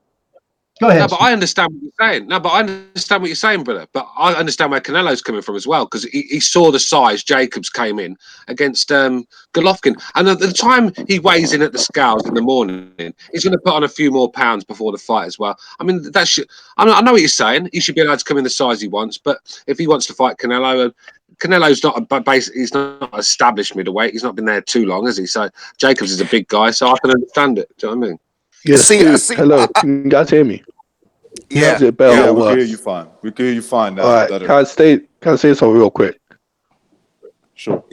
S13: Go ahead.
S6: No, but I understand what you're saying. No, but I understand what you're saying, brother. But I understand where Canelo's coming from as well, because he saw the size Jacobs came in against Golovkin. And at the time he weighs in at the scales in the morning, he's going to put on a few more pounds before the fight as well. I mean, I know what you're saying. He should be allowed to come in the size he wants. But if he wants to fight Canelo, Canelo's not he's not established middleweight. He's not been there too long, has he? So Jacobs is a big guy, so I can understand it. Do you know what I mean?
S19: Yes. Hello. Can you guys hear me?
S11: Yeah.
S19: Is it better
S12: Yeah,
S19: or
S12: we can
S19: worse?
S12: hear you fine. We can hear you fine now.
S19: All right.
S12: Better.
S19: Can I say something real quick?
S12: Sure.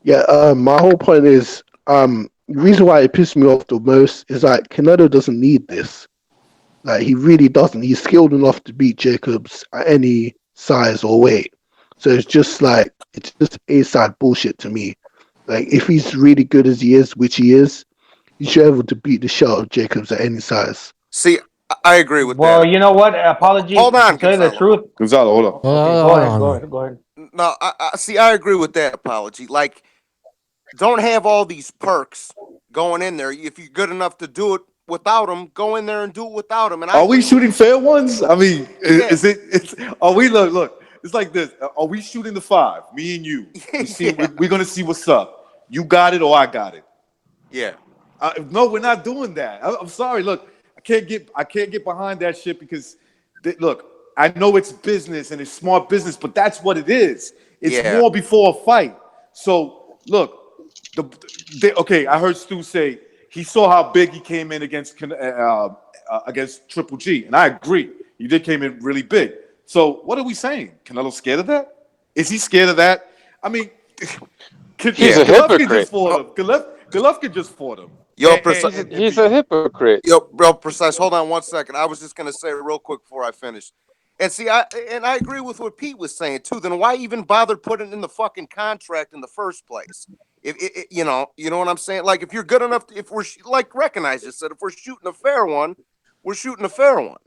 S19: Yeah. My whole point is, the reason why it pissed me off the most is like Canelo doesn't need this. Like he really doesn't. He's skilled enough to beat Jacobs at any size or weight. So it's just A-side bullshit to me. Like if he's really good as he is, which he is, he should be able to beat the shit out of Jacobs at any size.
S11: See, I agree with that.
S5: Well, you know what? Apology.
S11: Hold on,
S5: to tell you the
S11: Gonzalo.
S5: truth.
S12: Gonzalo, hold on.
S5: Okay, go ahead.
S11: No, I agree with that apology. Like, don't have all these perks going in there. If you're good enough to do it without them, go in there and do it without them. And
S12: Are we shooting fair ones? I mean, are we look? It's like this. Are we shooting the 5? Me and you. We're gonna see what's up. You got it or I got it.
S11: Yeah.
S12: No, we're not doing that. I'm sorry. Look, I can't get behind that shit because, look, I know it's business and it's smart business, but that's what it is. It's more before a fight. So look, okay. I heard Stu say he saw how big he came in against Triple G, and I agree. He did came in really big. So what are we saying? Canelo scared of that? Is he scared of that? I mean,
S18: He's a hypocrite.
S12: Golovkin just fought him.
S18: He's a hypocrite.
S11: Yo, real precise. Hold on 1 second. I was just gonna say real quick before I finish. And see, I agree with what Pete was saying too. Then why even bother putting in the fucking contract in the first place? If you know what I'm saying? Like if you're good enough, if we're recognize this, that if we're shooting a fair one, we're shooting a fair one.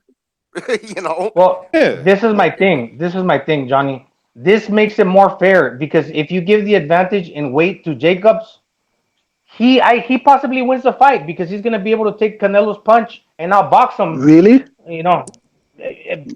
S5: Well, this is my thing, Johnny. This makes it more fair because if you give the advantage in weight to Jacobs, he possibly wins the fight because he's gonna be able to take Canelo's punch and outbox him.
S19: Really?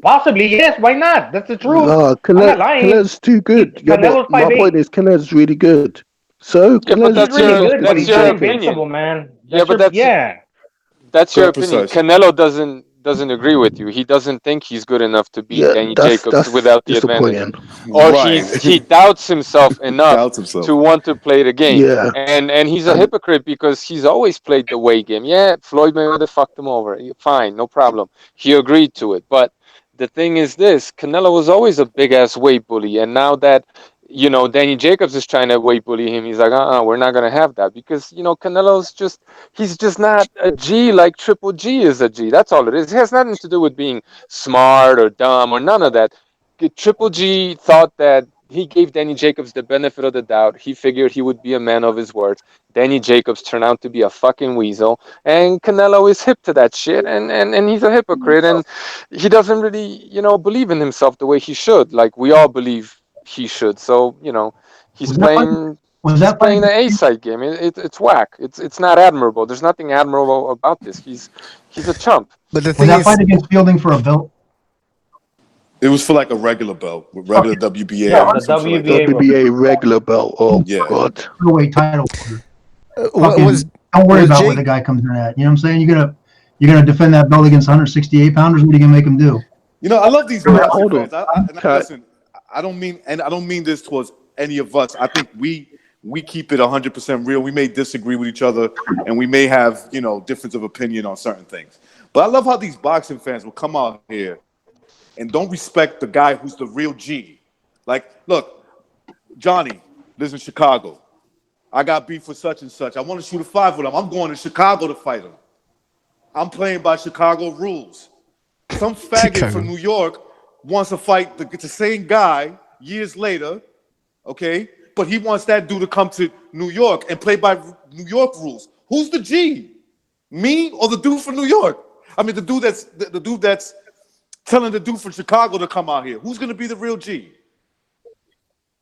S5: Possibly, yes. Why not? That's the truth.
S19: No,
S5: I'm not lying.
S19: Canelo's too good.
S5: Canelo's
S19: my
S5: 5'8".
S19: point is Canelo's really good. So
S18: but that's
S5: really good, but he's not
S18: opinion.
S5: invincible, man.
S18: That's your opinion. Canelo doesn't agree with you. He doesn't think he's good enough to beat Danny Jacobs without the advantage, or he doubts himself enough to want to play the game.
S19: Yeah.
S18: And he's a hypocrite because he's always played the weight game. Yeah, Floyd Mayweather fucked him over. Fine, no problem. He agreed to it. But the thing is this: Canelo was always a big ass weight bully, and now that Danny Jacobs is trying to weight bully him, he's like, we're not gonna have that because Canelo's he's just not a G like Triple G is a G. That's all it is. It has nothing to do with being smart or dumb or none of that. Triple G thought that he gave Danny Jacobs the benefit of the doubt. He figured he would be a man of his words. Danny Jacobs turned out to be a fucking weasel, and Canelo is hip to that shit, and he's a hypocrite, and he doesn't really believe in himself the way he should, like we all believe he should. So he's playing the A-side game. It's whack. It's not admirable. There's nothing admirable about this. He's a chump.
S10: But the
S13: Was
S10: thing
S13: that
S10: is,
S13: fight against Fielding for a belt?
S12: It was for like a regular belt, with regular WBA.
S5: Yeah, the WBA,
S19: WBA regular belt. Oh God.
S13: Middleweight title.
S10: what was?
S13: Don't worry
S10: was
S13: about
S10: Jake-
S13: where the guy comes in at. You know what I'm saying? You're gonna defend that belt against 168 pounders. What are you gonna make him do?
S12: I love these
S19: Yeah,
S12: boxing
S19: hold on.
S12: fans. Listen, I don't mean this towards any of us. I think we keep it 100% real. We may disagree with each other, and we may have difference of opinion on certain things. But I love how these boxing fans will come out here and don't respect the guy who's the real G. Like, look, Johnny lives in Chicago. I got beef with such and such. I want to shoot a 5 with him. I'm going to Chicago to fight him. I'm playing by Chicago rules. Some faggot from New York wants to fight the same guy years later, okay? But he wants that dude to come to New York and play by New York rules. Who's the G? Me or the dude from New York? I mean, the dude that's telling the dude from Chicago to come out here. Who's going to be the real G?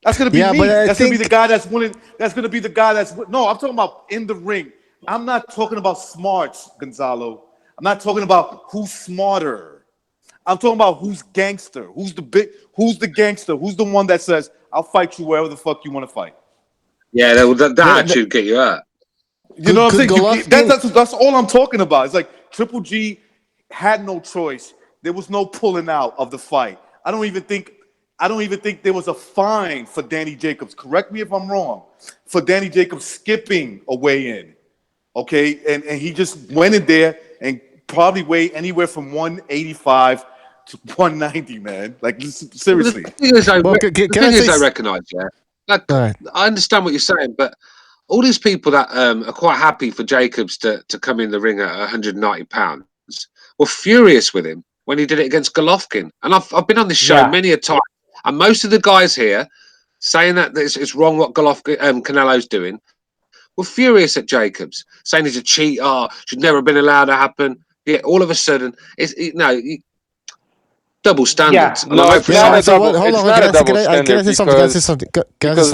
S12: That's going to be me. That's going to be the guy that's winning. That's going to be the guy that's no. I'm talking about in the ring. I'm not talking about smarts, Gonzalo. I'm not talking about who's smarter. I'm talking about who's gangster. Who's the gangster? Who's the one that says, I'll fight you wherever the fuck you want to fight?
S6: Yeah, that attitude get you hurt.
S12: You know what I'm saying? That's all I'm talking about. It's like Triple G had no choice. There was no pulling out of the fight. I don't even think there was a fine for Danny Jacobs. Correct me if I'm wrong. For Danny Jacobs skipping a weigh-in. Okay? And he just went in there and probably weighed anywhere from 185 to 190, man. Like, seriously.
S6: The thing is, I recognize, Like, I understand what you're saying, but all these people that are quite happy for Jacobs to come in the ring at 190 pounds were furious with him when he did it against Golovkin. And I've been on this show many a time, and most of the guys here saying that it's wrong what Golovkin Canelo's doing were furious at Jacobs, saying he's a cheater, should never have been allowed to happen. Yeah, all of a sudden, double standards.
S18: Yeah, no, it's not a double standard because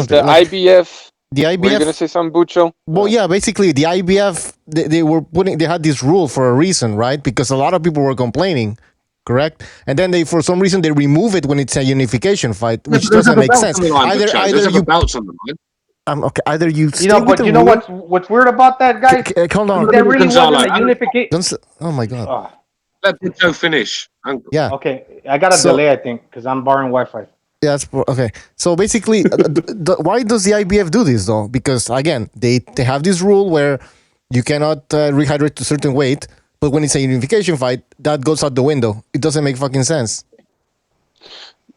S18: the IBF.
S10: The IBF.
S18: Were you gonna say something, Bucho?
S10: Well, yeah, basically the IBF they had this rule for a reason, right? Because a lot of people were complaining, correct? And then for some reason they remove it when it's a unification fight, which doesn't make sense. Either you belts on the line. Okay, either you.
S5: But you know what's weird about that, guys?
S10: Hold on.
S5: There really wasn't a unification.
S10: Oh my god.
S6: Let Bucho finish.
S10: Yeah.
S5: Okay, I got a delay, I think, because I'm borrowing Wi-Fi.
S10: Yeah, that's okay. So basically, why does the IBF do this though? Because again, they have this rule where you cannot rehydrate to a certain weight, but when it's a unification fight, that goes out the window. It doesn't make fucking sense.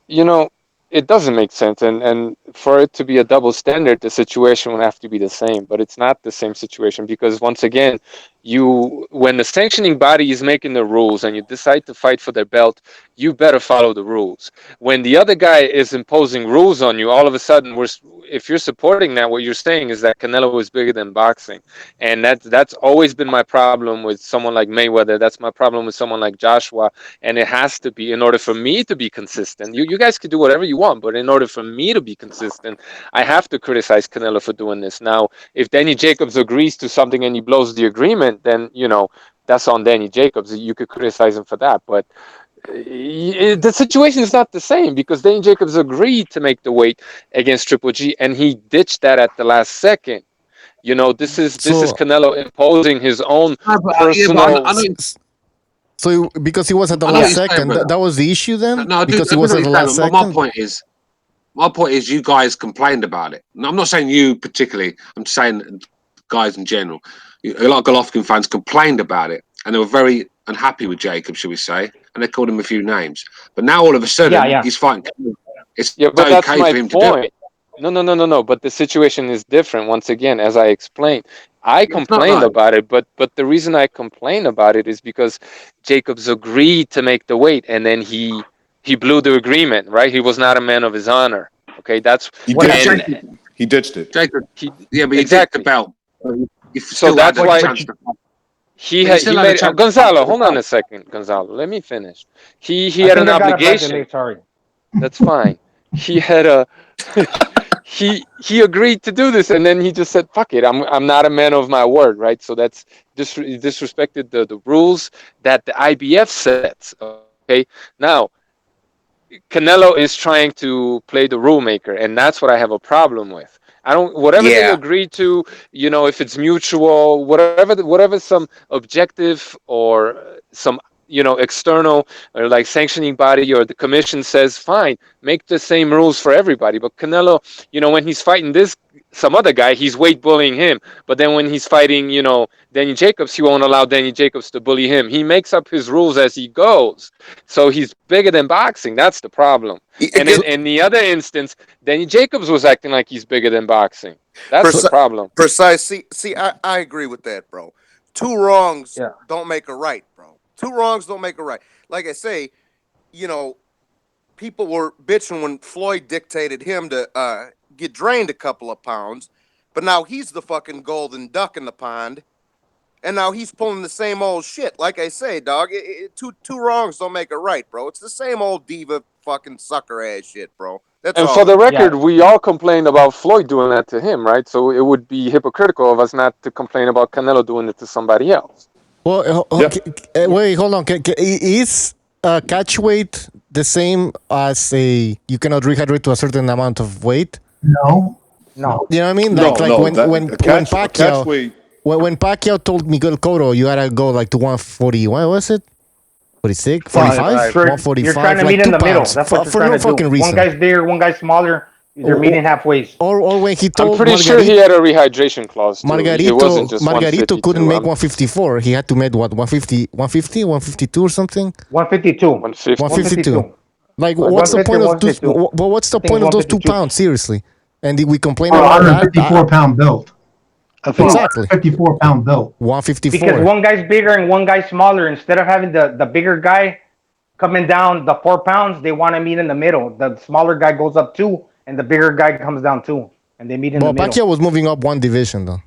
S18: You know, it doesn't make sense, and for it to be a double standard, the situation would have to be the same, but it's not the same situation because once again, when the sanctioning body is making the rules and you decide to fight for their belt, you better follow the rules. When the other guy is imposing rules on you, all of a sudden, if you're supporting that, what you're saying is that Canelo is bigger than boxing, and that's always been my problem with someone like Mayweather. That's my problem with someone like Joshua, and it has to be in order for me to be consistent. You guys can do whatever you want, but in order for me to be consistent, I have to criticize Canelo for doing this. Now, if Danny Jacobs agrees to something and he blows the agreement, then that's on Danny Jacobs. You could criticize him for that, but the situation is not the same because Danny Jacobs agreed to make the weight against Triple G, and he ditched that at the last second. This is Canelo imposing his own personal.
S10: So because he was at the last second, that was the issue then.
S6: No,
S10: because he was at the last second.
S6: But my point is, you guys complained about it. And I'm not saying you particularly. I'm saying guys in general. A lot of Golovkin fans complained about it, and they were very unhappy with Jacob, should we say? And they called him a few names. But now all of a sudden, he's fighting. It's
S18: but that's my point. No. But the situation is different. Once again, as I explained, I complained about it. But the reason I complained about it is because Jacobs agreed to make the weight, and then he blew the agreement. Right? He was not a man of his honor. Okay, that's
S12: he ditched it.
S6: Jacob, he ditched the belt.
S18: So that's why he made Gonzalo. Hold on a second, Gonzalo. Let me finish. He had an obligation.
S5: Sorry,
S18: that's fine. He had he agreed to do this, and then he just said, "Fuck it, I'm not a man of my word." Right? So that's disrespected the rules that the IBF sets. Okay, now Canelo is trying to play the rule maker, and that's what I have a problem with. Whatever they agree to, if it's mutual, whatever some objective or some, external or like sanctioning body or the commission says, fine, make the same rules for everybody. But Canelo, when he's fighting some other guy, he's weight bullying him. But then when he's fighting, Danny Jacobs, he won't allow Danny Jacobs to bully him. He makes up his rules as he goes. So he's bigger than boxing. That's the problem. And in the other instance, Danny Jacobs was acting like he's bigger than boxing. That's the problem.
S11: Precise. See, I agree with that, bro. Two wrongs don't make a right, bro. Two wrongs don't make a right. Like I say, people were bitching when Floyd dictated him to get drained a couple of pounds, but now he's the fucking golden duck in the pond, and now he's pulling the same old shit. Like I say, dog, two wrongs don't make a right, bro. It's the same old diva fucking sucker ass shit, bro. That's
S18: and for the record, we all complained about Floyd doing that to him, right? So it would be hypocritical of us not to complain about Canelo doing it to somebody else.
S10: Well, wait, hold on. catch weight the same as you cannot rehydrate to a certain amount of weight?
S13: No.
S5: No.
S10: You know what I mean?
S12: No,
S10: Like
S12: no,
S10: when
S12: that-
S10: when
S12: a catch-
S10: when
S12: a catch
S10: Pacquiao
S12: weight-
S10: when Pacquiao told Miguel Cotto you gotta go like to 140. What was it? 46, 45,
S5: For-
S10: 145.
S5: You're trying to
S10: like
S5: meet in
S10: 2
S5: the middle.
S10: pounds
S5: That's what you're
S10: for
S5: trying
S10: no
S5: to do.
S10: fucking
S5: One
S10: reason.
S5: guy's bigger, one guy's smaller. They're meeting halfway.
S10: Or when he
S18: I'm
S10: told
S18: pretty sure he had a rehydration clause too. It wasn't just
S10: Margarito
S18: 152.
S10: couldn't make 154. He had to make what 150, 152 or something.
S5: 152.
S10: 152. Like,
S5: Or
S10: what's the
S5: 150,
S10: point of those?
S5: 152.
S10: But what's the
S5: I think
S10: point of those 2
S5: 152.
S10: pounds? Seriously, and we complain
S13: Oh,
S10: about that.
S13: 154-pound belt.
S10: Exactly.
S13: 54-pound belt.
S10: 154.
S5: Because one guy's bigger and one guy's smaller. Instead of having the bigger guy coming down the 4 pounds, they want to meet in the middle. The smaller guy goes up 2, and the bigger guy comes down 2, and they meet in
S10: Well,
S5: the middle.
S10: Pacquiao was moving up 1 division though.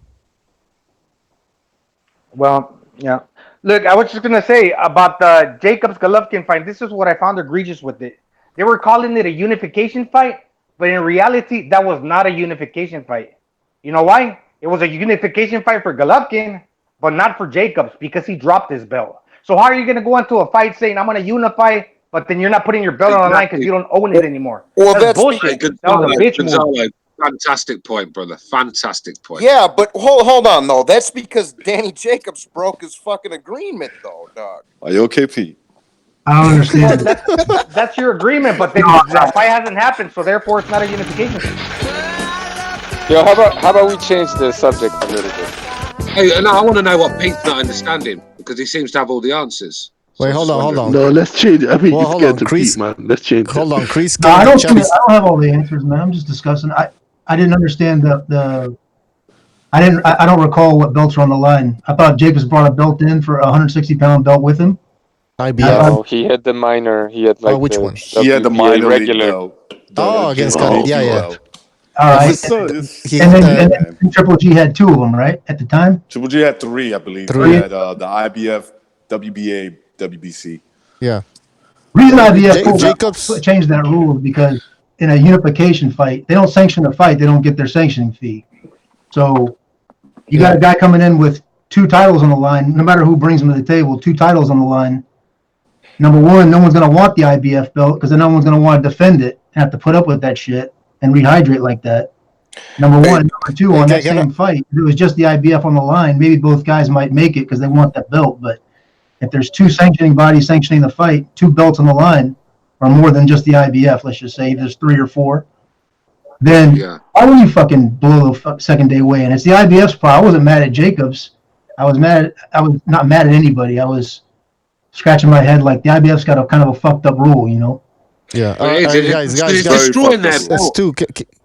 S5: Well, yeah. Look, I was just gonna say about the Jacobs Golovkin fight. This is what I found egregious with it. They were calling it a unification fight, but in reality, that was not a unification fight. You know why? It was a unification fight for Golovkin, but not for Jacobs because he dropped his belt. So how are you gonna go into a fight saying I'm gonna unify, but then you're not putting your belt on the line because you don't own it anymore?
S11: Well,
S5: that's
S11: that's
S5: bullshit. That was a bitch move.
S6: Gonzalo, fantastic point, brother. Fantastic point.
S11: Yeah, but hold on though. That's because Danny Jacobs broke his fucking agreement though, dog.
S12: Are you okay, Pete?
S13: I don't understand.
S5: That's your agreement, but then that fight hasn't happened, so therefore it's not a unification.
S18: Yo, how about we change the subject a little bit?
S6: Hey, no, I want to know what Pete's not understanding because he seems to have all the answers.
S10: Wait, hold on.
S19: No, let's change it. I mean,
S10: Well,
S19: it's
S10: hold
S19: scared
S10: on,
S19: to
S10: Chris.
S19: Pete, man. Let's change it.
S10: Hold on, Chris.
S13: No, I don't have all the answers, man. I'm just discussing. I didn't understand the. I don't recall what belts were on the line. I thought Jacobs brought a belt in for a 160-pound belt with him.
S18: No, he had the minor. He had like
S10: which
S18: the
S10: one?
S12: He had the
S18: WBA
S12: minor league
S18: regular.
S12: belt.
S10: Against Canelo. Yeah.
S13: All right.
S12: He
S13: And
S12: had
S13: then Triple G had 2 of them, right, at the time?
S12: Triple G had 3, I believe.
S10: 3.
S12: He had the IBF, WBA, WBC.
S10: Yeah.
S13: Reason IBF
S10: Jacobs
S13: changed that rule is because in a unification fight, they don't sanction a fight, they don't get their sanctioning fee. So you got a guy coming in with 2 titles on the line, no matter who brings him to the table, 2 titles on the line. Number one, no one's going to want the IBF belt because then no one's going to want to defend it and have to put up with that shit and rehydrate like that. Number one. Number two, on that same fight, if it was just the IBF on the line, maybe both guys might make it because they want that belt. But if there's 2 sanctioning bodies sanctioning the fight, 2 belts on the line, or more than just the IBF, let's just say there's 3 or 4, then why would you fucking blow the second day weigh in? It's the IBF's problem. I wasn't mad at Jacobs. I was not mad at anybody. I was scratching my head like the IBF's got a kind of a fucked up rule, you know?
S10: Yeah,
S6: guys,
S10: it's
S6: destroying their
S10: It's
S6: belt.
S10: too.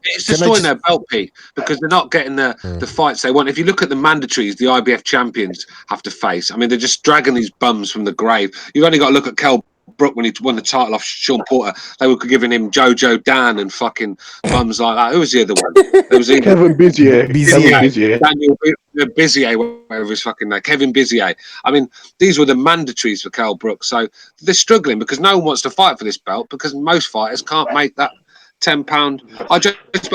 S6: It's destroying their belt, P, because they're not getting the fights they want. If you look at the mandatories, the IBF champions have to face. I mean, they're just dragging these bums from the grave. You've only got to look at Kell Brook when he won the title off Sean Porter. They were giving him Jojo Dan and fucking bums like that. Who was the other one? There was
S19: Kevin Bizier.
S6: Daniel Bizier, whatever his fucking name. Kevin Bizier. I mean, these were the mandatories for Kell Brook. So they're struggling because no one wants to fight for this belt because most fighters can't make that £10. I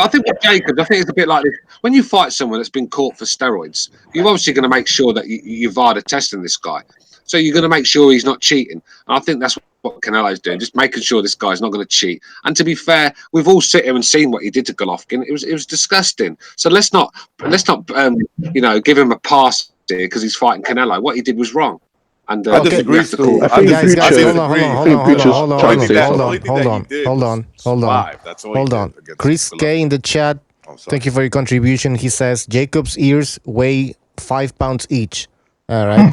S6: think with Jacobs, I think it's a bit like this. When you fight someone that's been caught for steroids, you're obviously going to make sure that you're VADA testing this guy. So you're going to make sure he's not cheating. And I think that's what Canelo's doing, just making sure this guy's not going to cheat. And to be fair, we've all sit here and seen what he did to Golovkin. It was disgusting. So let's not give him a pass here because he's fighting Canelo. What he did was wrong. And
S12: I disagree, Stu.
S10: Hold on. Chris K in the chat. Thank you for your contribution. He says Jacob's ears weigh 5 pounds each. All right,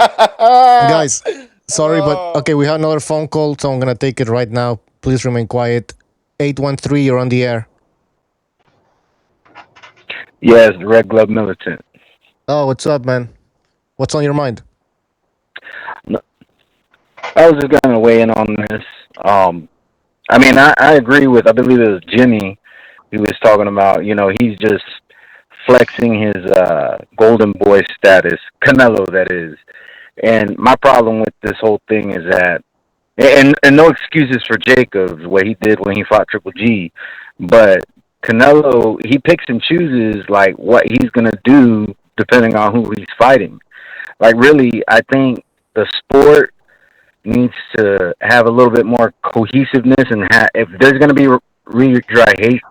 S10: guys. Sorry, but okay, we have another phone call, so I'm gonna take it right now. Please remain quiet. 813, you're on the air.
S20: Yes, Red Glove Militant.
S10: Oh, what's up, man? What's on your mind?
S20: I was just going to weigh in on this. I mean, I agree with, I believe it was Jimmy who was talking about, he's just flexing his golden boy status, Canelo, that is. And my problem with this whole thing is that, and no excuses for Jacobs, what he did when he fought Triple G, but Canelo, he picks and chooses, like, what he's going to do depending on who he's fighting. Like, really, I think the sport needs to have a little bit more cohesiveness, and if there's going to be rehydration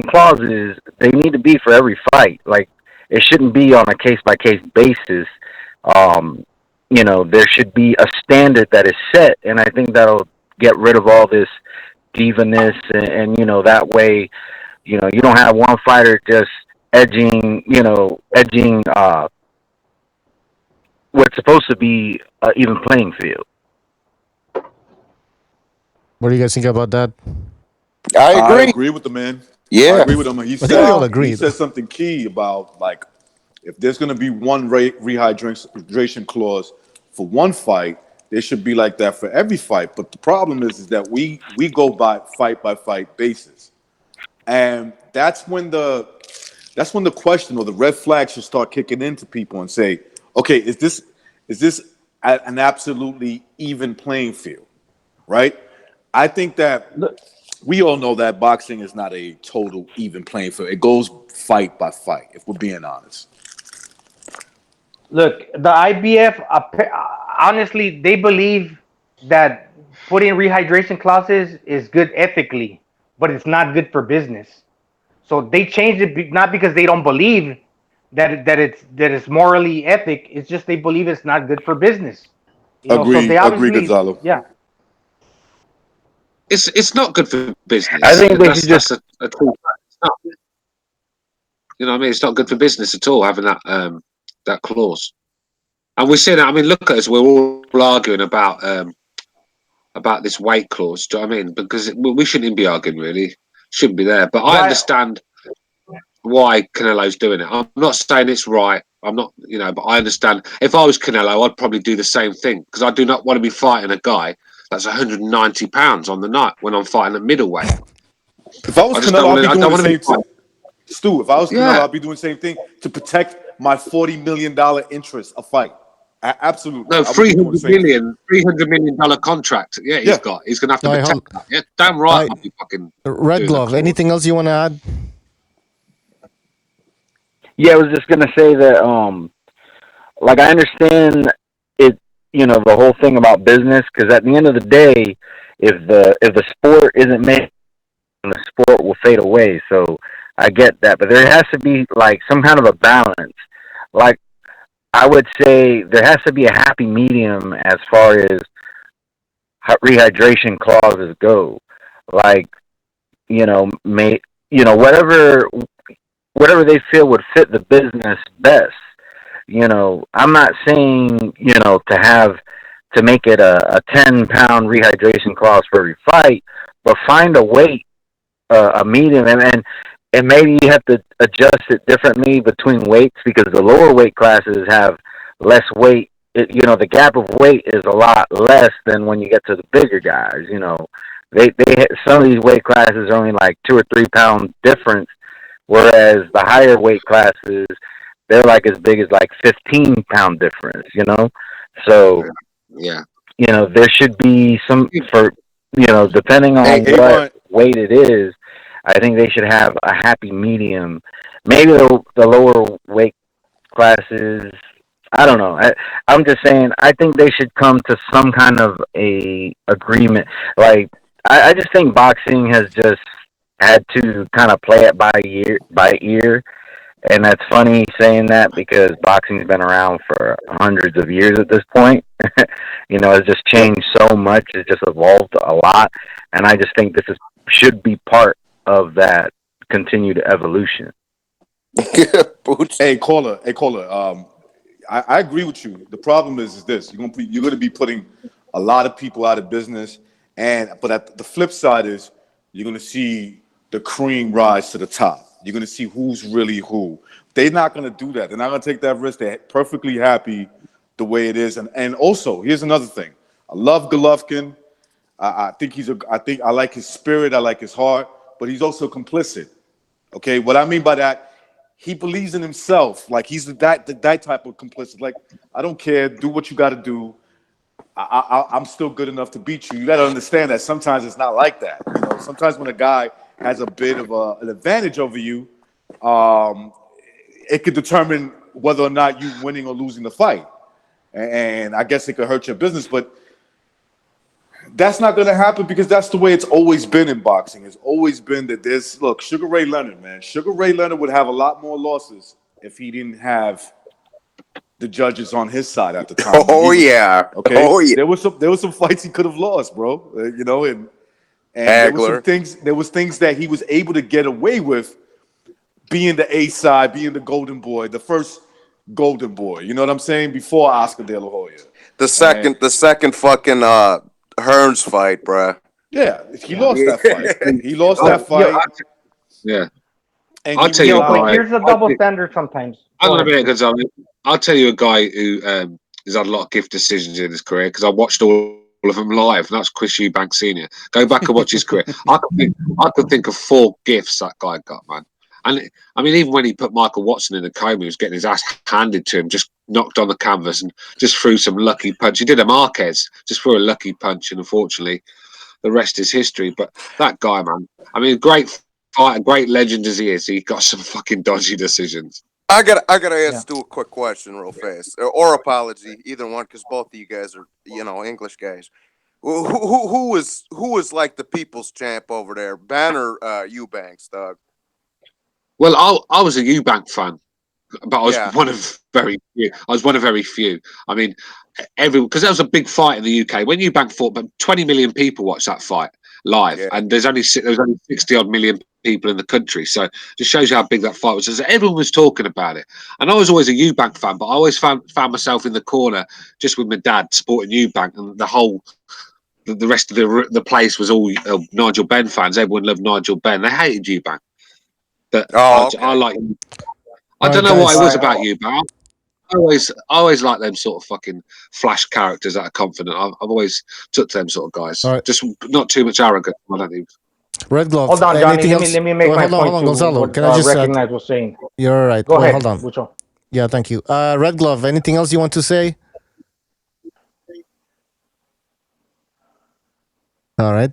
S20: clauses, they need to be for every fight. Like, it shouldn't be on a case by case basis. There should be a standard that is set, and I think that'll get rid of all this divaness, and that way, you don't have one fighter just edging what's supposed to be an even playing field.
S10: What do you guys think about that?
S11: I
S12: agree with the man.
S11: Yeah.
S12: I agree with him.
S10: I think we all agree.
S12: He said something key about, like, if there's going to be one rehydration clause for one fight, there should be like that for every fight. But the problem is that we go by fight basis, and that's when the question or the red flag should start kicking into people and say, okay, is this an absolutely even playing field, right? I think that we all know that boxing is not a total even playing field. It goes fight by fight, if we're being honest.
S5: Look, the IBF, honestly, they believe that putting rehydration clauses is good ethically, but it's not good for business. So they changed it not because they don't believe that it's morally ethic. It's just they believe it's not good for business. So they
S12: Agree,
S5: obviously,
S12: Gonzalo.
S5: yeah.
S6: It's not good for business.
S20: I think
S6: that's a true fact. It's not. You know what I mean? It's not good for business at all having that clause. And we're seeing that. I mean, look at us. We're all arguing about this weight clause. Do you know what I mean? Because we shouldn't even be arguing, really. Shouldn't be there. But I understand why Canelo's doing it. I'm not saying it's right. I'm not, but I understand. If I was Canelo, I'd probably do the same thing, because I do not want to be fighting a guy that's 190 pounds on the night when I'm fighting at middleweight.
S12: If I was Canelo, I'd be doing the same thing. Stu, if I was Canelo, I'd be doing the same thing to protect my $40 million interest a fight. Absolutely.
S6: No, $300 million contract. Yeah, he's got. He's going to have to protect that. Yeah, damn right. I'll be fucking
S10: Red Glove, anything else you want to add?
S20: Yeah, I was just gonna say that, like, I understand it, the whole thing about business, because at the end of the day, if the sport isn't made, the sport will fade away. So I get that, but there has to be like some kind of a balance. Like, I would say there has to be a happy medium as far as rehydration clauses go. Like, whatever they feel would fit the business best. I'm not saying, to make it a 10-pound rehydration clause for every fight, but find a weight, a medium, and maybe you have to adjust it differently between weights, because the lower weight classes have less weight. The gap of weight is a lot less than when you get to the bigger guys. They some of these weight classes are only like 2 or 3 pound difference, whereas the higher weight classes, they're like as big as like 15-pound difference. So
S6: yeah,
S20: there should be some for depending on what weight it is. I think they should have a happy medium. Maybe the lower weight classes, I don't know. I'm just saying, I think they should come to some kind of a agreement. Like, I just think boxing has just had to kind of play it by ear. And that's funny saying that, because boxing's been around for hundreds of years at this point. It's just changed so much. It's just evolved a lot. And I just think this should be part of that continued evolution.
S12: Hey, caller. I agree with you. The problem is this: you're going to be putting a lot of people out of business, but at the flip side is you're going to see the cream rise to the top. You're going to see who's really who. They're not going to do that. They're not going to take that risk. They're perfectly happy the way it is. And also, here's another thing. I love Golovkin. I think I like his spirit. I like his heart. But he's also complicit. Okay, what I mean by that, he believes in himself. Like, he's that type of complicit. Like, I don't care. Do what you got to do. I'm still good enough to beat you. You got to understand that sometimes it's not like that. Sometimes when a guy has a bit of an advantage over you, it could determine whether or not you winning or losing the fight. and I guess it could hurt your business, but that's not going to happen because that's the way it's always been in boxing. It's always been that look, Sugar Ray Leonard, man. Sugar Ray Leonard would have a lot more losses if he didn't have the judges on his side at the time.
S11: Oh yeah.
S12: Okay.
S11: Oh yeah.
S12: There was some fights he could have lost, bro. And there was things that he was able to get away with being the A side, being the golden boy, the first golden boy. You know what I'm saying? Before Oscar De La Hoya.
S11: The second fucking Hearns fight, bruh.
S12: Yeah, he lost that fight. He lost that fight.
S6: Yeah.
S12: And
S6: I'll tell you a guy.
S5: Here's the double standard sometimes.
S6: I'm going to be Gonzalo. I'll tell you a guy who has had a lot of gift decisions in his career because I watched all of them live, and that's Chris Eubank Sr. Go back and watch his career. I could think of 4 gifts that guy got, man. And I mean, even when he put Michael Watson in the coma, he was getting his ass handed to him, just knocked on the canvas and just threw some lucky punch. He did a Marquez, just threw a lucky punch, and unfortunately, the rest is history. But that guy, man, I mean, great fighter, great legend as he is, he got some fucking dodgy decisions.
S11: I gotta ask Stu a quick question real fast, or apology, either one, because both of you guys are English guys. Who was like the people's champ over there, Ben or Eubanks, Doug?
S6: Well, I was a Eubank fan, but I was one of very few. I mean, because that was a big fight in the UK. When Eubank fought, but 20 million people watched that fight live, and there was only 60 odd million people in the country. So it just shows you how big that fight was. So everyone was talking about it, and I was always a Eubank fan, but I always found myself in the corner just with my dad supporting Eubank, and the rest of the place was all Nigel Benn fans. Everyone loved Nigel Benn. They hated Eubank. But I like. I don't know what it was about you, but I always like them sort of fucking flash characters that are confident. I've always took to them sort of guys. Just not too much arrogance. I don't think.
S10: Red Glove.
S5: Hold on, Johnny. Let me make my point
S10: hold on, Gonzalo.
S5: what
S10: Can I just
S5: Recognize was saying.
S10: You're all right.
S5: Go ahead.
S10: Hold on.
S5: Mucho.
S10: Yeah, thank you. Red Glove. Anything else you want to say? All right.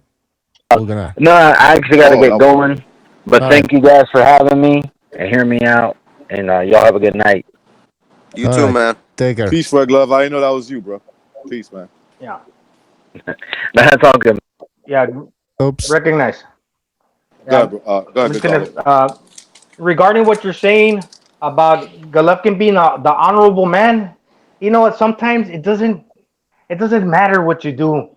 S20: No, I actually got to get going. But thank you guys for having me and hearing me out. And y'all have a good night.
S11: You too, man.
S10: Take care.
S12: Peace, Red Glove. I didn't know that was you, bro. Peace, man.
S5: Yeah.
S20: That's all good.
S5: Yeah.
S10: Oops.
S5: Recognize.
S12: Yeah. Go ahead.
S5: Regarding what you're saying about Golovkin being the honorable man, you know what? Sometimes it doesn't matter what you do.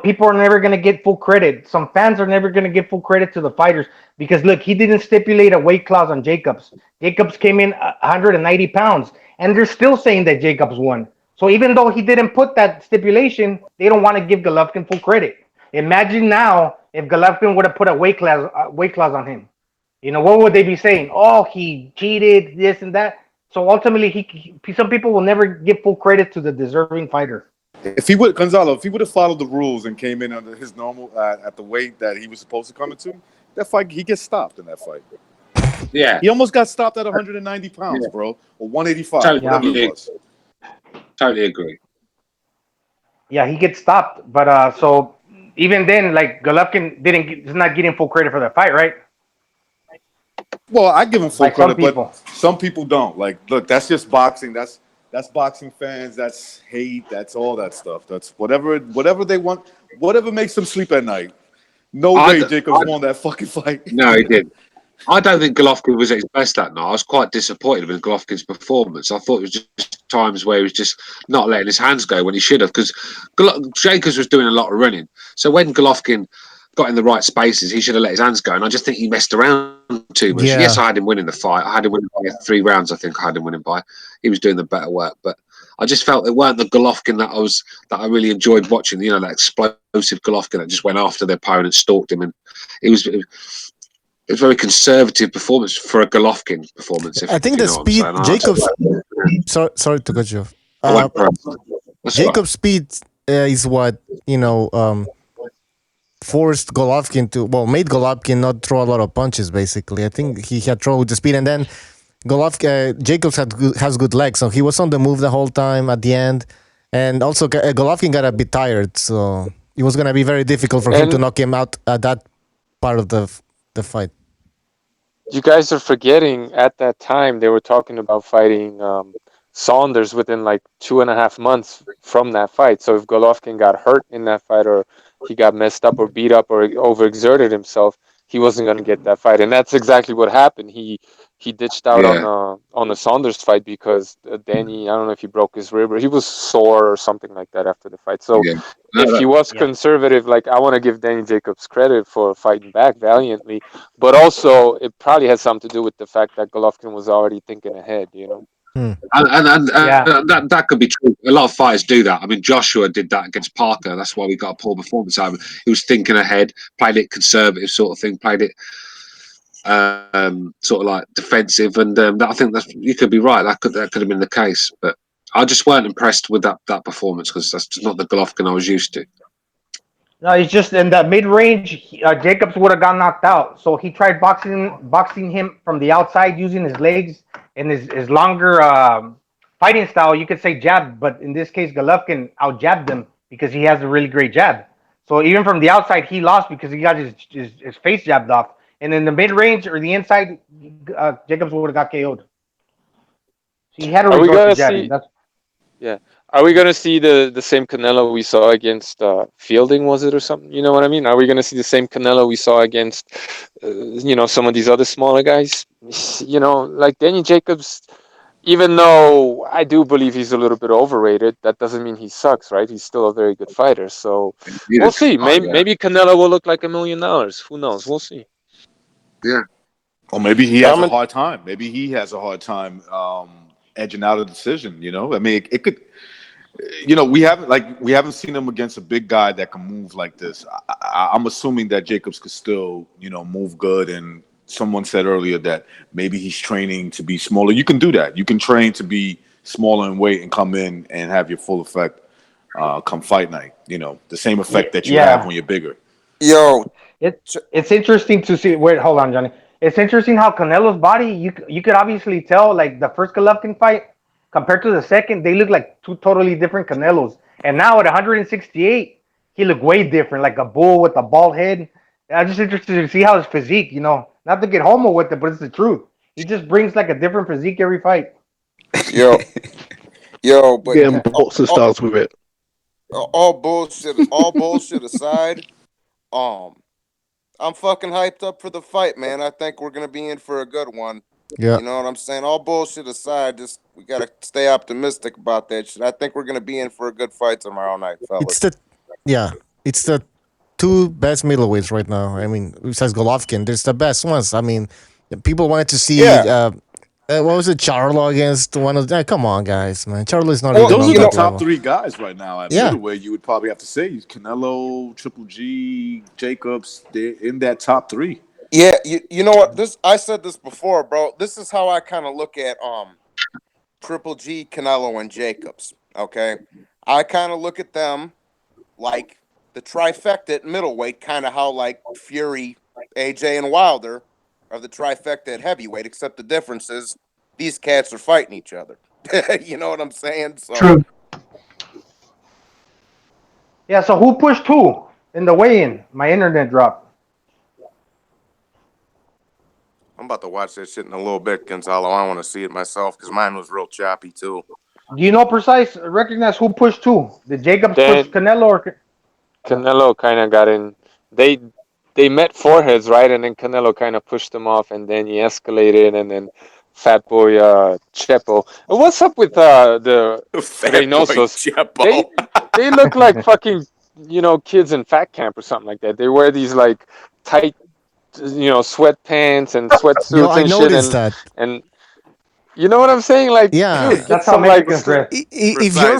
S5: People are never going to get full credit. Some fans are never going to give full credit to the fighters because, look, he didn't stipulate a weight clause on Jacobs. Jacobs came in 190 pounds, and they're still saying that Jacobs won. So even though he didn't put that stipulation, they don't want to give Golovkin full credit. Imagine now if Golovkin would have put a weight clause on him. What would they be saying? Oh, he cheated, this and that. So ultimately, some people will never give full credit to the deserving fighter.
S12: If he would have followed the rules and came in under his normal at the weight that he was supposed to come into, that fight he gets stopped in that fight.
S6: Yeah,
S12: he almost got stopped at 190 pounds, bro, or 185.
S6: Totally agree.
S5: Yeah, he gets stopped, but so even then, like Golovkin is not getting full credit for that fight, right?
S12: Well, I give him full credit, but some people don't. Like, look, that's just boxing. That's boxing fans. That's hate. That's all that stuff. That's whatever they want. Whatever makes them sleep at night. No way Jacobs won that fucking fight.
S6: No, he did. I don't think Golovkin was at his best that night. I was quite disappointed with Golovkin's performance. I thought it was just times where he was just not letting his hands go when he should have, because Jacobs was doing a lot of running. So when Golovkin got in the right spaces, he should have let his hands go. And I just think he messed around too much.
S10: Yeah.
S6: Yes, I had him winning the fight. I had him winning by 3 rounds. I think I had him winning by. He was doing the better work, but I just felt it weren't the Golovkin that I really enjoyed watching. That explosive Golovkin that just went after the opponent, stalked him, and it was a very conservative performance for a Golovkin performance.
S10: I think the speed, Jacobs. Sorry to cut you off. Jacob's speed is what forced Golovkin made Golovkin not throw a lot of punches. Basically, I think he had trouble with the speed, and then Jacobs has good legs, so he was on the move the whole time at the end, and also Golovkin got a bit tired, so it was gonna be very difficult for him to knock him out at that part of the fight.
S18: You guys are forgetting at that time they were talking about fighting Saunders within like 2.5 months from that fight. So if Golovkin got hurt in that fight, or he got messed up or beat up or overexerted himself, he wasn't going to get that fight. And that's exactly what happened. He ditched out on the Saunders fight because Danny, I don't know if he broke his rib or he was sore or something like that after the fight. So if he was conservative, like, I want to give Danny Jacobs credit for fighting back valiantly, but also it probably has something to do with the fact that Golovkin was already thinking ahead, you know.
S6: And that could be true. A lot of fighters do that. I mean, Joshua did that against Parker. That's why we got a poor performance out of him. He was thinking ahead, played it conservative sort of thing, played it sort of like defensive, and I think that you could be right. That could have been the case, but I just weren't impressed with that performance because that's just not the Golovkin I was used to.
S5: No, it's just in the mid range. Jacobs would have got knocked out, so he tried boxing him from the outside using his legs and his longer fighting style. You could say jab, but in this case, Golovkin out jabbed him because he has a really great jab. So even from the outside, he lost because he got his face jabbed off. And in the mid range or the inside, Jacobs would have got KO'd. So he had to resort to jabbing.
S18: Yeah. Are we gonna see the same Canelo we saw against Fielding, was it, or something? You know what I mean? Are we gonna see the same Canelo we saw against some of these other smaller guys? Like Danny Jacobs, even though I do believe he's a little bit overrated, that doesn't mean he sucks, right? He's still a very good fighter. So we'll see. Maybe Canelo will look like $1 million. Who knows? We'll see.
S6: Yeah.
S12: Or maybe he has a hard time. Maybe he has a hard time edging out a decision. I mean, it could. We haven't seen him against a big guy that can move like this. I'm assuming that Jacobs could still, move good. And someone said earlier that maybe he's training to be smaller. You can do that. You can train to be smaller in weight and come in and have your full effect come fight night. The same effect that you have when you're bigger.
S5: It's interesting to see. Wait, hold on, Johnny. It's interesting how Canelo's body. You could obviously tell, like the first Golovkin fight compared to the second, they look like two totally different Canelos. And now at 168, he looked way different, like a bull with a bald head. I'm just interested to see how his physique, not to get homo with it, but it's the truth. He just brings like a different physique every fight.
S11: But
S19: getting boxer styles with it.
S11: All bullshit aside, I'm fucking hyped up for the fight, man. I think we're gonna be in for a good one.
S10: Yeah.
S11: You know what I'm saying? All bullshit aside, just we gotta stay optimistic about that shit. I think we're gonna be in for a good fight tomorrow night, fellas.
S10: It's the two best middleweights right now. I mean, besides Golovkin, there's the best ones. I mean, people wanted to see what was it, Charlo against one of them? Come on, guys, man. Charlo is not even
S12: those
S10: on
S12: are the
S10: that
S12: top
S10: level.
S12: three guys right now at middleweight. You would probably have to say Canelo, Triple G, Jacobs. They're in that top three.
S11: Yeah, you know what? I said this before, bro. This is how I kind of look at Triple G, Canelo, and Jacobs. Okay, I kind of look at them like the trifecta at middleweight, kind of how like Fury, AJ, and Wilder are the trifecta at heavyweight. Except the difference is these cats are fighting each other. You know what I'm saying? So,
S13: true.
S5: Yeah. So who pushed who in the weigh-in? My internet dropped.
S11: I'm about to watch that shit in a little bit, Gonzalo. I want to see it myself because mine was real choppy too.
S5: Do you know recognize who pushed who? Did Jacobs push Canelo or
S18: Canelo kind of got in. They met foreheads, right? And then Canelo kind of pushed him off, and then he escalated, and then Fat Boy Chepo. And what's up with the Reynosos? They look like fucking kids in fat camp or something like that. They wear these like tight sweatpants and sweatsuits and shit, and you know what I'm saying? Like, dude,
S5: that's how Mexicans dress.
S10: If you're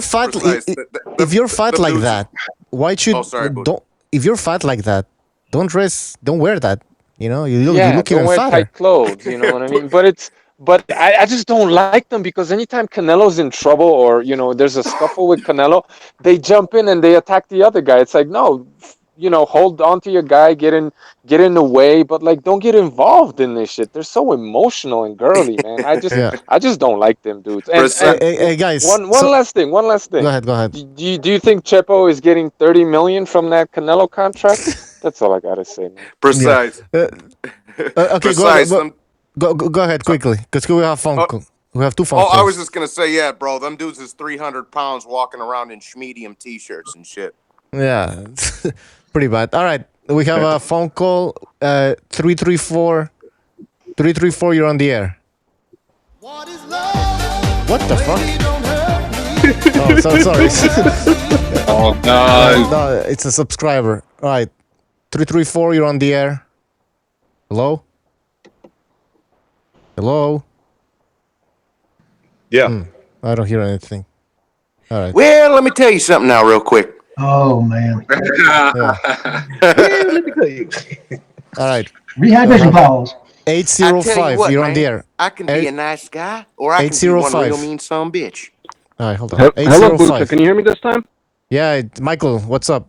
S10: fat like that, why should if you're fat like that, don't wear that. You look
S18: don't
S10: even
S18: wear
S10: fatter.
S18: tight clothes. You know what I mean? But I just don't like them because anytime Canelo's in trouble or there's a scuffle with Canelo, they jump in and they attack the other guy. It's like, no, hold on to your guy, get in the way, but like don't get involved in this shit. They're so emotional and girly, man. I just don't like them dudes. And
S10: hey guys,
S18: one last thing.
S10: Go ahead.
S18: Do you think Chepo is getting $30 million from that Canelo contract? That's all I gotta say, man.
S11: Precise.
S10: Okay,
S11: Precise.
S10: go ahead quickly, because we have phone call. We have two
S11: Oh,
S10: phone
S11: I was
S10: calls.
S11: just gonna say, yeah, bro. Them dudes is 300 pounds walking around in schmedium t-shirts and shit.
S10: Yeah, pretty bad. All right, we have a phone call. 334. 334. You're on the air. What the fuck? Oh, so sorry.
S6: Oh no!
S10: No, it's a subscriber. All right, 334. You're on the air. Hello. Hello.
S12: Yeah.
S10: I don't hear anything. All right.
S11: Well, let me tell you something now, real quick.
S13: Oh man.
S10: Yeah.
S19: Let me tell you.
S10: All right.
S13: Rehydration calls.
S11: I tell you
S10: 805.
S11: what,
S10: You're
S11: man,
S10: on the air.
S11: I can be a nice guy, or I can be one real
S10: 805.
S11: mean son of a bitch.
S10: All right, hold on.
S20: Hello, Bucha.
S10: 805.
S20: Can you hear me this time?
S10: Yeah, Michael, what's up?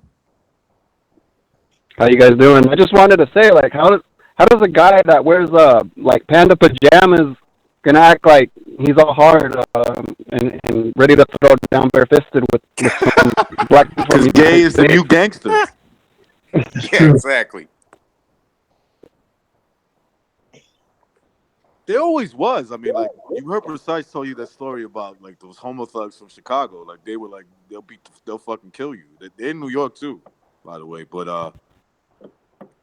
S20: How you guys doing? I just wanted to say, like, how does a guy that wears like panda pajamas gonna act like he's all hard and ready to throw down barefisted with some black people?
S12: Because gay is the new gangster.
S11: Yeah, exactly.
S12: There always was. I mean, like, you heard Precise tell you that story about, like, those homo thugs from Chicago. Like, they were like, they'll fucking kill you. They're in New York too, by the way. But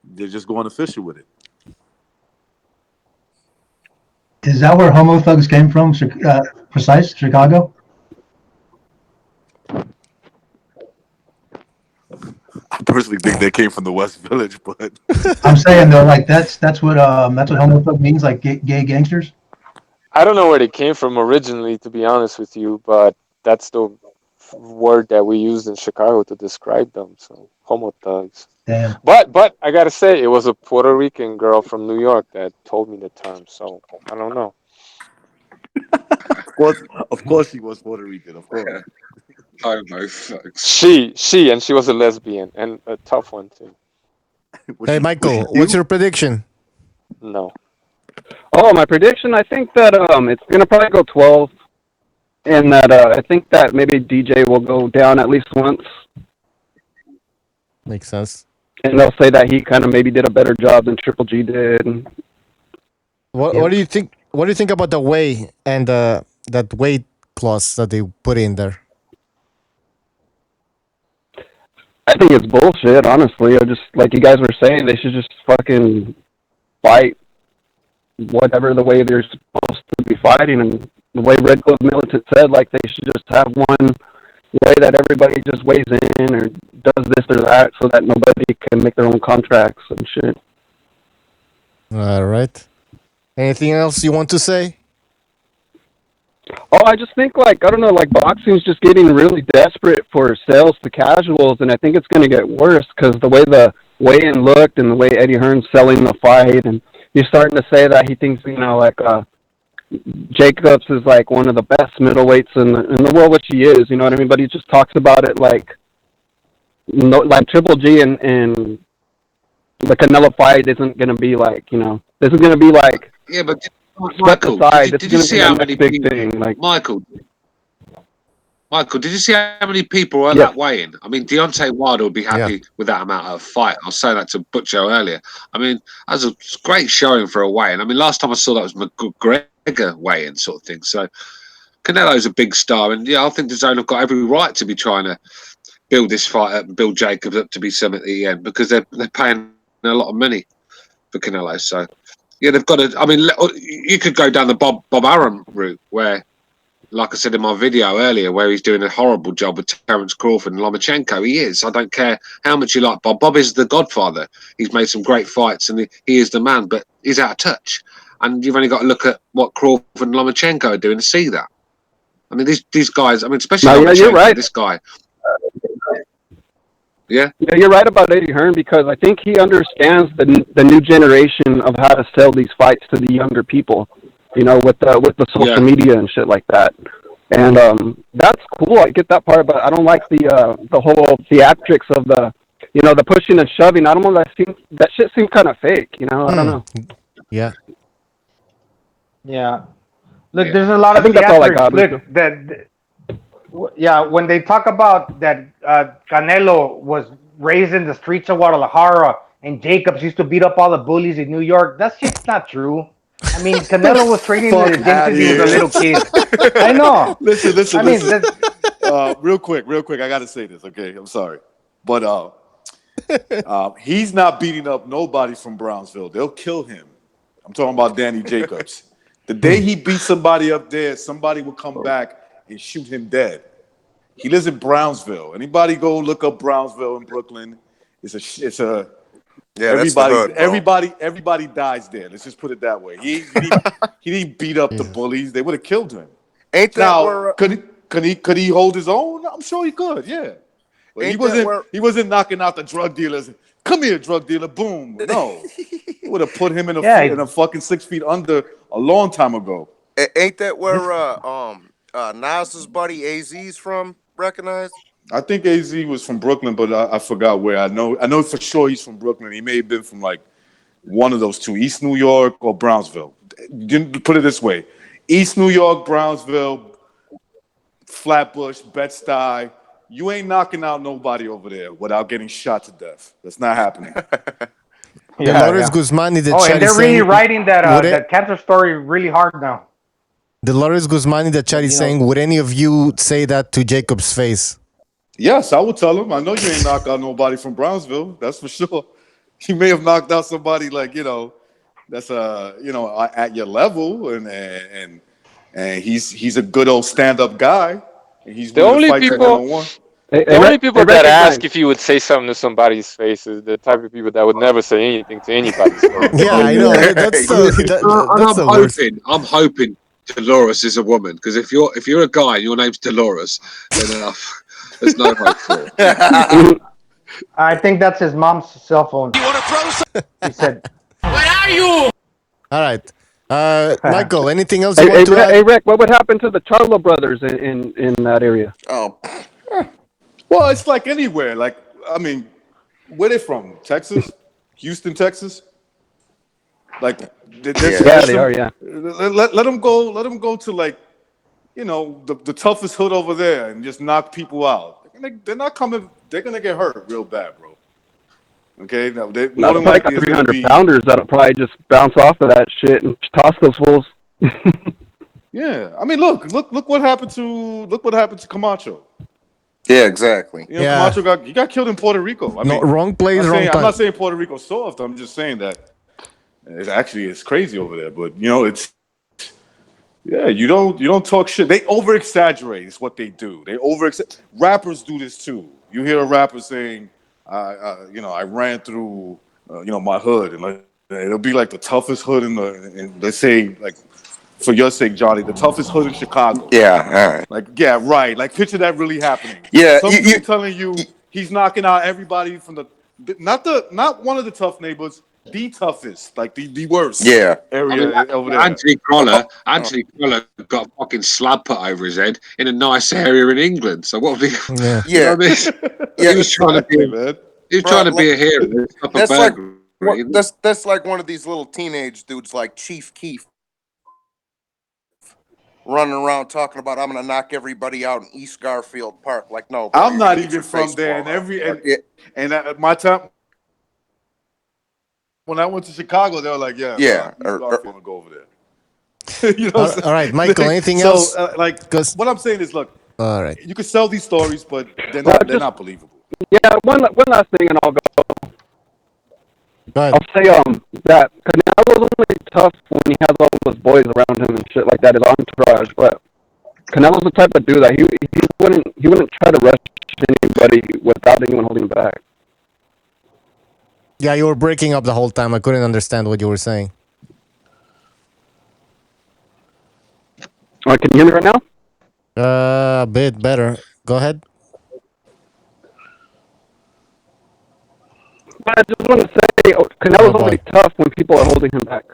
S12: they're just going official with it.
S13: Is that where homo thugs came from? Precise, Chicago?
S12: I personally think they came from the West Village, but
S13: I'm saying though, like that's what homo thug means, like gay gangsters.
S18: I don't know where they came from originally, to be honest with you, but that's the word that we used in Chicago to describe them. So, homo thugs.
S13: Damn.
S18: But I gotta say, it was a Puerto Rican girl from New York that told me the term. So I don't know.
S12: of course, she was Puerto Rican. Of course.
S6: Homo thugs.
S18: She was a lesbian and a tough one too.
S10: Hey, Michael, what's your prediction?
S18: No.
S20: Oh, my prediction. I think that it's gonna probably go 12, and that I think that maybe DJ will go down at least once.
S10: Makes sense.
S20: And they'll say that he kind of maybe did a better job than Triple G did.
S10: What do you think? What do you think about the weigh and that weight clause that they put in there?
S20: I think it's bullshit, honestly. I just, like you guys were saying, they should just fucking fight whatever the way they're supposed to be fighting. And the way Red Glove Militant said, like, they should just have one way that everybody just weighs in or does this or that so that nobody can make their own contracts and shit.
S10: All right. Anything else you want to say?
S20: Oh, I just think, like, I don't know, like, boxing's just getting really desperate for sales to casuals, and I think it's going to get worse because the way the weigh-in looked and the way Eddie Hearn's selling the fight, and he's starting to say that he thinks, you know, like, Jacobs is, like, one of the best middleweights in the world, which he is, you know what I mean? But he just talks about it like, you know, like Triple G and the Canelo fight isn't going to be, like, you know, this is going to be, like,
S6: yeah, but
S20: Michael, did you
S6: see how many
S20: big
S6: people?
S20: thing, like,
S6: Michael, did you see how many people were at that weigh-in? I mean, Deontay Wilder would be happy with that amount of fight. I was saying that to Butcho earlier. I mean, that was a great showing for a weigh-in. I mean, last time I saw that was McGregor weigh-in sort of thing. So Canelo's a big star, and yeah, I think DAZN have got every right to be trying to build this fight up and build Jacobs up to be something at the end because they're paying a lot of money for Canelo. So yeah, they've got to. I mean, you could go down the Bob Arum route where, like I said in my video earlier, where he's doing a horrible job with Terence Crawford and Lomachenko. He is. I don't care how much you like Bob. Bob is the godfather. He's made some great fights and he is the man, but he's out of touch. And you've only got to look at what Crawford and Lomachenko are doing to see that. I mean, these guys, I mean, especially Lomachenko,
S20: you're right.
S6: This guy. Yeah,
S20: you're right about Eddie Hearn because I think he understands the new generation of how to sell these fights to the younger people, you know, with the social media and shit like that. And that's cool. I get that part, but I don't like the whole theatrics of the, you know, the pushing and shoving. I don't know. That shit seems kind of fake. You know, I don't know.
S10: Yeah.
S5: Yeah. Look, there's a lot of
S20: think that's all I got.
S5: Look, when they talk about that Canelo was raised in the streets of Guadalajara and Jacobs used to beat up all the bullies in New York, that shit's not true. I mean, Canelo was training in the gym
S12: outta
S5: since he was a
S12: here.
S5: little kid. I know.
S12: Listen.
S5: I mean, that's,
S12: real quick. I gotta say this. Okay, I'm sorry, but he's not beating up nobody from Brownsville. They'll kill him. I'm talking about Danny Jacobs. The day he beats somebody up there, somebody will come back and shoot him dead. He lives in Brownsville. Anybody go look up Brownsville in Brooklyn? It's a
S11: Yeah, that's the hood, bro.
S12: everybody dies there. Let's just put it that way. He didn't beat up the bullies. They would have killed him.
S11: Ain't that
S12: Now,
S11: where?
S12: could he hold his own? I'm sure he could. Yeah, but he wasn't knocking out the drug dealers. Come here, drug dealer. Boom. No, it would have put him in a fucking 6 feet under a long time ago.
S11: Ain't that where Nas's buddy AZ's from? Recognized?
S12: I think AZ was from Brooklyn, but I forgot where. I know for sure he's from Brooklyn. He may have been from like one of those two, East New York or Brownsville. Put it this way: East New York, Brownsville, Flatbush, Bed-Stuy. You ain't knocking out nobody over there without getting shot to death. That's not happening.
S10: Dolores Guzman in the chat
S5: and they're
S10: is
S5: really
S10: saying,
S5: writing that cancer story really hard now.
S10: Dolores Guzman in the chat is saying, would any of you say that to Jacob's face?
S12: Yes, I would tell him. I know you ain't knocked out nobody from Brownsville. That's for sure. You may have knocked out somebody like, that's at your level, and he's a good old stand-up guy. And he's
S18: The only people that ask if you would say something to somebody's face is the type of people that would never say anything to anybody's face.
S10: Yeah, I know. That's the worst.
S6: I'm hoping Dolores is a woman, because if you're a guy and your name's Dolores, then there's no hope for it.
S5: I think that's his mom's cell phone. You want to throw some? He said,
S2: "Where are you?"
S10: All right. Michael, anything else you want to add?
S15: Hey, Rick, what would happen to the Charlo brothers in that area?
S12: Oh, well, it's like anywhere. Like, I mean, where they from? Texas? Houston, Texas? Like,
S15: they are. Yeah.
S12: Let them go. Let them go to like, the toughest hood over there and just knock people out. They're not coming. They're gonna get hurt real bad, bro. Okay, now they more than likely
S15: 300-pounders that'll probably just bounce off of that shit and toss those fools.
S12: Yeah, I mean, look what happened to Camacho.
S11: Yeah, exactly.
S12: Camacho got killed in Puerto Rico. I mean,
S10: wrong place, wrong time.
S12: I'm not saying Puerto Rico's soft. I'm just saying that it's crazy over there. But you don't talk shit. They over exaggerate. Is what they do. They rappers do this too. You hear a rapper saying, I ran through, my hood, and like it'll be like the toughest hood in let's say, like, for your sake, Johnny, the toughest hood in Chicago.
S11: Yeah, all right.
S12: Like, yeah, right. Like, picture that really happening.
S11: Yeah,
S12: some people telling you he's knocking out everybody from not one of the tough neighborhoods, the toughest, like the worst.
S11: Yeah,
S12: area over there.
S6: Anthony Croller got a fucking slab put over his head in a nice area in England. So what would he?
S11: Yeah,
S6: you know what I mean? He was trying to be, man. He was trying to be a hero.
S11: That's like one of these little teenage dudes like Chief Keef running around talking about, I'm gonna knock everybody out in East Garfield Park. Like, no, bro,
S12: I'm not even from there. And my time when I went to Chicago, they were like, I'm gonna go over there.
S10: All right, Michael. Anything else?
S12: What I'm saying is, look.
S10: All right.
S12: You can sell these stories, but they're not believable.
S15: Yeah, one last thing, and I'll go.
S10: Go ahead.
S15: I'll say that Canelo was only tough when he has all those boys around him and shit like that, his entourage. But Canelo's the type of dude that he wouldn't try to rush anybody without anyone holding him back.
S10: Yeah, you were breaking up the whole time. I couldn't understand what you were saying.
S15: All right, can you hear me right now?
S10: A bit better. Go ahead.
S15: But I just want to say, Canelo's only tough when people are holding him back.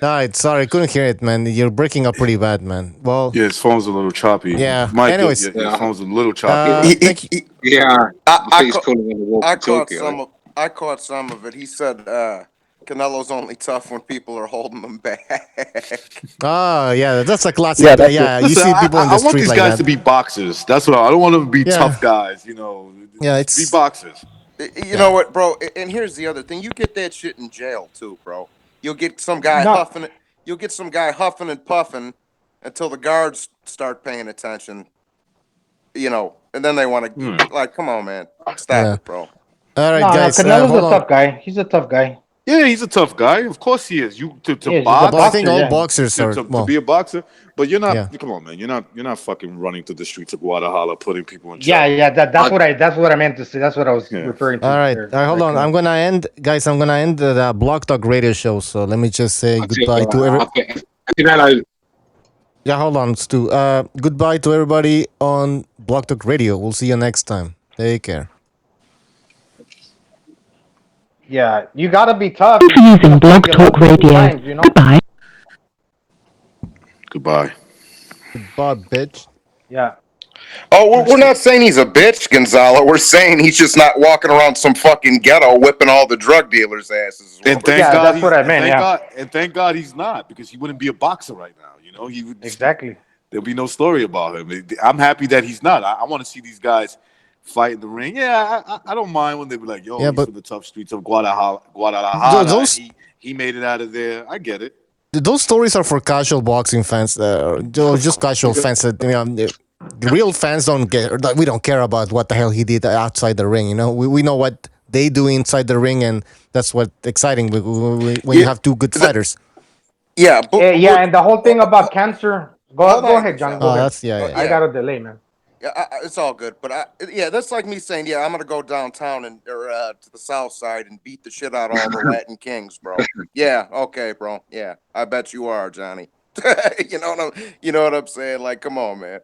S10: All right, sorry, I couldn't hear it, man. You're breaking up pretty bad, man. Well,
S12: yeah, his phone's a little choppy.
S10: Yeah.
S12: Mike,
S10: Anyways,
S12: your phone's a little choppy.
S11: I caught some of it. He said Canelo's only tough when people are holding him back.
S10: Oh, yeah, that's a classic. Yeah, you see people in the street like that.
S12: I want these guys to be boxers. That's what I don't want them to be tough guys.
S10: Yeah, it's
S12: be boxers.
S11: You know what, bro? And here's the other thing: you get that shit in jail too, bro. You'll get some guy
S5: No.
S11: huffing it. You'll get some guy huffing and puffing until the guards start paying attention. You know, and then they want to like, come on, man, stop it, bro.
S10: All right,
S5: No,
S10: guys.
S5: Canelo's
S10: Hold
S5: a
S10: on.
S5: tough guy. He's a tough guy.
S12: Yeah, he's a tough guy. Of course he is. You to
S5: Yeah, he's a
S12: box.
S10: But I think
S5: boxer,
S10: all
S5: yeah.
S10: boxers are.
S12: To
S10: Well,
S12: be a boxer, but you're not.
S10: Yeah.
S12: Come on, man. You're not fucking running through the streets of Guadalajara, putting people in
S5: Yeah,
S12: trouble.
S5: yeah. That's what I meant to say. That's what I was referring to.
S10: all right.
S5: there.
S10: All right, hold on. I'm gonna end, guys. I'm gonna end the Block Talk Radio show. So let me just say goodbye to everyone. Yeah, hold on, Stu. Goodbye to everybody on Block Talk Radio. We'll see you next time. Take care.
S5: Yeah, you gotta be tough.
S14: Using Blog Talk Radio. Goodbye.
S12: Goodbye.
S10: Goodbye, bitch.
S5: Yeah.
S11: Oh, we're not saying he's a bitch, Gonzalo. We're saying he's just not walking around some fucking ghetto whipping all the drug dealers' asses.
S12: And thank
S5: Yeah,
S12: God
S5: that's what I meant. Yeah.
S12: Thank God he's not, because he wouldn't be a boxer right now. You know, he would
S5: Exactly.
S12: There'll be no story about him. I'm happy that he's not. I want to see these guys fight in the ring. Yeah, I don't mind when they be like, "Yo,
S10: Yeah,
S12: he's
S10: but
S12: from the tough streets of Guadalajara.
S10: those
S12: he made it out of there." I get it.
S10: those stories are for casual boxing fans, just casual fans. That, the real fans don't get. Like, we don't care about what the hell he did outside the ring. You know, we know what they do inside the ring, and that's what exciting when you have two good fighters.
S11: Yeah, but
S5: Yeah, and the whole thing about cancer. Go ahead, John. Go ahead.
S10: That's
S5: I got a delay, man.
S11: Yeah, it's all good, but that's like me saying, yeah, I'm gonna go downtown and or to the south side and beat the shit out of all the Latin kings, bro. Yeah, okay, bro. Yeah, I bet you are, Johnny. you know what I'm saying? Like, come on, man.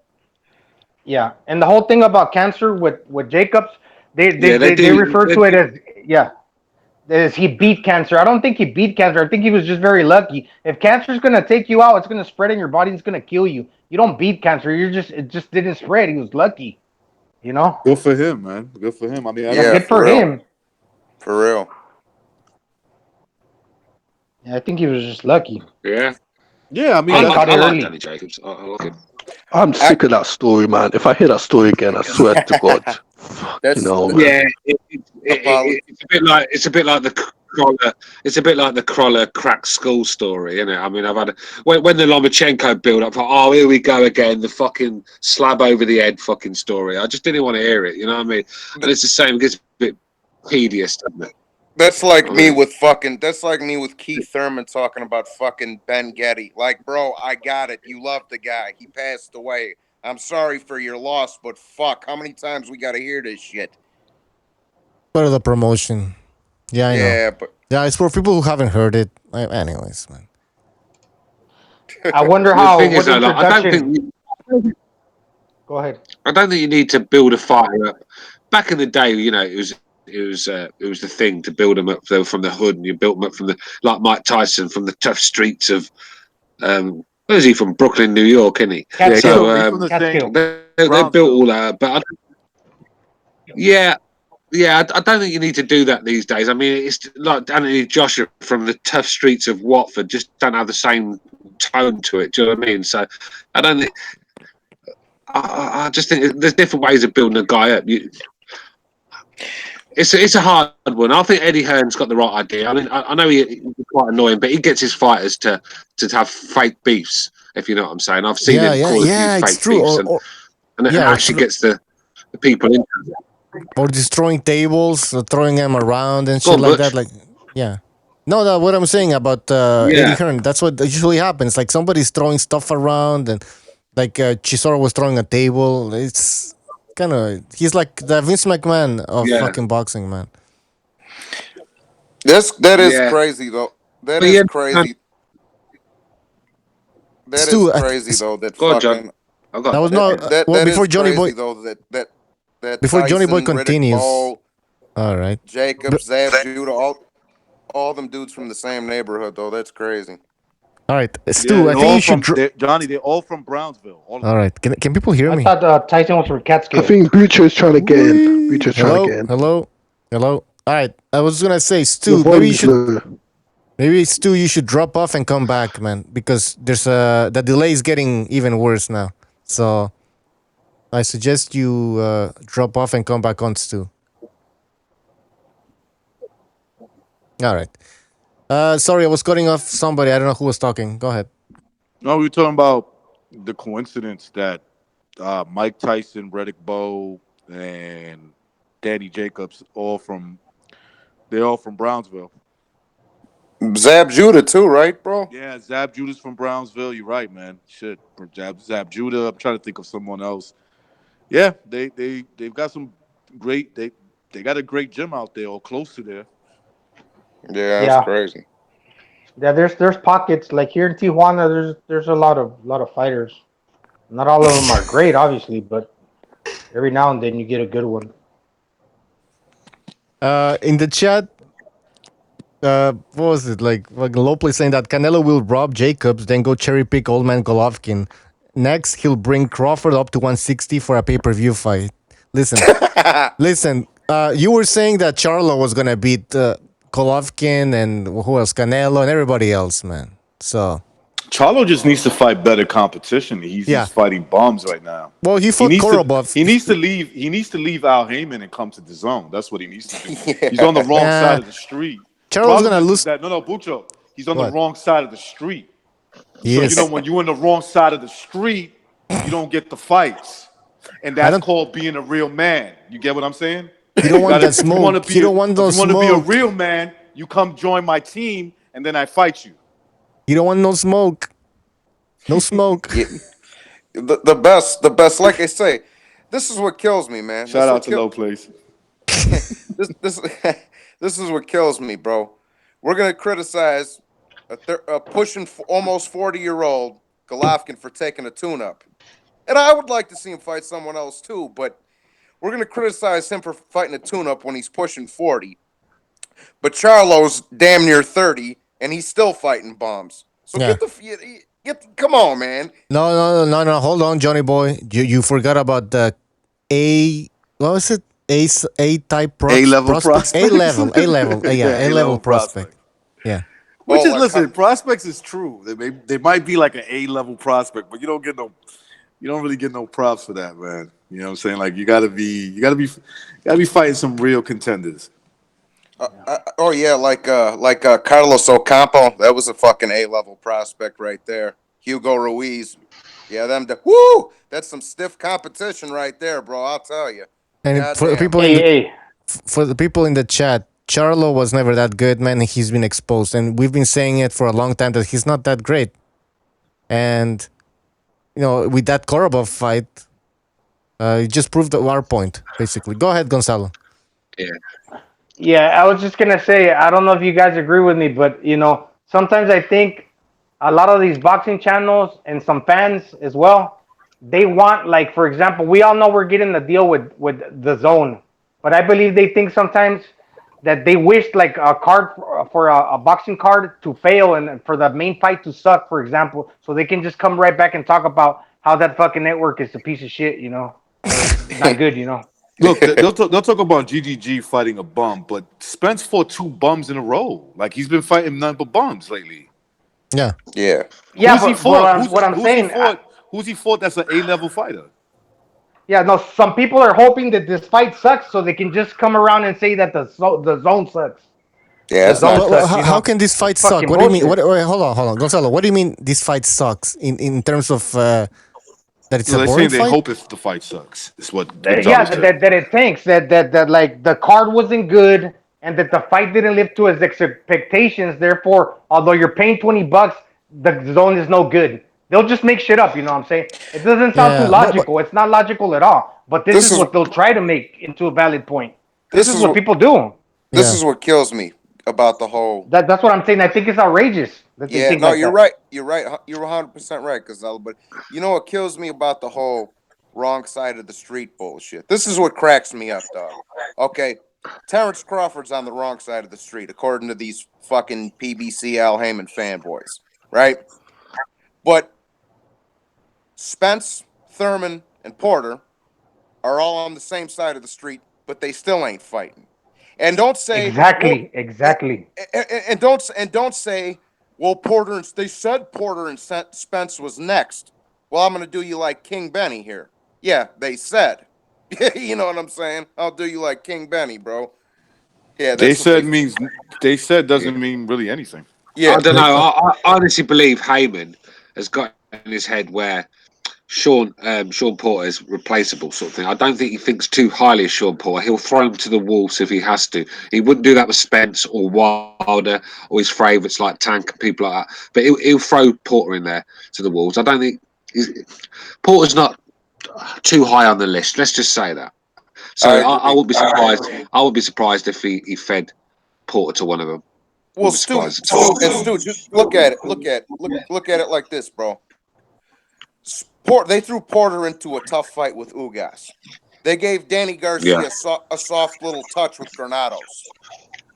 S5: Yeah, and the whole thing about cancer with Jacobs, they
S6: do.
S5: refer to it as he beat cancer. I don't think he beat cancer. I think he was just very lucky. If cancer's gonna take you out, it's gonna spread in your body. It's gonna kill you. You don't beat cancer. It just didn't spread. He was lucky. You know.
S12: Good for him, man. Good for him. I mean,
S5: Good for him.
S11: For real.
S5: Yeah, I think he was just lucky.
S6: Yeah.
S12: Yeah, I mean,
S10: Oh,
S6: I like Danny Jacobs. I like him.
S19: I'm sick of that story, man. If I hear that story again, I swear to God.
S11: That's,
S19: man.
S6: Yeah, it's a bit like the Kroller. It's a bit like the Kroller crack school story, isn't it? I mean, I've had when the Lomachenko build up, oh, here we go again, the fucking slab over the head fucking story. I just didn't want to hear it. You know what I mean? And it's the same. It gets a bit tedious, doesn't it?
S11: That's like me with Keith Thurman talking about fucking Ben Getty. Like, bro, I got it. You love the guy. He passed away. I'm sorry for your loss, but fuck, how many times we got to hear this shit?
S10: Part of the promotion. Yeah, I know.
S11: But
S10: yeah, it's for people who haven't heard it. Anyways, man.
S5: I wonder how.
S6: The thing is, though, I don't think.
S5: Go ahead.
S6: I don't think you need to build a fighter up. Back in the day, you know, it was the thing to build them up from the hood, and you built them up from like Mike Tyson from the tough streets of. Where is he from? Brooklyn, New York, isn't he?
S5: Catskill.
S6: They built all that, but I don't think you need to do that these days. I mean, it's like Anthony Joshua from the tough streets of Watford just don't have the same tone to it. Do you know what I mean? So I don't think. I just think there's different ways of building a guy up. It's a hard one. I think Eddie Hearn's got the right idea. I mean, I know he's quite annoying, but he gets his fighters to have fake beefs, if you know what I'm saying. I've seen him call a few fake beefs, and it actually gets the people into it.
S10: Or destroying tables, or throwing them around and shit like that. Like, yeah. No, what I'm saying about Eddie Hearn, that's what usually happens. Like, somebody's throwing stuff around, and like Chisora was throwing a table. It's kind of, he's like the Vince McMahon of fucking boxing, man.
S11: That is crazy, though. That is crazy. That is crazy, though. That fucking.
S10: That was not before Johnny Boy.
S11: Though, that
S10: before Johnny Boy
S11: Tyson,
S10: continues.
S11: Riddick, Ball,
S10: all right.
S11: Jacobs, Zab, Judah, all them dudes from the same neighborhood, though. That's crazy.
S10: All right, Stu, I think you should.
S12: Johnny, they're all from Brownsville.
S10: All right, can people hear me?
S5: I thought Tyson was from Catskill.
S19: I think Bucho is trying to get in. Bucho's trying to get in.
S10: Hello. All right, I was gonna say, Stu, maybe you should. Maybe Stu, you should drop off and come back, man, because there's the delay is getting even worse now. So I suggest you drop off and come back on, Stu. All right. Sorry, I was cutting off somebody. I don't know who was talking. Go ahead.
S12: No, we were talking about the coincidence that Mike Tyson, Riddick Bowe, and Danny Jacobs they're all from Brownsville.
S11: Zab Judah too, right, bro?
S12: Yeah, Zab Judah's from Brownsville. You're right, man. Shit, Zab Judah. I'm trying to think of someone else. Yeah, they've got some great. They got a great gym out there or close to there.
S11: Yeah, that's
S5: Yeah,
S11: crazy.
S5: yeah. There's pockets like here in Tijuana. There's a lot of fighters. Not all of them are great, obviously, but every now and then you get a good one.
S10: In the chat, what was it like Lopez saying that Canelo will rob Jacobs, then go cherry pick old man Golovkin. Next, he'll bring Crawford up to 160 for a pay-per-view fight. Listen, listen. You were saying that Charlo was gonna beat Golovkin and who else? Canelo and everybody else, man. So
S12: Charlo just needs to fight better competition. He's just fighting bums right now.
S10: Well, he fought Korobov.
S12: He needs to leave. He needs to leave Al Heyman and come to the zone. That's what he needs to do. He's on the wrong side of the street.
S10: Charlo's gonna lose.
S12: No, Bucho. He's on the
S10: What?
S12: wrong side of the street.
S10: Yes.
S12: So when you're on the wrong side of the street, you don't get the fights, and that's called being a real man. You get what I'm saying?
S10: You don't want that smoke. You don't want those
S12: smoke. If you want to be a
S10: smoke.
S12: real man, you come join my team, and then I fight you.
S10: You don't want no smoke. No smoke.
S11: The best. Like I say, this is what kills me, man.
S12: Shout out to Low Place.
S11: This is what kills me, bro. We're gonna criticize a pushing almost 40-year-old Golovkin for taking a tune-up, and I would like to see him fight someone else too. But we're gonna criticize him for fighting a tune-up when he's pushing 40. But Charlo's damn near 30, and he's still fighting bombs. So come on, man.
S10: No. Hold on, Johnny boy. You forgot about the what was it? A type
S12: A-level prospect.
S10: A level. Yeah, A-level prospect. Yeah.
S12: Which is prospects is true. They might be like an A-level prospect, but you don't really get no props for that, man. You know what I'm saying? Like you gotta be fighting some real contenders.
S11: Like Carlos Ocampo. That was a fucking A-level prospect right there. Hugo Ruiz. Yeah, that's some stiff competition right there, bro. I'll tell you.
S10: And for the people in the chat, Charlo was never that good, man. He's been exposed, and we've been saying it for a long time that he's not that great. And with that Korobov fight, it just proved our point, basically. Go ahead, Gonzalo.
S5: Yeah, I was just gonna say, I don't know if you guys agree with me, but sometimes I think a lot of these boxing channels and some fans as well, they want, like, for example, we all know we're getting the deal with the DAZN, but I believe they think sometimes that they wished like a card for a boxing card to fail and for the main fight to suck, for example, so they can just come right back and talk about how that fucking network is a piece of shit, not good,
S12: Look, they'll talk about GGG fighting a bum, but Spence fought 2 bums in a row. Like he's been fighting none but bums lately.
S10: Yeah.
S12: Who's he fought? Who's he fought that's an A-level fighter?
S5: Yeah, no, some people are hoping that this fight sucks so they can just come around and say that the zone sucks.
S11: Yeah,
S10: how can this fight suck? What do you mean? Wait, hold on, Gonzalo. What do you mean this fight sucks in terms of that it's a boring fight?
S12: They hope if the fight sucks. Is what?
S5: That it tanks. That like the card wasn't good and that the fight didn't live to his expectations. Therefore, although you're paying $20, the zone is no good. They'll just make shit up, you know what I'm saying? It doesn't sound too logical. It's not logical at all. But this is what they'll try to make into a valid point. This is what people do.
S11: This is what kills me about the whole.
S5: That's what I'm saying. I think it's outrageous.
S11: You're right. You're right. You're 100% right, Gonzalo. But you know what kills me about the whole wrong side of the street bullshit? This is what cracks me up, dog. Okay, Terrence Crawford's on the wrong side of the street, according to these fucking PBC Al Heyman fanboys, right? But Spence, Thurman, and Porter are all on the same side of the street, but they still ain't fighting. And don't say
S5: exactly.
S11: And don't say, well, they said Porter and Spence was next. Well, I'm gonna do you like King Benny here. Yeah, they said. You know what I'm saying? I'll do you like King Benny, bro. Yeah,
S12: They
S11: that's what
S12: said means they said doesn't mean really anything.
S11: Yeah,
S6: I don't know. I honestly believe Heyman has got in his head where Sean Porter is replaceable, sort of thing. I don't think he thinks too highly of Sean Porter. He'll throw him to the wolves if he has to. He wouldn't do that with Spence or Wilder or his favourites like Tank and people like that. But he'll throw Porter in there to the wolves. I don't think Porter's not too high on the list. Let's just say that. So I wouldn't be surprised. I would be surprised if he fed Porter to one of them.
S11: Well, Stu, just look at it. Look at it like this, bro. They threw Porter into a tough fight with Ugas. They gave Danny Garcia a soft little touch with Granados.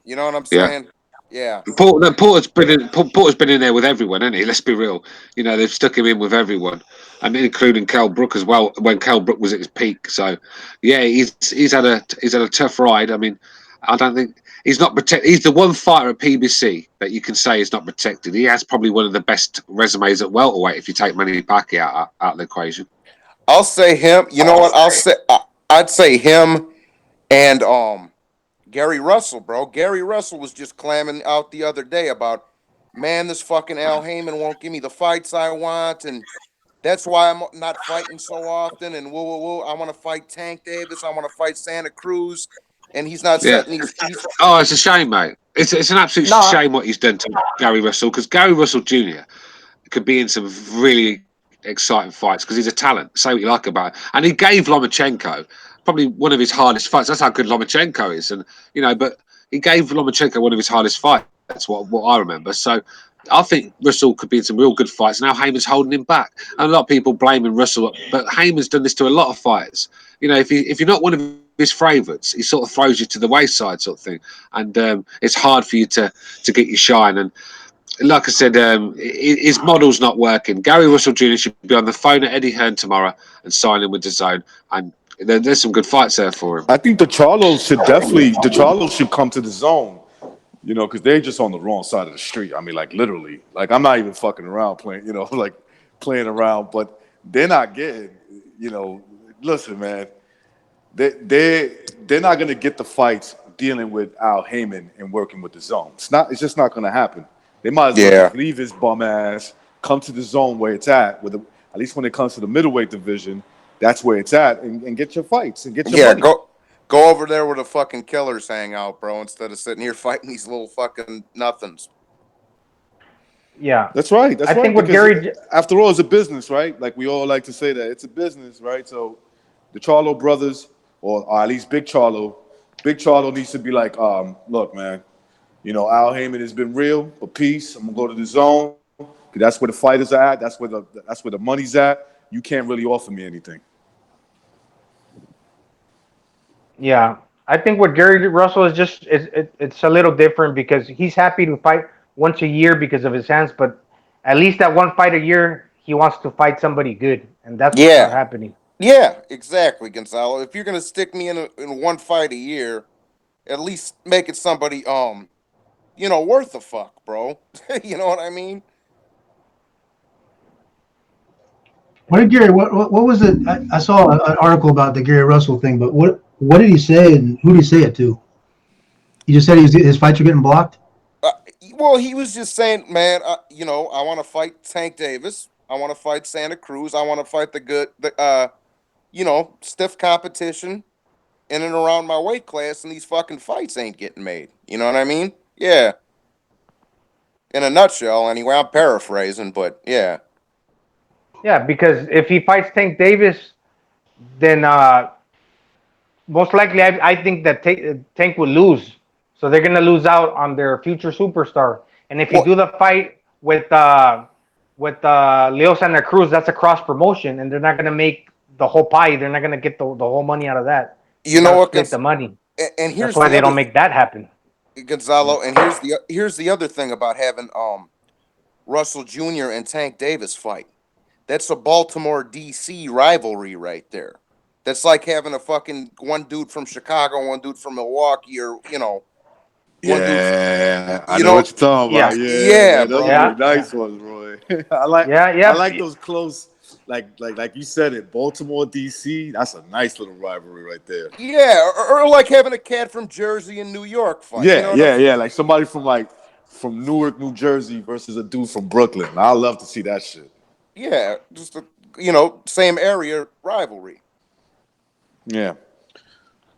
S11: You know what I'm saying? Yeah.
S6: Porter's been in there with everyone, hasn't he? Let's be real. You know, they've stuck him in with everyone, and including Kell Brook as well when Kell Brook was at his peak. So, yeah, he's had a tough ride. I mean, I don't think he's not protected. He's the one fighter at PBC that you can say is not protected. He has probably one of the best resumes at welterweight if you take Manny Pacquiao out of the equation.
S11: I'll say him. You know what? I'd say him and Gary Russell, bro. Gary Russell was just clamming out the other day about, man, this fucking Al Heyman won't give me the fights I want, and that's why I'm not fighting so often. And whoa. I want to fight Tank Davis. I want to fight Santa Cruz, and he's not setting these.
S6: Oh, it's a shame, mate. It's an absolute shame what he's done to Gary Russell, because Gary Russell Jr. could be in some really exciting fights because he's a talent. Say what you like about it. And he gave Lomachenko probably one of his hardest fights. That's how good Lomachenko is. And, you know, but he gave Lomachenko one of his hardest fights. That's what I remember. So I think Russell could be in some real good fights. Now Heyman's holding him back. And a lot of people blaming Russell, but Heyman's done this to a lot of fighters. You know, if you're not one of his favourites, he sort of throws you to the wayside sort of thing. And it's hard for you to get your shine. And like I said, his model's not working. Gary Russell Jr. should be on the phone at Eddie Hearn tomorrow and signing with DAZN. And there's some good fights there for him.
S12: I think the Charlos should come to the zone, you know, because they're just on the wrong side of the street. I mean, like literally, like I'm not even fucking around playing, you know, like playing around, but they're not getting, you know, listen, man, they're not gonna get the fights dealing with Al Heyman and working with the zone. It's just not gonna happen. They might as well just leave his bum ass, come to the zone where it's at, at least when it comes to the middleweight division. That's where it's at, and get your fights and get your money.
S11: Go over there where the fucking killers hang out, bro, instead of sitting here fighting these little fucking nothings.
S5: Yeah,
S12: that's right. I think
S5: what Gary,
S12: after all, it's a business, right? Like we all like to say that it's a business, right? So the Charlo brothers, or at least Big Charlo needs to be like, look, man, you know, Al Heyman has been real, but peace. I'm gonna go to the zone. That's where the fighters are at. That's where the money's at. You can't really offer me anything.
S5: Yeah, I think what Gary Russell is just it's a little different because he's happy to fight once a year because of his hands, but at least that one fight a year he wants to fight somebody good, and that's what's not happening.
S11: Yeah, exactly, Gonzalo. If you're gonna stick me in one fight a year, at least make it somebody you know, worth the fuck, bro. You know what I mean?
S13: What did Gary? What was it? I saw an article about the Gary Russell thing, but what did he say and who did he say it to? He just said his fights are getting blocked.
S11: Well, he was just saying, man, you know, I want to fight Tank Davis. I want to fight Santa Cruz. I want to fight you know, stiff competition in and around my weight class, and these fucking fights ain't getting made. You know what I mean? Yeah. In a nutshell, anyway. I'm paraphrasing, but yeah.
S5: Yeah, because if he fights Tank Davis, then most likely I think that Tank will lose. So they're gonna lose out on their future superstar. And if you do the fight with Leo Santa Cruz, that's a cross promotion, and they're not gonna make the whole pie. They're not gonna get the whole money out of that.
S11: You know what?
S5: Split the money.
S11: And here's
S5: that's why they don't make that happen.
S11: Gonzalo, and here's the other thing about having Russell Jr. and Tank Davis fight. That's a Baltimore DC rivalry right there. That's like having a fucking one dude from Chicago, one dude from Milwaukee, or you know.
S12: I know what you're talking about. Yeah,
S11: bro.
S12: those are nice ones, Roy. I like those close like you said it, Baltimore, DC. That's a nice little rivalry right there.
S11: Yeah, or like having a cat from Jersey and New York fight.
S12: Yeah,
S11: you know what I'm
S12: yeah. Like somebody from Newark, New Jersey versus a dude from Brooklyn. I love to see that shit.
S11: Yeah, just same area rivalry.
S12: Yeah.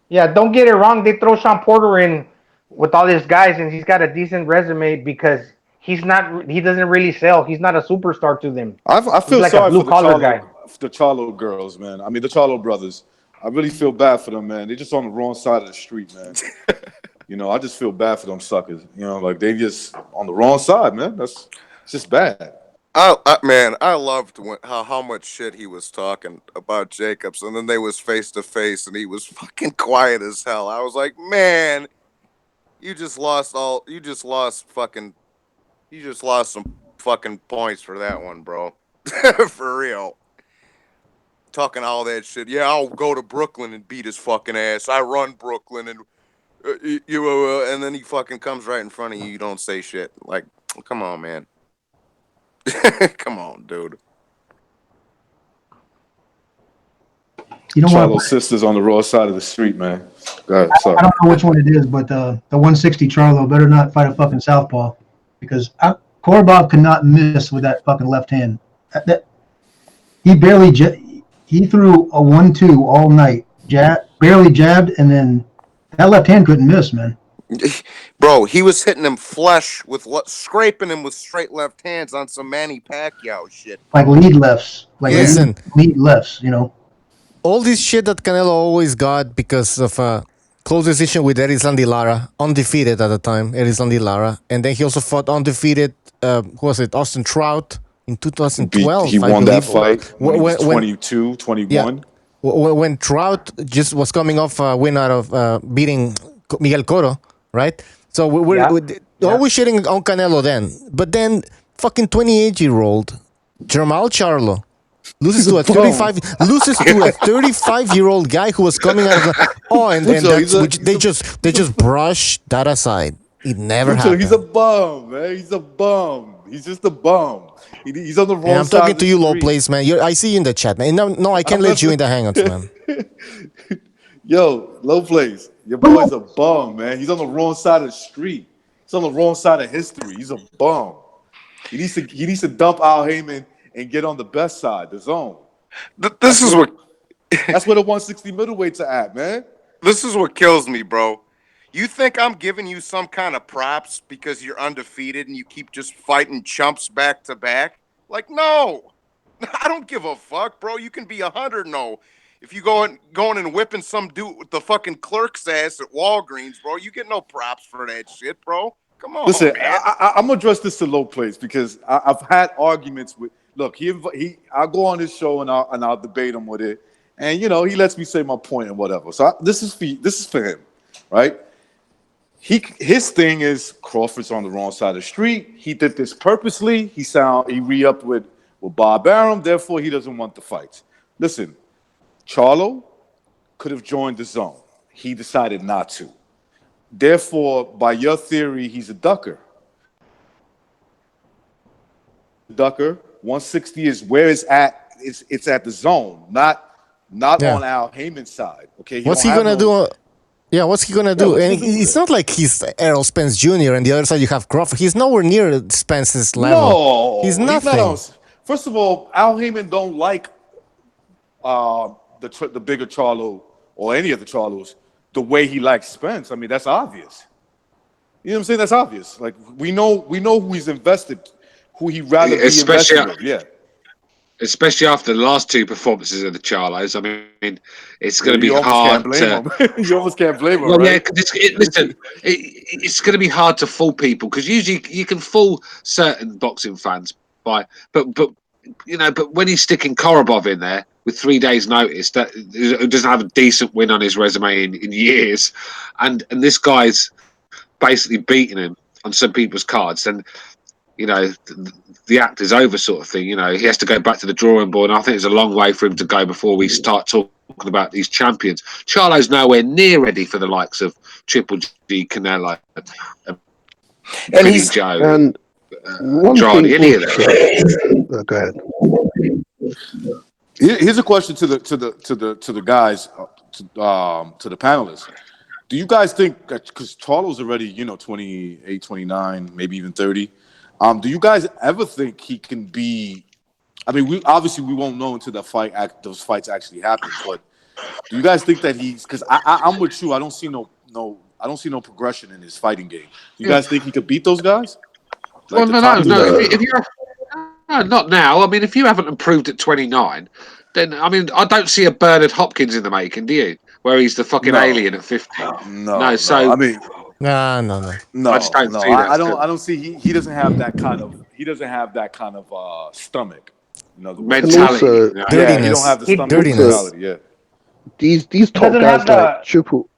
S5: Yeah, don't get it wrong. They throw Sean Porter in with all these guys, and he's got a decent resume because he doesn't really sell. He's not a superstar to them.
S12: I feel
S5: like
S12: sorry
S5: a blue
S12: for
S5: collar guy.
S12: the Charlo girls, man. I mean, the Charlo brothers. I really feel bad for them, man. They're just on the wrong side of the street, man. I just feel bad for them suckers. Like they just on the wrong side, man. It's just bad.
S11: I loved how much shit he was talking about Jacobs, and then they was face to face, and he was fucking quiet as hell. I was like, man, you just lost some fucking points for that one, bro. For real. Talking all that shit. Yeah, I'll go to Brooklyn and beat his fucking ass. I run Brooklyn, and and then he fucking comes right in front of you. You don't say shit. Like, come on, man. Come on, dude.
S12: Charlo sisters on the wrong side of the street, man. Go ahead, sorry.
S13: I don't know which one it is, but the 160 Charlo better not fight a fucking southpaw because Korobov could not miss with that fucking left hand. He threw a 1-2 all night. Barely jabbed, and then that left hand couldn't miss, man.
S11: Bro, he was hitting him flush scraping him with straight left hands on some Manny Pacquiao shit.
S13: Like lead lefts. Lead lefts,
S10: All this shit that Canelo always got because of a close decision with Erislandy Lara, undefeated at the time, Erislandy Lara. And then he also fought undefeated, Austin Trout in 2012.
S12: He won that fight when he was 22, 21.
S10: Yeah, when Trout just was coming off a win out of beating Miguel Cotto, right? So we're always shitting on Canelo then. But then fucking 28-year-old Jermall Charlo loses to a 35-year-old guy who was coming out of they just brush that aside. It never happened.
S12: He's a bum, man. He's a bum. He's just a bum. He's on the wrong side.
S10: I'm talking to you, low place, man. I see you in the chat, man. No, I can't let you in the hangouts, man.
S12: Yo, low place. Your boy's a bum, man. He's on the wrong side of the street. He's on the wrong side of history. He's a bum. He needs to dump Al Heyman and get on the best side, the zone.
S11: That's where
S12: the 160 middleweights are at, man.
S11: This is what kills me, bro. You think I'm giving you some kind of props because you're undefeated and you keep just fighting chumps back to back? Like, no. I don't give a fuck, bro. You can be 100-0. If you going and whipping some dude with the fucking clerk's ass at Walgreens, bro, you get no props for that shit, bro. Come on,
S12: listen,
S11: man.
S12: I'm gonna address this to low place because I've had arguments with. Look, I'll go on his show and I'll debate him with it, and he lets me say my point and whatever. So this is for him, right? His thing is Crawford's on the wrong side of the street. He did this purposely. He re-upped with Bob Arum, therefore he doesn't want the fights. Listen, Charlo could have joined the zone. He decided not to. Therefore, by your theory, he's a ducker. 160 is where it's at. It's at the zone, not on Al Heyman's side. Okay.
S10: What's he gonna do? What's he gonna do? And it's not like he's Errol Spence Jr. and the other side you have Crawford. He's nowhere near Spence's level.
S12: No,
S10: he's nothing.
S12: First of all, Al Heyman don't like the bigger Charlo or any of the Charlos the way he likes Spence. I mean, that's obvious. You know what I'm saying? That's obvious. Like we know who he's invested, who he'd rather be invested with. Yeah.
S6: Especially after the last two performances of the Charlos. I mean, it's going to be hard to...
S12: You almost can't blame him,
S6: well,
S12: right?
S6: Yeah, it's going to be hard to fool people because usually you can fool certain boxing fans but when he's sticking Korobov in there with 3 days' notice, that doesn't have a decent win on his resume in years, and this guy's basically beating him on some people's cards, then the act is over, sort of thing. He has to go back to the drawing board, and I think there's a long way for him to go before we start talking about these champions. Charlo's nowhere near ready for the likes of Triple G, Canelo, and
S19: he's
S6: Joe,
S19: and
S6: Andrade, any of them.
S19: Go ahead.
S12: Here's a question to the guys, to the panelists. Do you guys think that, because Charlo's already 28, 29, maybe even 30? Do you guys ever think he can be? I mean, we won't know until those fights actually happen. But do you guys think that he's? Because I'm with you. I don't see no progression in his fighting game. Do you guys think he could beat those guys?
S6: Like no. If you not now. I mean, if you haven't improved at 29, then I mean, I don't see a Bernard Hopkins in the making, do you? Where he's the fucking alien at 50.
S12: No.
S6: So
S12: I mean,
S10: no.
S6: I just don't see that.
S12: I don't see he doesn't have that kind of stomach. In other words,
S6: mentality.
S10: Also,
S12: yeah, he don't have the stomach mentality. Yeah.
S19: These top guys like Triple.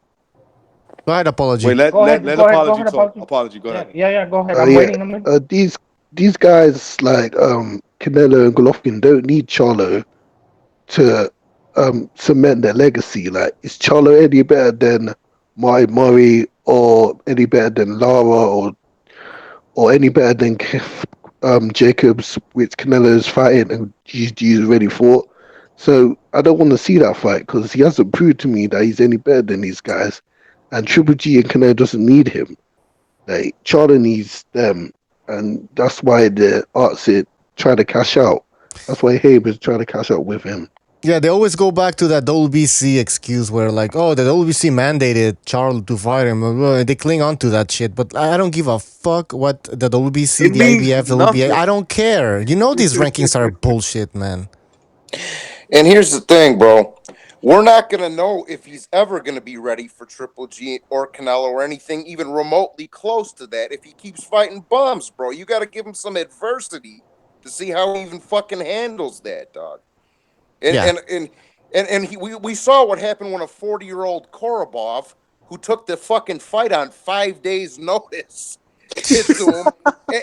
S10: Go ahead, Apology.
S12: Wait, let Apology talk. Apology, go ahead.
S5: Yeah, go ahead. I'm waiting.
S19: These guys like Canelo and Golovkin don't need Charlo to cement their legacy. Like, is Charlo any better than Martin Murray or any better than Lara or any better than Jacobs, which Canelo is fighting and GG already fought? So I don't want to see that fight because he hasn't proved to me that he's any better than these guys. And Triple G and Canelo doesn't need him. Like, Charlo needs them. And that's why the arts try to cash out. That's why Haber's trying to cash out with him.
S10: Yeah, they always go back to that WBC excuse where like, oh, the WBC mandated Charlo to fight him. They cling on to that shit. But I don't give a fuck what the WBC, the IBF, the WBA. I don't care. You know these rankings are bullshit, man.
S11: And here's the thing, bro. We're not going to know if he's ever going to be ready for Triple G or Canelo or anything even remotely close to that if he keeps fighting bums, bro. You got to give him some adversity to see how he even fucking handles that, dog. And we saw what happened when a 40-year-old Korobov, who took the fucking fight on 5 days' notice, hit to him.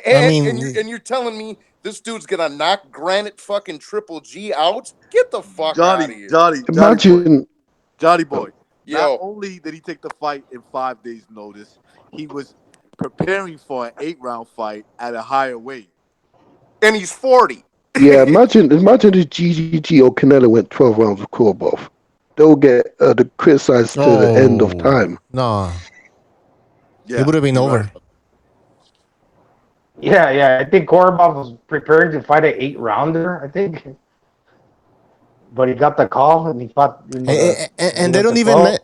S11: And you're telling me this dude's gonna knock Granite fucking Triple G out? Get the fuck out of here.
S12: Johnny boy.
S11: Yo.
S12: Not only did he take the fight in 5 days' notice, he was preparing for an 8-round fight at a higher weight.
S11: And he's 40.
S19: Yeah, imagine if GGG or Canelo went 12 rounds with Korobov. They'll get criticized to the end of time.
S10: No.
S12: Yeah,
S10: it would have been over.
S12: Right.
S5: Yeah. I think Korobov was preparing to fight an 8-rounder, I think. But he got the call and he fought.
S10: And they don't even.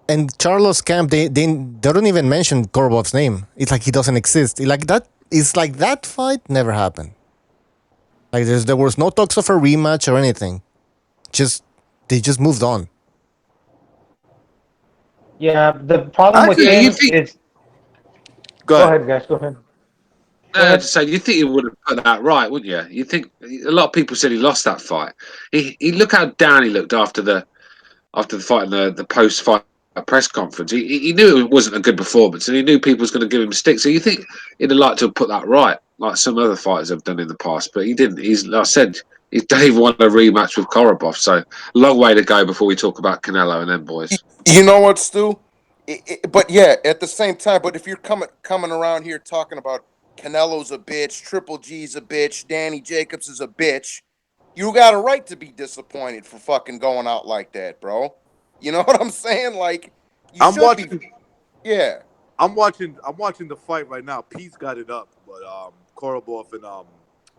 S10: And Charlo's camp, they don't even mention Korobov's name. It's like he doesn't exist. Like that. It's like that fight never happened. Like there was no talks of a rematch or anything. They just moved on.
S5: Yeah, the problem with him is. Go ahead, guys. Go ahead.
S6: So you think he would have put that right, wouldn't you? You think a lot of people said he lost that fight. He look how down he looked after the fight and the post fight press conference. He knew it wasn't a good performance, and he knew people was going to give him stick. So you think he'd have liked to have put that right, like some other fighters have done in the past, but he didn't. Like I said, he don't even want a rematch with Korobov. So long way to go before we talk about Canelo and them boys.
S11: You know what, Stu? But yeah, at the same time, but if you're coming around here talking about Canelo's a bitch, Triple G's a bitch, Danny Jacobs is a bitch, you got a right to be disappointed for fucking going out like that, bro. You know what I'm saying? Like, I'm watching
S12: the fight right now. Pete's got it up, but Korobov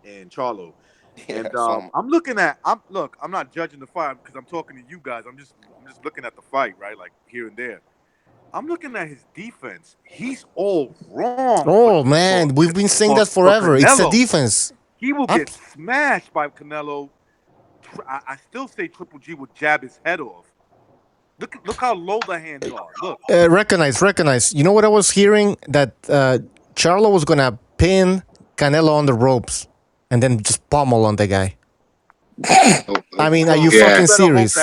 S12: and Charlo. And I'm looking at I'm not judging the fight because I'm talking to you guys. I'm just looking at the fight, right? Like here and there. I'm looking at his defense. He's all wrong.
S10: Oh man, we've been saying that forever. It's the defense.
S12: He will get smashed by Canelo. I still say Triple G would jab his head off. Look how low the hands are. Look.
S10: Recognize. You know what I was hearing? That Charlo was gonna pin Canelo on the ropes and then just pummel on the guy. I mean, are you fucking serious?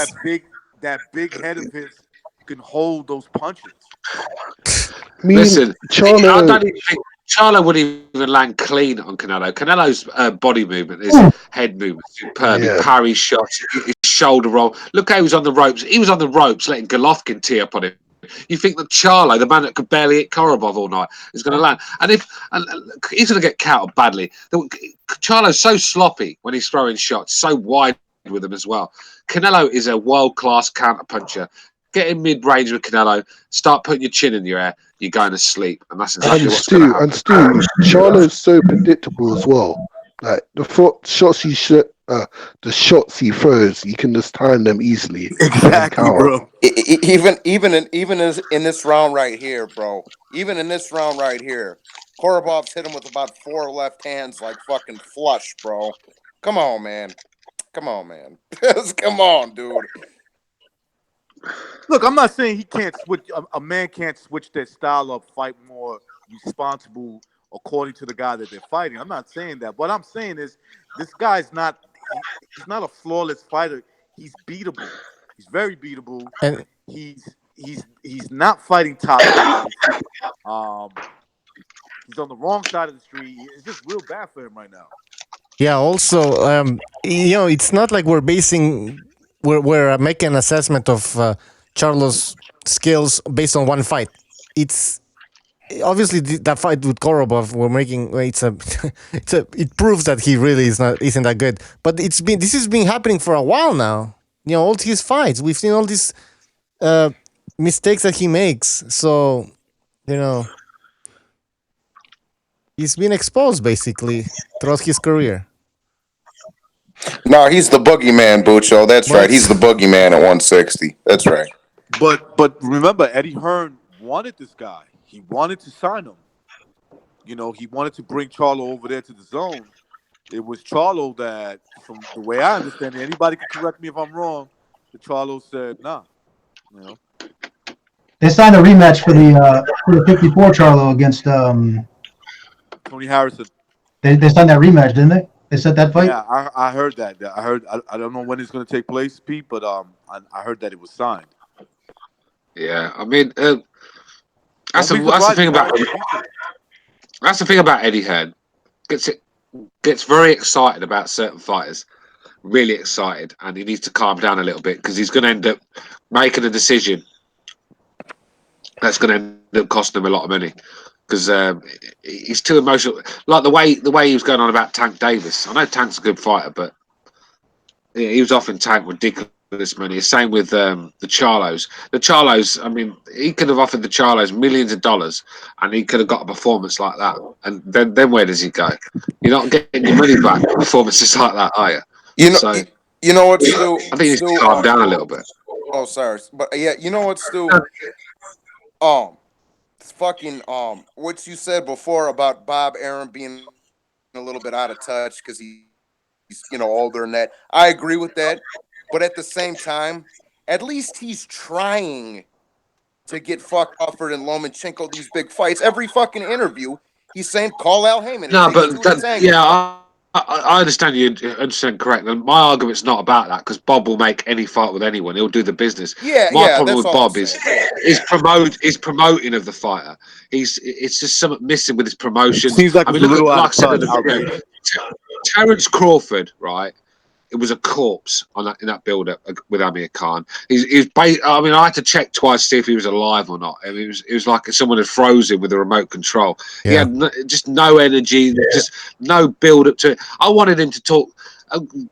S12: That big head of his can hold those punches.
S6: Listen, I don't even think Charlo wouldn't even land clean on Canelo. Canelo's body movement, his head movement, superb. He parries shots, his shoulder roll. Look how he was on the ropes. He was on the ropes, letting Golovkin tee up on him. You think that Charlo, the man that could barely hit Korobov all night, is going to land? And he's going to get countered badly. Charlo's so sloppy when he's throwing shots, so wide with him as well. Canelo is a world-class counterpuncher. Get in mid-range with Canelo, start putting your chin in your air, you're going to sleep, and that's exactly what's going to happen.
S19: And Stu, Charlo's so predictable as well. Like the shots he throws, you can just time them easily.
S11: Exactly, bro. Even in this round right here, bro. Even in this round right here, Korobov's hit him with about 4 left hands like fucking flush, bro. Come on, man. Come on, man. Come on, dude.
S12: Look, I'm not saying he can't switch. A man can't switch their style of fight more responsible according to the guy that they're fighting. I'm not saying that. What I'm saying is this guy's not. He's not a flawless fighter. He's beatable. He's very beatable.
S10: And
S12: he's not fighting top guys. He's on the wrong side of the street. It's just real bad for him right now.
S10: yeah, also, it's not like we're making an assessment of Charlo's skills based on one fight. It's obviously that fight with Korobov we're making. It proves that he really isn't that good. But this has been happening for a while now. All his fights, we've seen all these mistakes that he makes. So, he's been exposed basically throughout his career.
S11: No, he's the boogeyman, Bucho. That's right. He's the boogeyman at 160. That's right.
S12: But remember, Eddie Hearn wanted this guy. He wanted to sign him. He wanted to bring Charlo over there to the zone. It was Charlo that, from the way I understand it, anybody can correct me if I'm wrong, but Charlo said, nah.
S13: They signed a rematch for the 54 Charlo against
S12: Tony Harrison.
S13: They signed that rematch, didn't they? They set that fight.
S12: Yeah, I heard that. I don't know when it's going to take place, Pete, but I heard that it was signed.
S6: Yeah, I mean, that's the thing about Eddie Hearn. Gets very excited about certain fighters, really excited, and he needs to calm down a little bit because he's going to end up making a decision that's going to end up costing him a lot of money because he's too emotional. Like the way he was going on about Tank Davis. I know Tank's a good fighter, but yeah, he was offering Tank ridiculous money. Same with the Charlos. The Charlos, I mean, he could have offered the Charlos millions of dollars, and he could have got a performance like that. And then where does he go? You're not getting your money back with performances like that, are you?
S11: You know what, Stu?
S6: I think he needs to calm down a little bit.
S11: Oh, sorry, but yeah, you know what, Stu? Fucking what you said before about Bob Arum being a little bit out of touch because he's older than that. I agree with that. But at the same time, at least he's trying to get Crawford and Lomachenko these big fights. Every fucking interview, he's saying, call Al Heyman.
S6: No, but I understand you understand correct. And my argument's not about that because Bob will make any fight with anyone. He'll do the business. My problem with Bob is promoting of the fighter. It's just something missing with his promotion.
S12: Seems like
S6: Terence Crawford, right? It was a corpse in that build-up with Amir Khan. I had to check twice to see if he was alive or not. I mean, it was like someone had frozen with a remote control. Yeah. He had just no energy, just no build-up to it. I wanted him to talk,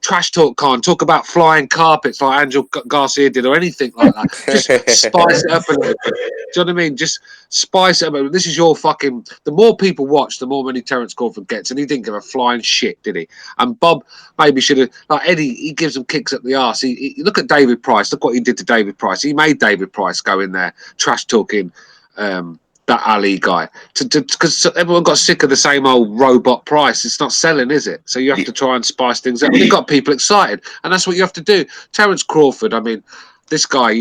S6: trash talk Khan, talk about flying carpets like Angel Garcia did or anything like that. Just spice it up a little bit. Do you know what I mean? Just spice it up. This is your fucking... The more people watch, the more money Terence Crawford gets. And he didn't give a flying shit, did he? And Bob maybe should have... Like Eddie, he gives them kicks up the arse. He look at David Price. Look what he did to David Price. He made David Price go in there trash talking that Ali guy. Because everyone got sick of the same old robot Price. It's not selling, is it? So you have to try and spice things up. You've got people excited. And that's what you have to do. Terence Crawford, I mean, this guy...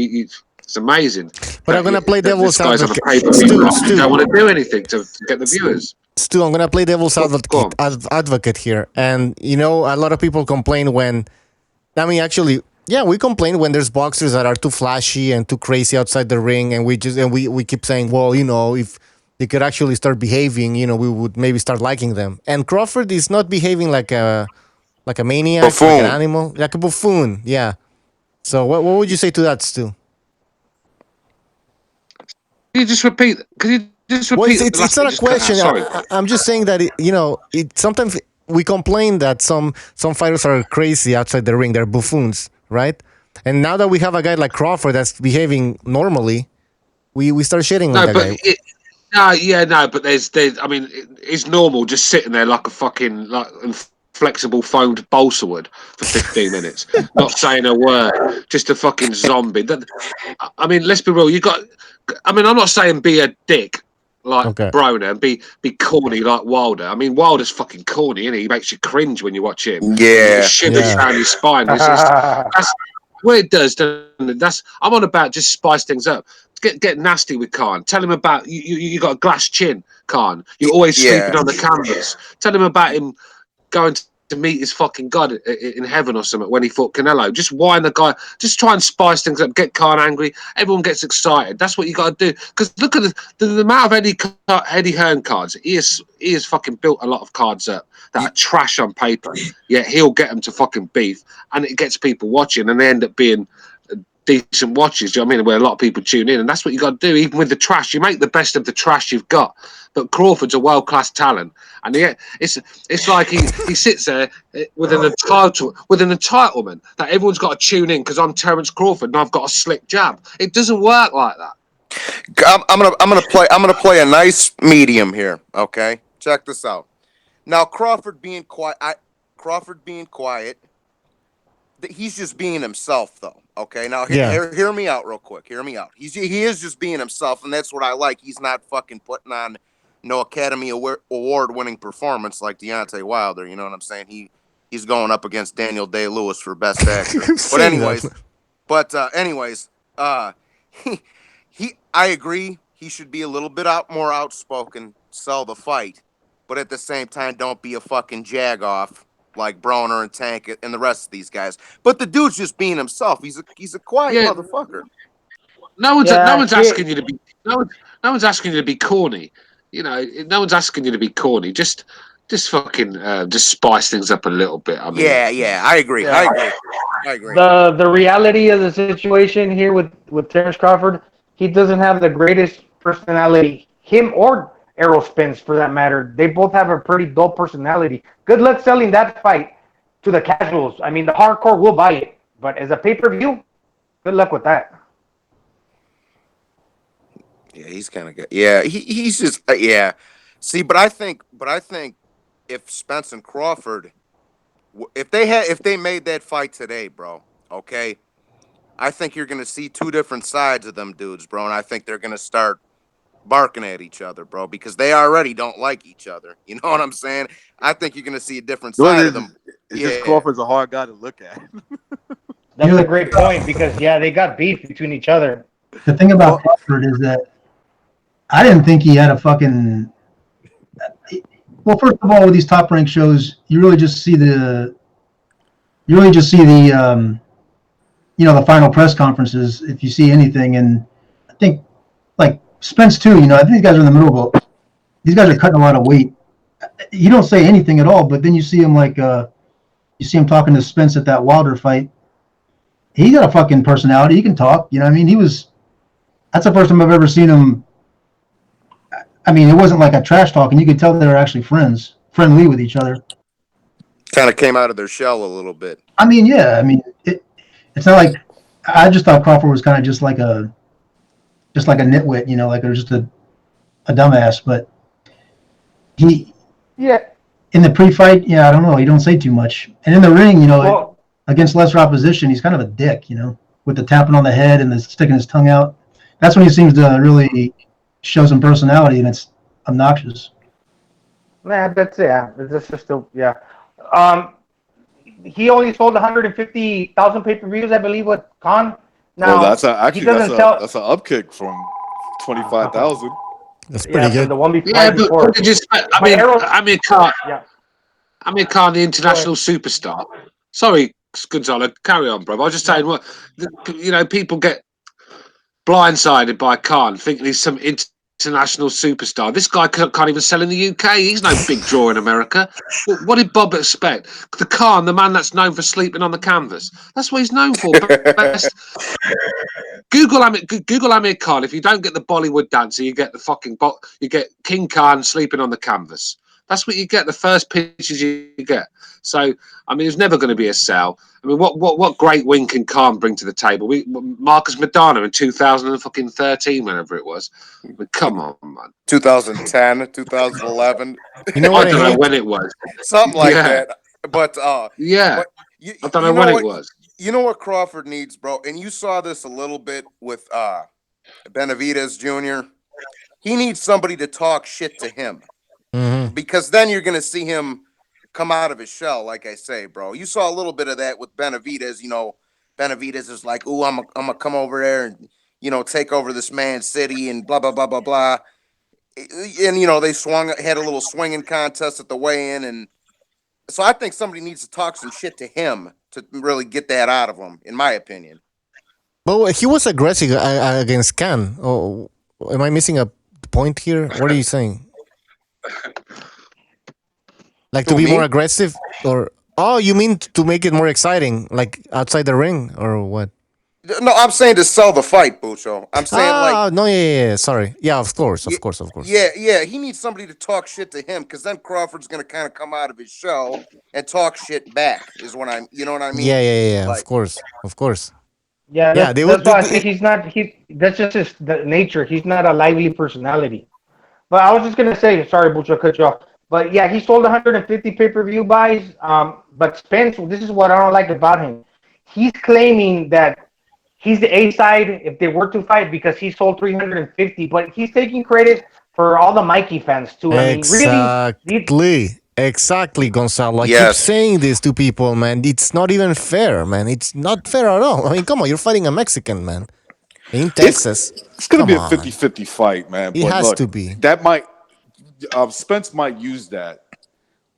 S6: It's amazing.
S10: But I'm going to play devil's advocate.
S6: You don't want to do anything to get the viewers.
S10: Stu, I'm going to play devil's advocate here. And, a lot of people complain when... I mean, actually, yeah, we complain when there's boxers that are too flashy and too crazy outside the ring. And we keep saying, well, if they could actually start behaving, we would maybe start liking them. And Crawford is not behaving like a maniac, like an animal, like a buffoon. Yeah. So what would you say to that, Stu?
S6: Can you just repeat?
S10: Well, it's not a question. I'm just saying that sometimes we complain that some fighters are crazy outside the ring. They're buffoons, right? And now that we have a guy like Crawford that's behaving normally, we start shitting on that guy.
S6: But there's I mean, it's normal just sitting there like a fucking like flexible foamed balsa wood for 15 minutes, not saying a word, just a fucking zombie. I mean, let's be real. I'm not saying be a dick like Broner and be corny like Wilder. I mean, Wilder's fucking corny, isn't he? He makes you cringe when you watch him.
S11: Yeah,
S6: shivers down your spine. That's what it does. I'm on about just spice things up. Get nasty with Khan. Tell him about you got a glass chin, Khan. You're always sleeping on the canvas. Tell him about him going to meet his fucking God in heaven or something when he fought Canelo. Just whine the guy. Just try and spice things up. Get Khan angry. Everyone gets excited. That's what you got to do. Because look at the amount of Eddie Hearn cards. He has fucking built a lot of cards up that are trash on paper. Yet he'll get them to fucking beef, and it gets people watching, and they end up being decent watches. Do you know what I mean? Where a lot of people tune in, and that's what you got to do. Even with the trash, you make the best of the trash you've got. But Crawford's a world-class talent, and it's like he sits there with an entitlement that everyone's got to tune in because I'm Terence Crawford and I've got a slick jab. It doesn't work like that.
S11: I'm gonna play a nice medium here. Okay, check this out. Now Crawford being quiet. He's just being himself, though. Okay, now hear me out real quick. Hear me out. He is just being himself, and that's what I like. He's not fucking putting on no Academy Award-winning performance like Deontay Wilder. You know what I'm saying? He's going up against Daniel Day-Lewis for Best Actor. But anyways, I agree. He should be a little bit more outspoken, sell the fight, but at the same time, don't be a fucking jag-off like Broner and Tank and the rest of these guys. But the dude's just being himself. He's a quiet motherfucker.
S6: No one's asking you to be. No one's asking you to be corny. You know, no one's asking you to be corny. Just fucking just spice things up a little bit. I mean,
S11: I agree.
S5: Yeah.
S11: I agree.
S5: The reality of the situation here with Terence Crawford, he doesn't have the greatest personality. Him or Errol Spence, for that matter, they both have a pretty dull personality. Good luck selling that fight to the casuals. I mean, the hardcore will buy it, but as a pay-per-view, good luck with that.
S11: Yeah, he's kind of good. Yeah, he's just See, but I think if Spence and Crawford, if they made that fight today, bro, okay, I think you're gonna see two different sides of them dudes, bro, and I think they're gonna start barking at each other, bro, because they already don't like each other. You know what I'm saying? I think you're gonna see a different side of them.
S12: It's just Crawford's a hard guy to look at.
S5: That's a great point because they got beef between each other.
S13: The thing about Crawford is that I didn't think he had a fucking. Well, first of all, with these top rank shows, you really just see the the final press conferences if you see anything, and I think like Spence too. You know, I think these guys are in the middle of these guys are cutting a lot of weight. You don't say anything at all, but then you see him talking to Spence at that Wilder fight. He got a fucking personality. He can talk. You know what I mean? That's the first time I've ever seen him. I mean, it wasn't like a trash talk, and you could tell they were actually friendly with each other.
S11: Kind of came out of their shell a little bit.
S13: I mean, yeah. I mean, it's not like I just thought Crawford was kind of just like a nitwit, you know, like just a dumbass. But in the pre-fight, I don't know. He don't say too much, and in the ring, against lesser opposition, he's kind of a dick, with the tapping on the head and the sticking his tongue out. That's when he seems to really show some personality, and it's obnoxious.
S5: That's It's just he only sold 150,000 pay-per-views, I believe, with Khan. Now
S12: that's an upkick from 25,000.
S10: That's pretty good.
S5: The one before.
S6: Amir Khan, the international superstar. Sorry, Gonzalo, carry on, bro. I was just saying, people get blindsided by Khan, thinking he's some international superstar. This guy can't even sell in the UK. He's no big draw in America. What did Bob expect? The Khan, the man that's known for sleeping on the canvas. That's what he's known for. Google Amir Khan. If you don't get the Bollywood dancer, you get the fucking you get King Khan sleeping on the canvas. That's what you get. The first pitches you get. So I mean, it's never going to be a sell. I mean, what great win can Khan bring to the table? Marcus Madonna in 2013, whenever it was. I mean, come on, man.
S11: 2010, 2011.
S10: You know
S6: I
S10: what I
S6: don't know
S10: hate?
S6: when it was.
S11: Something like
S6: Yeah.
S11: that. But
S6: Yeah.
S11: you,
S6: I don't
S11: you
S6: know when
S11: what,
S6: it was.
S11: You know what Crawford needs, bro? And you saw this a little bit with Benavidez Jr. He needs somebody to talk shit to him.
S10: Mm-hmm.
S11: Because then you're going to see him come out of his shell, like I say, bro. You saw a little bit of that with Benavidez. You know, Benavidez is like, ooh, I'm going to come over there and, you know, take over this man's city and blah, blah, blah, blah, blah. And, you know, they had a little swinging contest at the weigh-in. And so I think somebody needs to talk some shit to him to really get that out of him, in my opinion.
S10: But he was aggressive against Khan. Oh, am I missing a point here? What are you saying? Like to be more aggressive, or you mean to make it more exciting, like outside the ring, or what?
S11: No, I'm saying to sell the fight, Bucho. I'm saying
S10: no, yeah, sorry, yeah, of course.
S11: Yeah, he needs somebody to talk shit to him, because then Crawford's gonna kind of come out of his shell and talk shit back. Is what you know what I mean?
S10: Yeah,
S11: like,
S10: of course.
S5: Yeah,
S10: Yeah,
S5: that's why I say he's not. That's just his nature. He's not a lively personality. But I was just gonna say, sorry, Bucho, cut you off. But yeah, he sold 150 pay-per-view buys. But Spence, this is what I don't like about him. He's claiming that he's the A side if they were to fight because he sold 350. But he's taking credit for all the Mikey fans too. I mean, really.
S10: Exactly, Gonzalo. I keep saying this to people, man. It's not even fair, man. It's not fair at all. I mean, come on, you're fighting a Mexican, man. In Texas.
S12: It's going to be a 50-50 fight, man.
S10: It has to be.
S12: That might... Spence might use that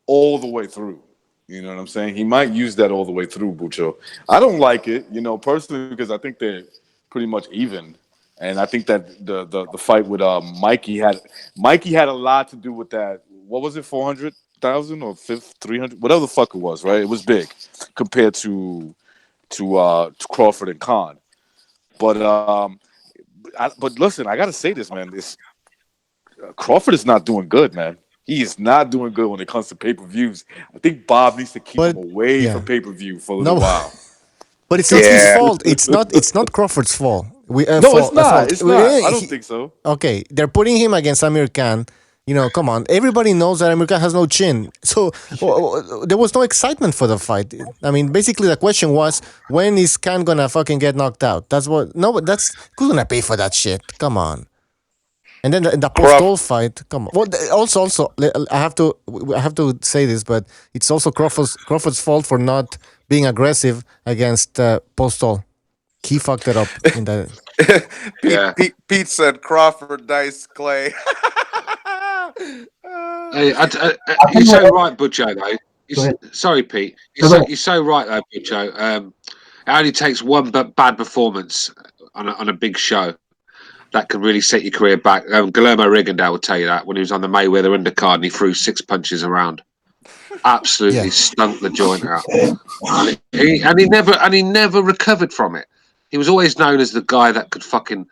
S12: all the way through. You know what I'm saying? He might use that all the way through, Bucho. I don't like it, you know, personally, because I think they're pretty much even. And I think that the fight with Mikey had a lot to do with that. What was it, 400,000 or 300? Whatever the fuck it was, right? It was big compared to Crawford and Khan. But listen, I gotta say this, man. Crawford is not doing good, man. He is not doing good when it comes to pay-per-views. I think Bob needs to keep him away from pay-per-view for a little while.
S10: But it's not his fault. It's not Crawford's fault.
S12: It's not. It's not. I don't think so.
S10: Okay, they're putting him against Amir Khan. You know, come on. Everybody knows that Amir Khan has no chin. So there was no excitement for the fight. I mean, basically the question was, when is Khan gonna fucking get knocked out? That's what. No, but who's gonna pay for that shit? Come on. And then the post-all fight, come on. Well, also, I have to say this, but it's also Crawford's fault for not being aggressive against post-all. He fucked it up in that.
S11: Pete said Crawford dice Clay.
S6: You're so right, Butcho. Though. Sorry, Pete. You're so right, though, Butcho. It only takes one bad performance on a big show that can really set your career back. Guillermo Rigondeaux will tell you that when he was on the Mayweather undercard and he threw 6 punches around, absolutely stunk the joint out, and he never recovered from it. He was always known as the guy that could fucking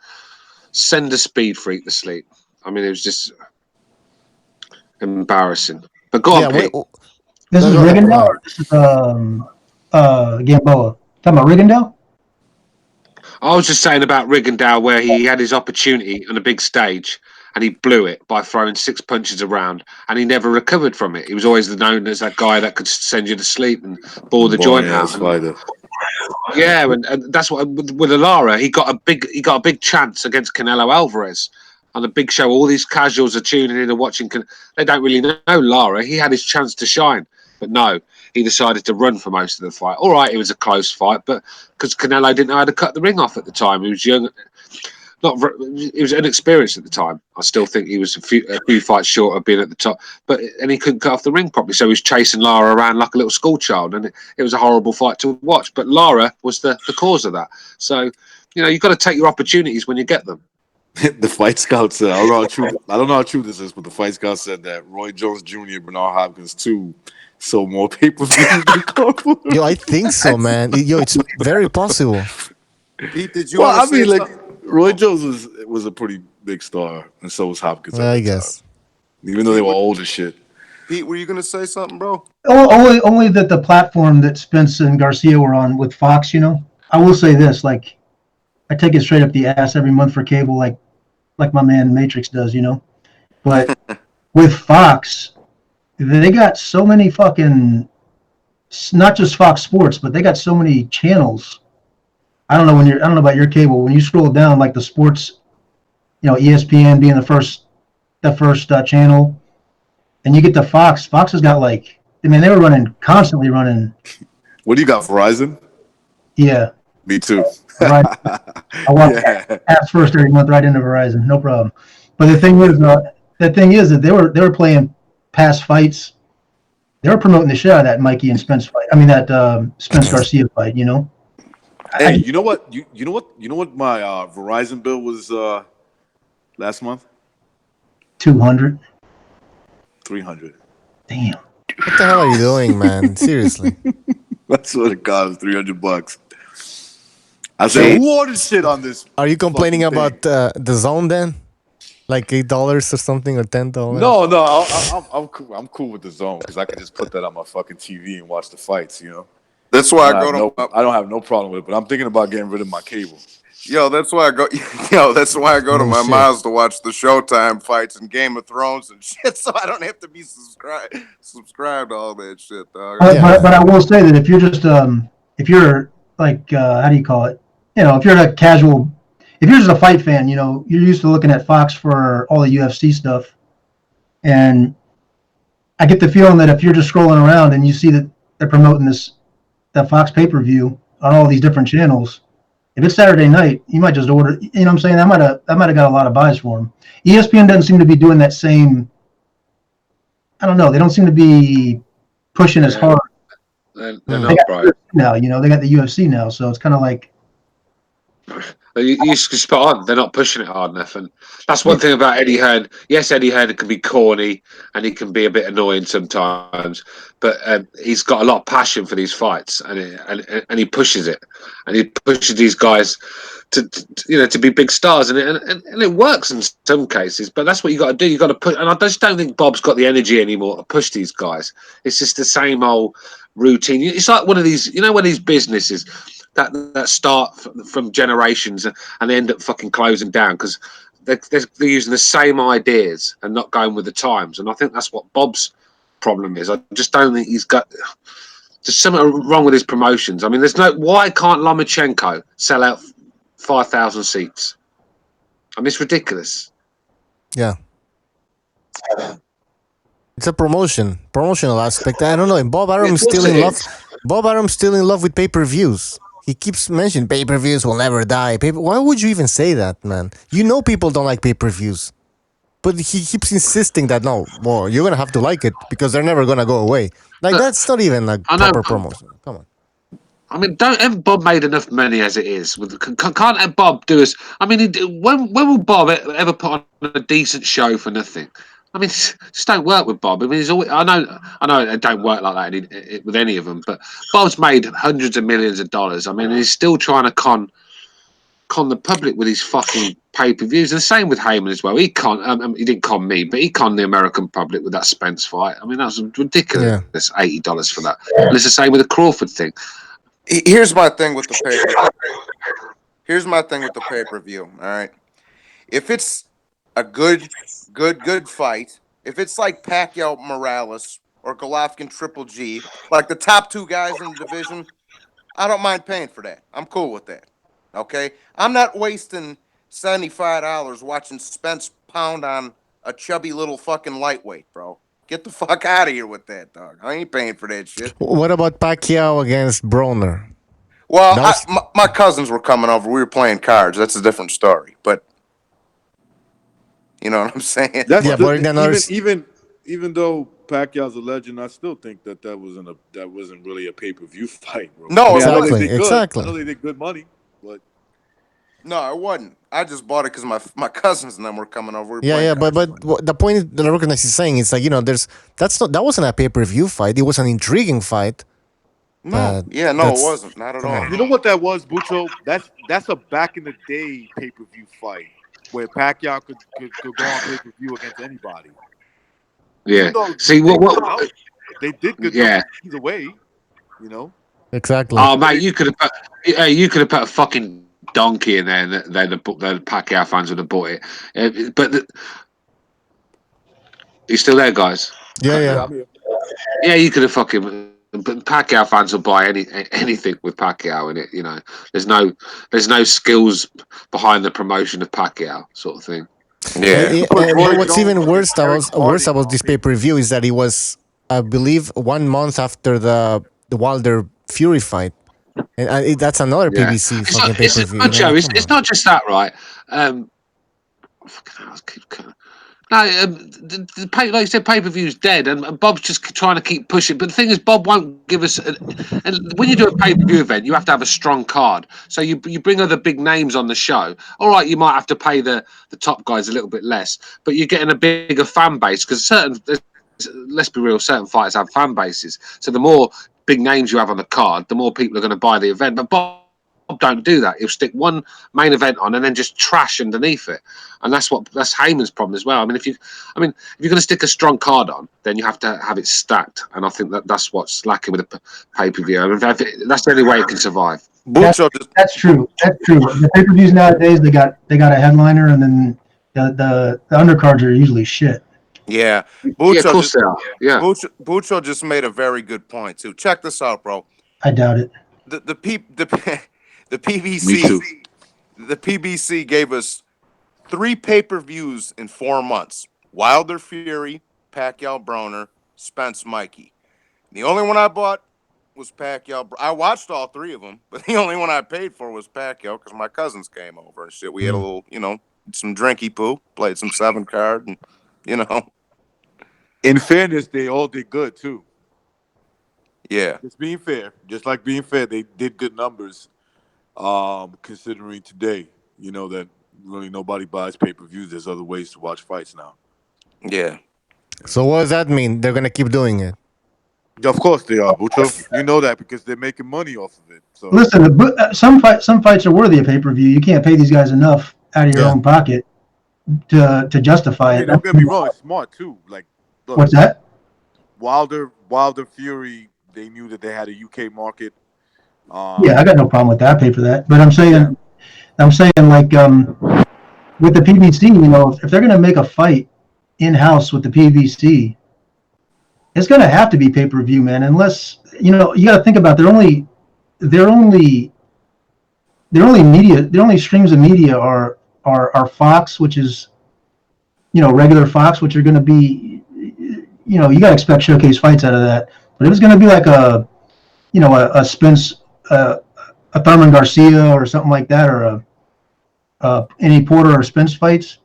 S6: send a speed freak to sleep. I mean, it was just embarrassing. But go on, Pete.
S13: This is Rigondeaux, or this is Gamboa? Talking about Rigondeaux?
S6: I was just saying about Rigondeaux, where he had his opportunity on a big stage and he blew it by throwing 6 punches around, and he never recovered from it. He was always known as that guy that could send you to sleep and bore the joint out. Yeah, and that's what with Lara, he got a big chance against Canelo Alvarez on the big show. All these casuals are tuning in and watching. They don't really know Lara. He had his chance to shine, but no. He decided to run for most of the fight. All right, it was a close fight, but because Canelo didn't know how to cut the ring off at the time, he was young, he was inexperienced at the time. I still think he was a few fights short of being at the top, and he couldn't cut off the ring properly, so he was chasing Lara around like a little schoolchild, and it was a horrible fight to watch. But Lara was the cause of that. So, you know, you've got to take your opportunities when you get them.
S12: The fight scout said, I don't know how true this is, but the fight scout said that Roy Jones Jr., Bernard Hopkins too, sold more pay-per-views than Crawford.
S10: Yo, I think so, man. Yo, it's very possible.
S11: Pete, did you?
S12: Well, I mean, like Roy Jones was a pretty big star, and so was Hopkins.
S10: I guess,
S12: even though they were old as shit.
S11: Pete, were you gonna say something, bro?
S13: Only that the platform that Spence and Garcia were on with Fox, I will say this, like, I take it straight up the ass every month for cable, like my man Matrix does, But with Fox, they got so many fucking, not just Fox Sports, but they got so many channels. I don't know about your cable. When you scroll down, like the sports, ESPN being the first channel, and you get to Fox. Fox has got they were constantly running.
S12: What do you got, Verizon?
S13: Yeah.
S12: Me too.
S13: Right. I watch apps first every month right into Verizon, no problem. But the thing is that they were playing past fights. They were promoting the shit out of that Mikey and Spence fight. I mean that Spence Garcia fight.
S12: Hey, you know what? You know what my Verizon bill was last month?
S13: 200.
S12: 300.
S13: Damn.
S10: What the hell are you doing, man? Seriously.
S12: That's what it cost, $300. I said, who ordered shit on this?
S10: Are you complaining about the DAZN then? Like $8 or something, or $10?
S12: No, I'm cool with the zone because I can just put that on my fucking TV and watch the fights.
S11: That's why I
S12: don't have no problem with it. But I'm thinking about getting rid of my cable.
S11: That's why I go to my mom's to watch the Showtime fights and Game of Thrones and shit, so I don't have to be subscribed to all that shit, dog.
S13: But I will say that if you're just if you're like how do you call it? If you're a casual, if you're just a fight fan, you're used to looking at Fox for all the UFC stuff, and I get the feeling that if you're just scrolling around and you see that they're promoting that Fox pay-per-view on all these different channels, if it's Saturday night, you might just order. You know what I'm saying? That might have got a lot of buys for them. ESPN doesn't seem to be doing that same. I don't know. They don't seem to be pushing as hard.
S6: They're not, bro.
S13: Now they got the UFC now, so it's kind of like.
S6: You spot on. They're not pushing it hard enough, and that's one thing about Eddie Hearn. Yes, Eddie Hearn can be corny and he can be a bit annoying sometimes, but he's got a lot of passion for these fights, and he pushes it, and he pushes these guys to be big stars, and it works in some cases. But that's what you got to do. You got to put, and I just don't think Bob's got the energy anymore to push these guys. It's just the same old routine. It's like one of these, one of these businesses that start from generations and they end up fucking closing down because they're using the same ideas and not going with the times. And I think that's what Bob's problem is. I just don't think he's got. There's something wrong with his promotions. I mean, why can't Lomachenko sell out 5,000 seats? I mean, it's ridiculous.
S10: Yeah. It's a promotional aspect. I don't know. And Bob Arum's still in love. Bob Arum's still in love with pay-per-views. He keeps mentioning pay-per-views will never die. Why would you even say that, man? People don't like pay-per-views. But he keeps insisting that, no, well, you're going to have to like it because they're never going to go away. That's not even a proper promotion. Come on.
S6: I mean, haven't Bob made enough money as it is? Can't Bob do us? I mean, when will Bob ever put on a decent show for nothing? I mean, just don't work with Bob. I mean, he's always, I know it don't work like that with any of them, but Bob's made hundreds of millions of dollars. I mean, he's still trying to con the public with his fucking pay-per-views. And the same with Heyman as well. He didn't con me, but he conned the American public with that Spence fight. I mean, that was ridiculous. Yeah. That's $80 for that. And it's the same with the Crawford thing.
S11: Here's my thing with the pay-per-view. All right, if it's a good fight, if it's like Pacquiao Morales or Golovkin Triple G, like the top two guys in the division, I don't mind paying for that. I'm cool with that. Okay, I'm not wasting $75 watching Spence pound on a chubby little fucking lightweight, bro. Get the fuck out of here with that, dog. I ain't paying for that shit.
S10: What about Pacquiao against Broner?
S11: Well, my cousins were coming over. We were playing cards. That's a different story. But you know what I'm saying?
S12: Even though Pacquiao's a legend, I still think that wasn't really a pay-per-view fight, bro.
S11: No,
S10: exactly.
S12: I know they did good money, but
S11: no, it wasn't. I just bought it because my cousins and them were coming over.
S10: But the point that I recognize is saying, it's like, that wasn't a pay-per-view fight. It was an intriguing fight.
S11: No, it wasn't. Not at all.
S12: You know what that was, Bucho? That's a back in the day pay-per-view fight where Pacquiao could go on pay-per-view against anybody.
S6: Yeah.
S12: Even though
S6: See
S12: they
S6: what?
S12: put out, they did good
S6: Yeah.
S12: numbers either way. You know.
S10: Exactly.
S6: Oh mate, you could have put a fucking donkey in there, and the Pacquiao fans would have bought it. You still there, guys?
S10: Yeah,
S12: Yeah,
S10: yeah.
S12: I'm here.
S6: Yeah, you could have fucking. But Pacquiao fans will buy anything with Pacquiao in it. You know, there's no skills behind the promotion of Pacquiao, sort of thing.
S18: Yeah.
S10: But what's even worse
S12: Eric
S10: about this pay-per-view is that it was, I believe, 1 month after the Wilder Fury fight, and that's another
S6: Yeah,
S10: PBC fucking pay-per-view. You know,
S6: Joe.
S10: like,
S6: It's,
S10: come
S6: it's
S10: on.
S6: not just that, right? Fucking hell, no, like you said, pay-per-view's dead, and Bob's just trying to keep pushing. But the thing is, Bob won't give us. And when you do a pay-per-view event, you have to have a strong card. So you bring other big names on the show. All right, you might have to pay the top guys a little bit less, but you're getting a bigger fan base because let's be real, certain fighters have fan bases. So the more big names you have on the card, the more people are going to buy the event. But Bob don't do that. He'll stick one main event on and then just trash underneath it, and that's Heyman's problem as well. I mean, if you're going to stick a strong card on, then you have to have it stacked, and I think that's what's lacking with the pay-per-view. I mean, that's the only way it can survive.
S13: That's true. That's true. The pay-per-views nowadays, they got a headliner, and then the undercards are usually shit.
S11: Yeah,
S6: of course they are. Yeah,
S11: Bucho just made a very good point too. Check this out, bro.
S13: I doubt it.
S11: The PBC.
S12: Me too.
S11: The PBC gave us 3 pay-per-views in 4 months: Wilder Fury, Pacquiao Broner, Spence Mikey. The only one I bought was Pacquiao. I watched all 3 of them, but the only one I paid for was Pacquiao because my cousins came over and shit. We had a little, some drinky poo, played some 7-card, and
S12: In fairness, they all did good too.
S11: Yeah.
S12: Just being fair, they did good numbers. Considering today, that really nobody buys pay-per-views. There's other ways to watch fights now.
S11: Yeah.
S10: So what does that mean? They're gonna keep doing it?
S12: Of course they are, Bucho. You know that because they're making money off of it. So
S13: Listen, some fights are worthy of pay-per-view. You can't pay these guys enough out of your own pocket to justify it.
S12: Don't get me wrong, it's smart too. Like, look,
S13: What's that?
S12: Wilder Fury. They knew that they had a UK market.
S13: Yeah, I got no problem with that. I pay for that. But I'm saying like with the PBC, if they're gonna make a fight in-house with the PBC, it's gonna have to be pay-per-view, man. Unless you got to think about their only streams of media are Fox, which is regular Fox, which are going to be you got to expect showcase fights out of that. But if it's going to be like a Spence, a Thurman Garcia or something like that, or any Porter or Spence fights,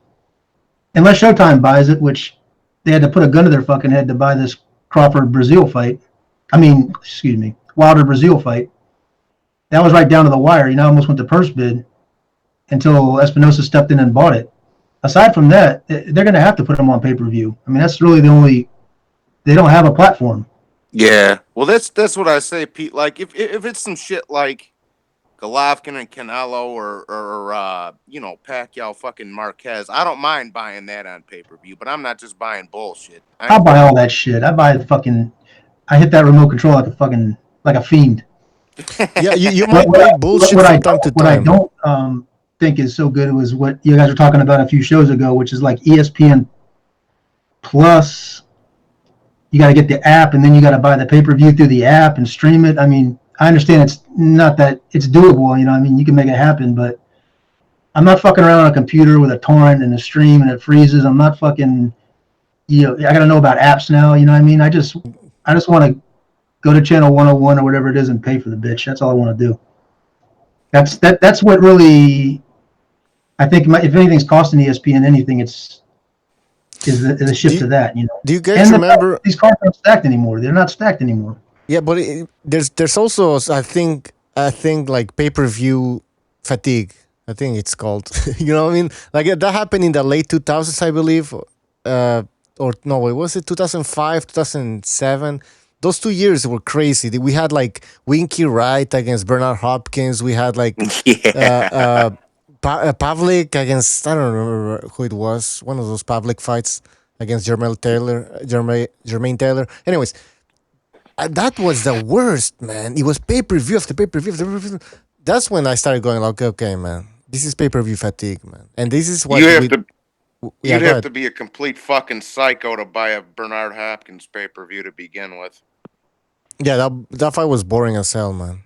S13: unless Showtime buys it, which they had to put a gun to their fucking head to buy this Crawford Brazil fight. Wilder Brazil fight. That was right down to the wire. Almost went to purse bid until Espinosa stepped in and bought it. Aside from that, they're going to have to put them on pay-per-view. I mean, that's really the only. They don't have a platform.
S11: Yeah. Well, that's what I say, Pete. Like, if it's some shit like Golovkin and Canelo or Pacquiao fucking Marquez, I don't mind buying that on pay-per-view, but I'm not just buying bullshit.
S13: I'll buy all that shit. I hit that remote control like a fiend.
S10: Yeah, you might play bullshit from time to time.
S13: What I don't think is so good was what you guys were talking about a few shows ago, which is like ESPN Plus. You got to get the app, and then you got to buy the pay-per-view through the app and stream it. I mean, I understand it's not that it's doable. You can make it happen, but I'm not fucking around on a computer with a torrent and a stream and it freezes. I'm not fucking. I got to know about apps now. You know what I mean? I just want to go to channel 101 or whatever it is and pay for the bitch. That's all I want to do. That's what really. I think if anything's costing ESPN anything, it's the shift to that.
S10: Do you guys remember
S13: these cards aren't stacked anymore? They're not stacked anymore.
S10: Yeah, but there's also I think like pay-per-view fatigue. I think it's called. You know what I mean? Like that happened in the late 2000s, I believe. Or no, was it 2005, 2007? Those 2 years were crazy. We had like Winky Wright against Bernard Hopkins. We had like Pavlik against, I don't remember who it was. One of those Pavlik fights. against Jermaine Taylor. Anyways, that was the worst, man. It was pay-per-view after pay-per-view after pay-per-view. That's when I started going like, okay, man, this is pay-per-view fatigue, man. And this is what
S11: you have to.
S10: Yeah,
S11: You'd
S10: go
S11: have
S10: ahead.
S11: to be a complete fucking psycho to buy a Bernard Hopkins pay-per-view to begin with.
S10: Yeah, that fight was boring as hell, man.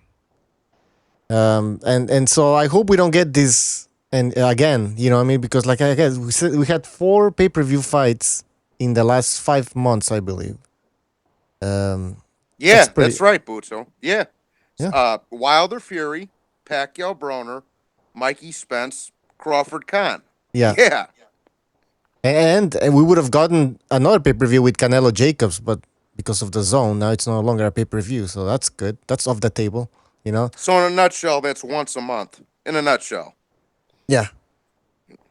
S10: And so I hope we don't get this. And again, you know what I mean? Because like I guess we had 4 pay-per-view fights in the last 5 months, I believe.
S11: Yeah,
S10: pretty-
S11: that's right, Buto. Yeah.
S10: Yeah.
S11: Wilder Fury, Pacquiao Broner, Mikey Spence, Crawford Khan.
S10: Yeah.
S11: Yeah.
S10: And we would have gotten another pay-per-view with Canelo-Jacobs, but because of the zone, now it's no longer a pay-per-view. So that's good. That's off the table, you know?
S11: So in a nutshell, that's once a month. In a nutshell.
S10: Yeah.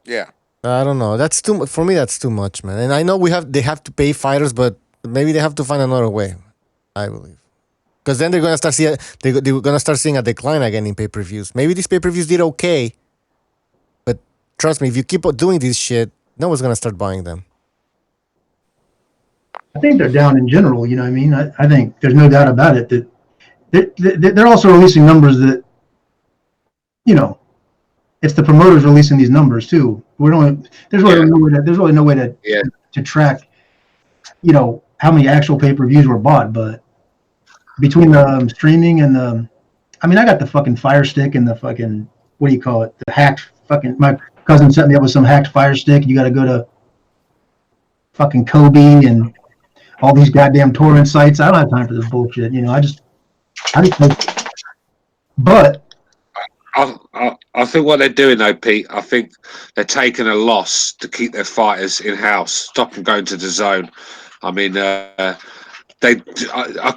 S11: Yeah.
S10: I don't know. That's too for me. That's too much, man. And I know they have to pay fighters, but maybe they have to find another way. I believe, because then they're gonna start seeing a decline again in pay-per-views. Maybe these pay-per-views did okay, but trust me, if you keep doing this shit, no one's gonna start buying them.
S13: I think they're down in general. You know what I mean? I think there's no doubt about it that they're also releasing numbers that, you know, it's the promoters releasing these numbers too. There's really no way to track, you know, how many actual pay-per-views were bought. But between the streaming and I got the fucking Fire Stick and the fucking, what do you call it? The hacked fucking. My cousin set me up with some hacked Fire Stick. You got to go to fucking Kobe and all these goddamn torrent sites. I don't have time for this bullshit. You know, I just. But
S6: I think what they're doing though, Pete, I think they're taking a loss to keep their fighters in house, stop them going to the zone. I mean, I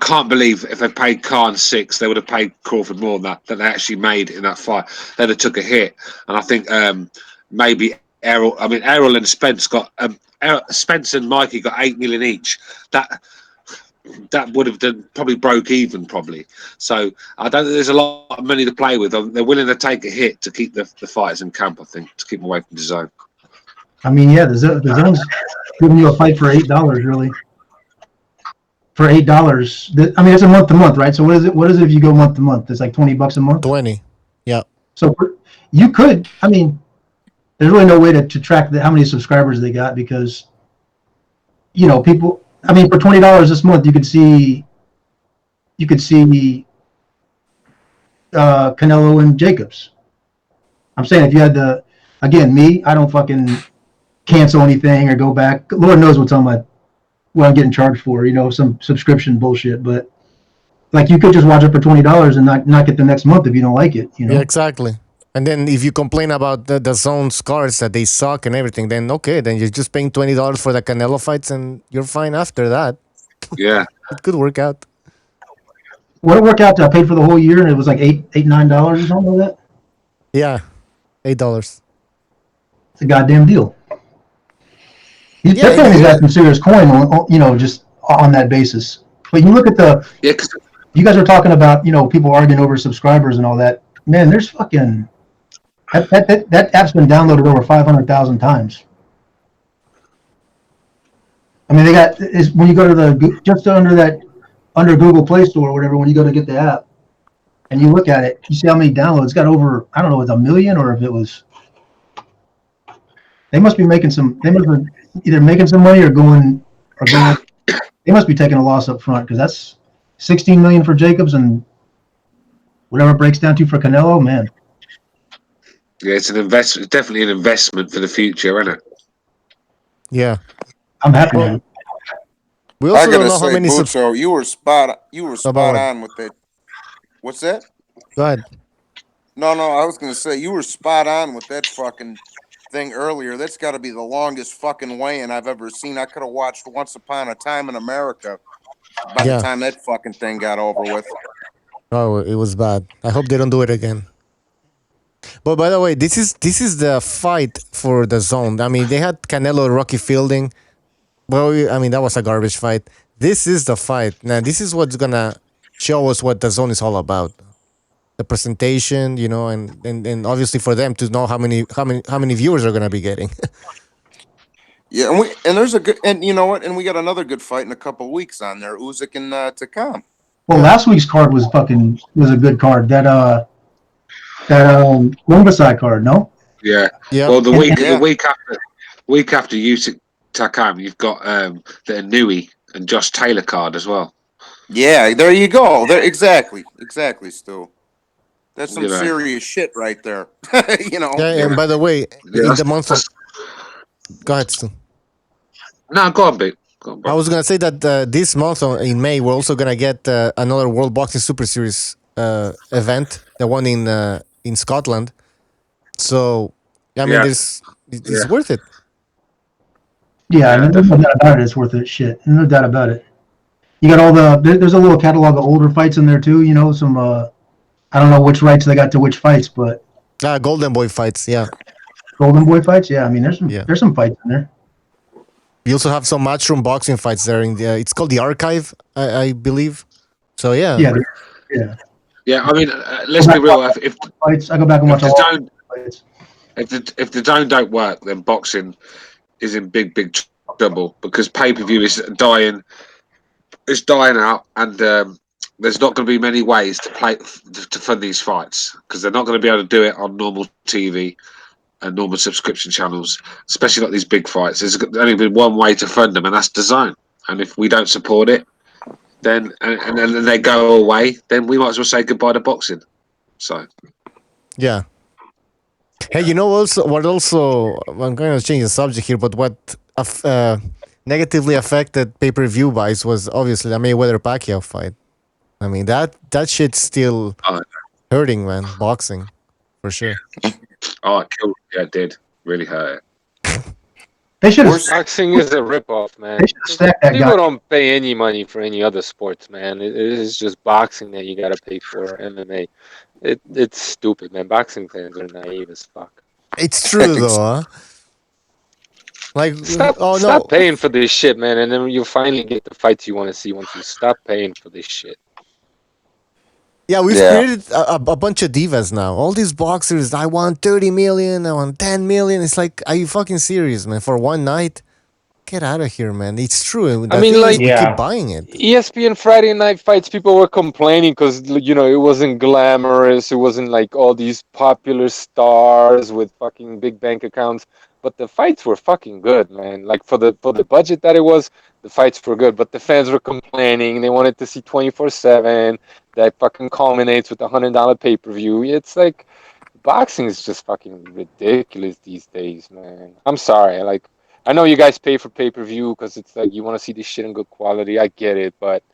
S6: can't believe if they paid Khan 6, they would have paid Crawford more than they actually made in that fight. They'd have took a hit, and I think maybe Errol and Spence got Spence and Mikey got 8 million each. That would have probably broke even, probably. So I don't think there's a lot of money to play with. They're willing to take a hit to keep the fighters in camp, I think, to keep them away from the zone.
S13: I mean, yeah, the zone's giving you a fight for $8, really. For $8, I mean, it's a month to month, right? So what is it? What is it if you go month to month? It's like $20 a month.
S10: 20, yeah.
S13: So you could. I mean, there's really no way to track how many subscribers they got because, you know, people. I mean, for $20 this month, you could see Canelo and Jacobs. I'm saying if you had I don't fucking cancel anything or go back. Lord knows what I'm getting charged for, you know, some subscription bullshit. But like, you could just watch it for $20 and not get the next month if you don't like it, you know?
S10: Yeah, exactly. And then if you complain about the zone scars that they suck and everything, then okay, then you're just paying $20 for the Canelo fights and you're fine after that.
S6: Yeah.
S10: It could work out.
S13: What it work out to? I paid for the whole year and it was like $9 or something like that?
S10: Yeah, $8.
S13: It's a goddamn deal. That family's got some serious coin on, you know, just on that basis. But you look at you guys are talking about, you know, people arguing over subscribers and all that. Man, there's fucking that app's been downloaded over 500,000 times. I mean, when you go to just under Google Play Store or whatever, when you go to get the app and you look at it, you see how many downloads. It's got over, I don't know, if it's 1 million or if it was. They must be making either making some money or going. They must be taking a loss up front because that's 16 million for Jacobs and whatever it breaks down to for Canelo, man.
S6: Yeah, it's an investment. Definitely an investment for the future, isn't it?
S10: Yeah,
S13: I'm happy. Man.
S10: We also
S11: I gotta
S10: don't know
S11: say,
S10: how many.
S11: Bucho, you were spot on with it. What's that?
S10: Go ahead.
S11: No, I was gonna say you were spot on with that fucking thing earlier. That's got to be the longest fucking weigh-in I've ever seen. I could have watched Once Upon a Time in America by the time that fucking thing got over with.
S10: Oh, it was bad. I hope they don't do it again. But by the way, this is the fight for the zone. I mean, they had Canelo Rocky Fielding. Well, I mean, that was a garbage fight. This is the fight. Now, this is what's gonna show us what the zone is all about. The presentation, you know, and obviously for them to know how many viewers are gonna be getting.
S11: Yeah, and there's a good, and you know what, and we got another good fight in a couple weeks on there, Usyk and Takam.
S13: Well, last week's card was a good card. That Lombasai card, no?
S6: Yeah.
S10: Yeah.
S6: Well, the week
S11: Yeah.
S6: week after Usyk Takam, you've got the Inui and Josh Taylor card as well.
S11: Yeah, there you go. There exactly, Stu. That's some
S6: You know.
S11: serious shit right there. You know.
S10: Yeah, and by the way,
S6: Yeah,
S10: in the month of go ahead, Stu.
S6: No, go on, Big. Go on, bro.
S10: I was gonna say that this month in May we're also gonna get another World Boxing Super Series event, the one in Scotland. So, I mean,
S6: Yeah.
S10: it's worth it.
S13: Yeah, no doubt about it. It's worth it. Shit, no doubt about it. You got there's a little catalog of older fights in there too. You know, some I don't know which rights they got to which fights, but
S10: Golden Boy fights, yeah.
S13: Golden Boy fights, yeah. I mean, there's some fights in there.
S10: We also have some matchroom boxing fights there. It's called the Archive, I believe. So yeah.
S6: Yeah, I mean, let's be real. If
S13: fights, I go back and watch all fights.
S6: If the zone don't work, then boxing is in big trouble because pay-per-view is dying. It's dying out, and there's not going to be many ways to fund these fights because they're not going to be able to do it on normal TV and normal subscription channels, especially like these big fights. There's only been one way to fund them, and that's DAZN. And if we don't support it, then and then they go away, then we might as well say goodbye to boxing. So,
S10: yeah. Hey, you know what also I'm going to change the subject here, but what negatively affected pay-per-view buys was obviously the Mayweather-Pacquiao fight. I mean that shit's still hurting, man. Boxing, for sure.
S6: Oh, it killed. Yeah, it did. Really hurt it.
S13: They should.
S18: Boxing is a ripoff, man.
S13: They should stack that
S18: People
S13: guy.
S18: don't pay any money for any other sports, man. It is just boxing that you gotta pay for. MMA. It's stupid, man. Boxing fans are naive as fuck.
S10: It's true though, huh? Like,
S18: Stop paying for this shit, man, and then you finally get the fights you want to see once you stop paying for this shit.
S10: Yeah, we've created a bunch of divas now. All these boxers, I want 30 million, I want 10 million. It's like, are you fucking serious, man? For one night? Get out of here, man. It's true.
S18: I mean, like,
S10: we keep buying it.
S18: ESPN Friday Night Fights, people were complaining because, you know, it wasn't glamorous. It wasn't like all these popular stars with fucking big bank accounts. But the fights were fucking good, man. Like, for the budget that it was, the fights were good. But the fans were complaining. They wanted to see 24/7. That fucking culminates with a $100 pay-per-view. It's like, boxing is just fucking ridiculous these days, man. I'm sorry. Like, I know you guys pay for pay-per-view because it's like you want to see this shit in good quality. I get it, but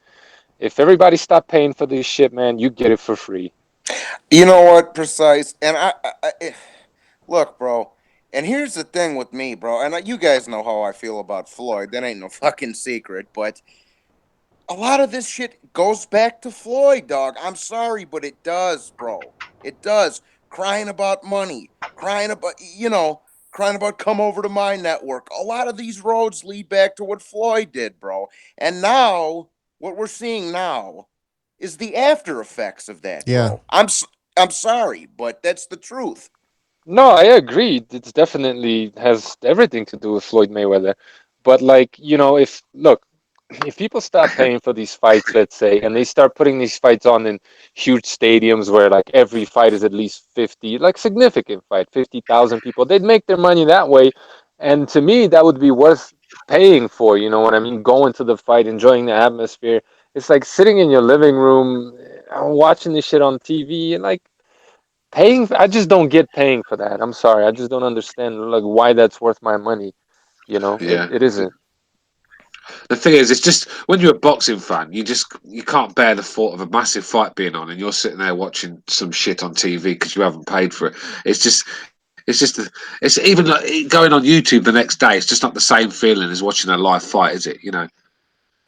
S18: if everybody stopped paying for this shit, man, you get it for free.
S11: You know what, Precise? And I look, bro. And here's the thing with me, bro. And you guys know how I feel about Floyd. That ain't no fucking secret. But a lot of this shit goes back to Floyd, dog. I'm sorry, but it does, bro. It does. Crying about money. Crying about come over to my network. A lot of these roads lead back to what Floyd did, bro. And now, what we're seeing now is the after effects of that, bro. I'm sorry, but that's the truth.
S18: No, I agree. It's definitely has everything to do with Floyd Mayweather. But like, you know, if people stop paying for these fights, let's say, and they start putting these fights on in huge stadiums where like every fight is at least 50, like significant fight, 50,000 people, they'd make their money that way. And to me, that would be worth paying for, you know what I mean? Going to the fight, enjoying the atmosphere. It's like sitting in your living room, watching this shit on TV, and like I just don't get paying for that. I'm sorry. I just don't understand like why that's worth my money. You know,
S6: Yeah.
S18: it isn't.
S6: The thing is, it's just when you're a boxing fan, you can't bear the thought of a massive fight being on, and you're sitting there watching some shit on TV because you haven't paid for it. It's even like going on YouTube the next day. It's just not the same feeling as watching a live fight, is it? You know.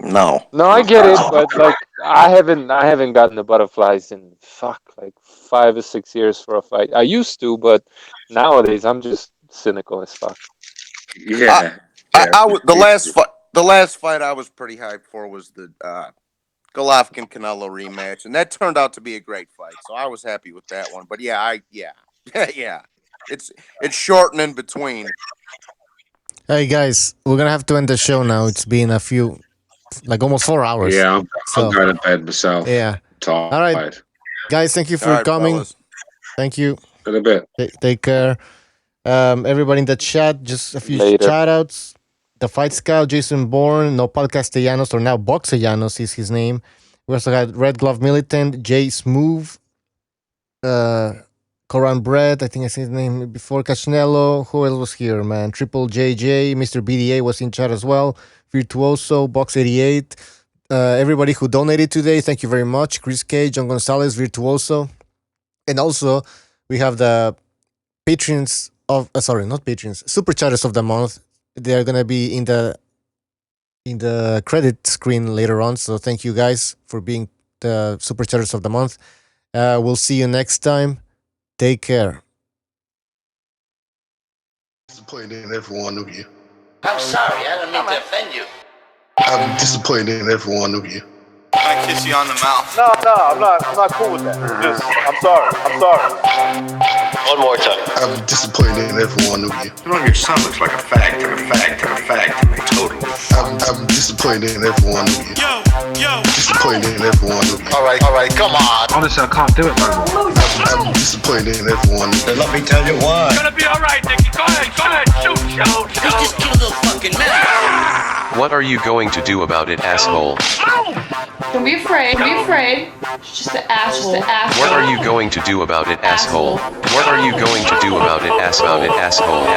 S11: No.
S18: No, I get it, but like I haven't gotten the butterflies in like 5 or 6 years for a fight. I used to, but nowadays I'm just cynical as fuck.
S6: Yeah.
S11: The last fight I was pretty hyped for was the Golovkin Canelo rematch, and that turned out to be a great fight. So I was happy with that one. But yeah, yeah, it's short and in between.
S10: Hey guys, we're gonna have to end the show now. It's been a few, like almost 4 hours.
S6: Yeah, I'm going to bed myself.
S10: Yeah.
S6: Tired.
S10: All right, guys. Thank you for
S11: All right,
S10: coming.
S11: fellas.
S10: Thank you.
S6: In a bit.
S10: Take care. Everybody in the chat, just a few
S18: Later.
S10: shout outs. The Fight Scout, Jason Bourne, Nopal Castellanos, or now Boxellanos is his name. We also had Red Glove Militant, Jay Smooth, Coran Bread, I think I said his name before, Cachnello. Who else was here, man? Triple JJ, Mr. BDA was in chat as well. Virtuoso, Box88. Everybody who donated today, thank you very much. Chris K, John Gonzalez, Virtuoso. And also, we have the patrons of sorry, not patrons, super chatters of the month. They are gonna be in the credit screen later on. So thank you guys for being the super chatters of the month. We'll see you next time. Take care.
S1: Disappointed in every one of you.
S2: I'm sorry, I don't mean to offend you.
S1: I'm disappointed in every one of you.
S3: I kiss you on the mouth.
S7: No, I'm not cool with that. Just, I'm sorry.
S2: One more time.
S1: I'm disappointed in every one of you.
S3: You know, your son looks like a fag to me, totally.
S1: I'm disappointed in every one of you.
S3: Yo.
S1: Disappointed in every one of you.
S2: All right, come on.
S17: Honestly, I can't do it no more.
S1: I'm disappointed in every one of you.
S7: Let me tell you why.
S16: It's gonna be all right, Nicky. Go ahead. Shoot.
S2: You just killed a fucking man.
S8: What are you going to do about it, asshole?
S9: Don't be afraid. It's just an asshole.
S8: What are you going to do about it, asshole? What are you going to do about it, asshole? Asshole.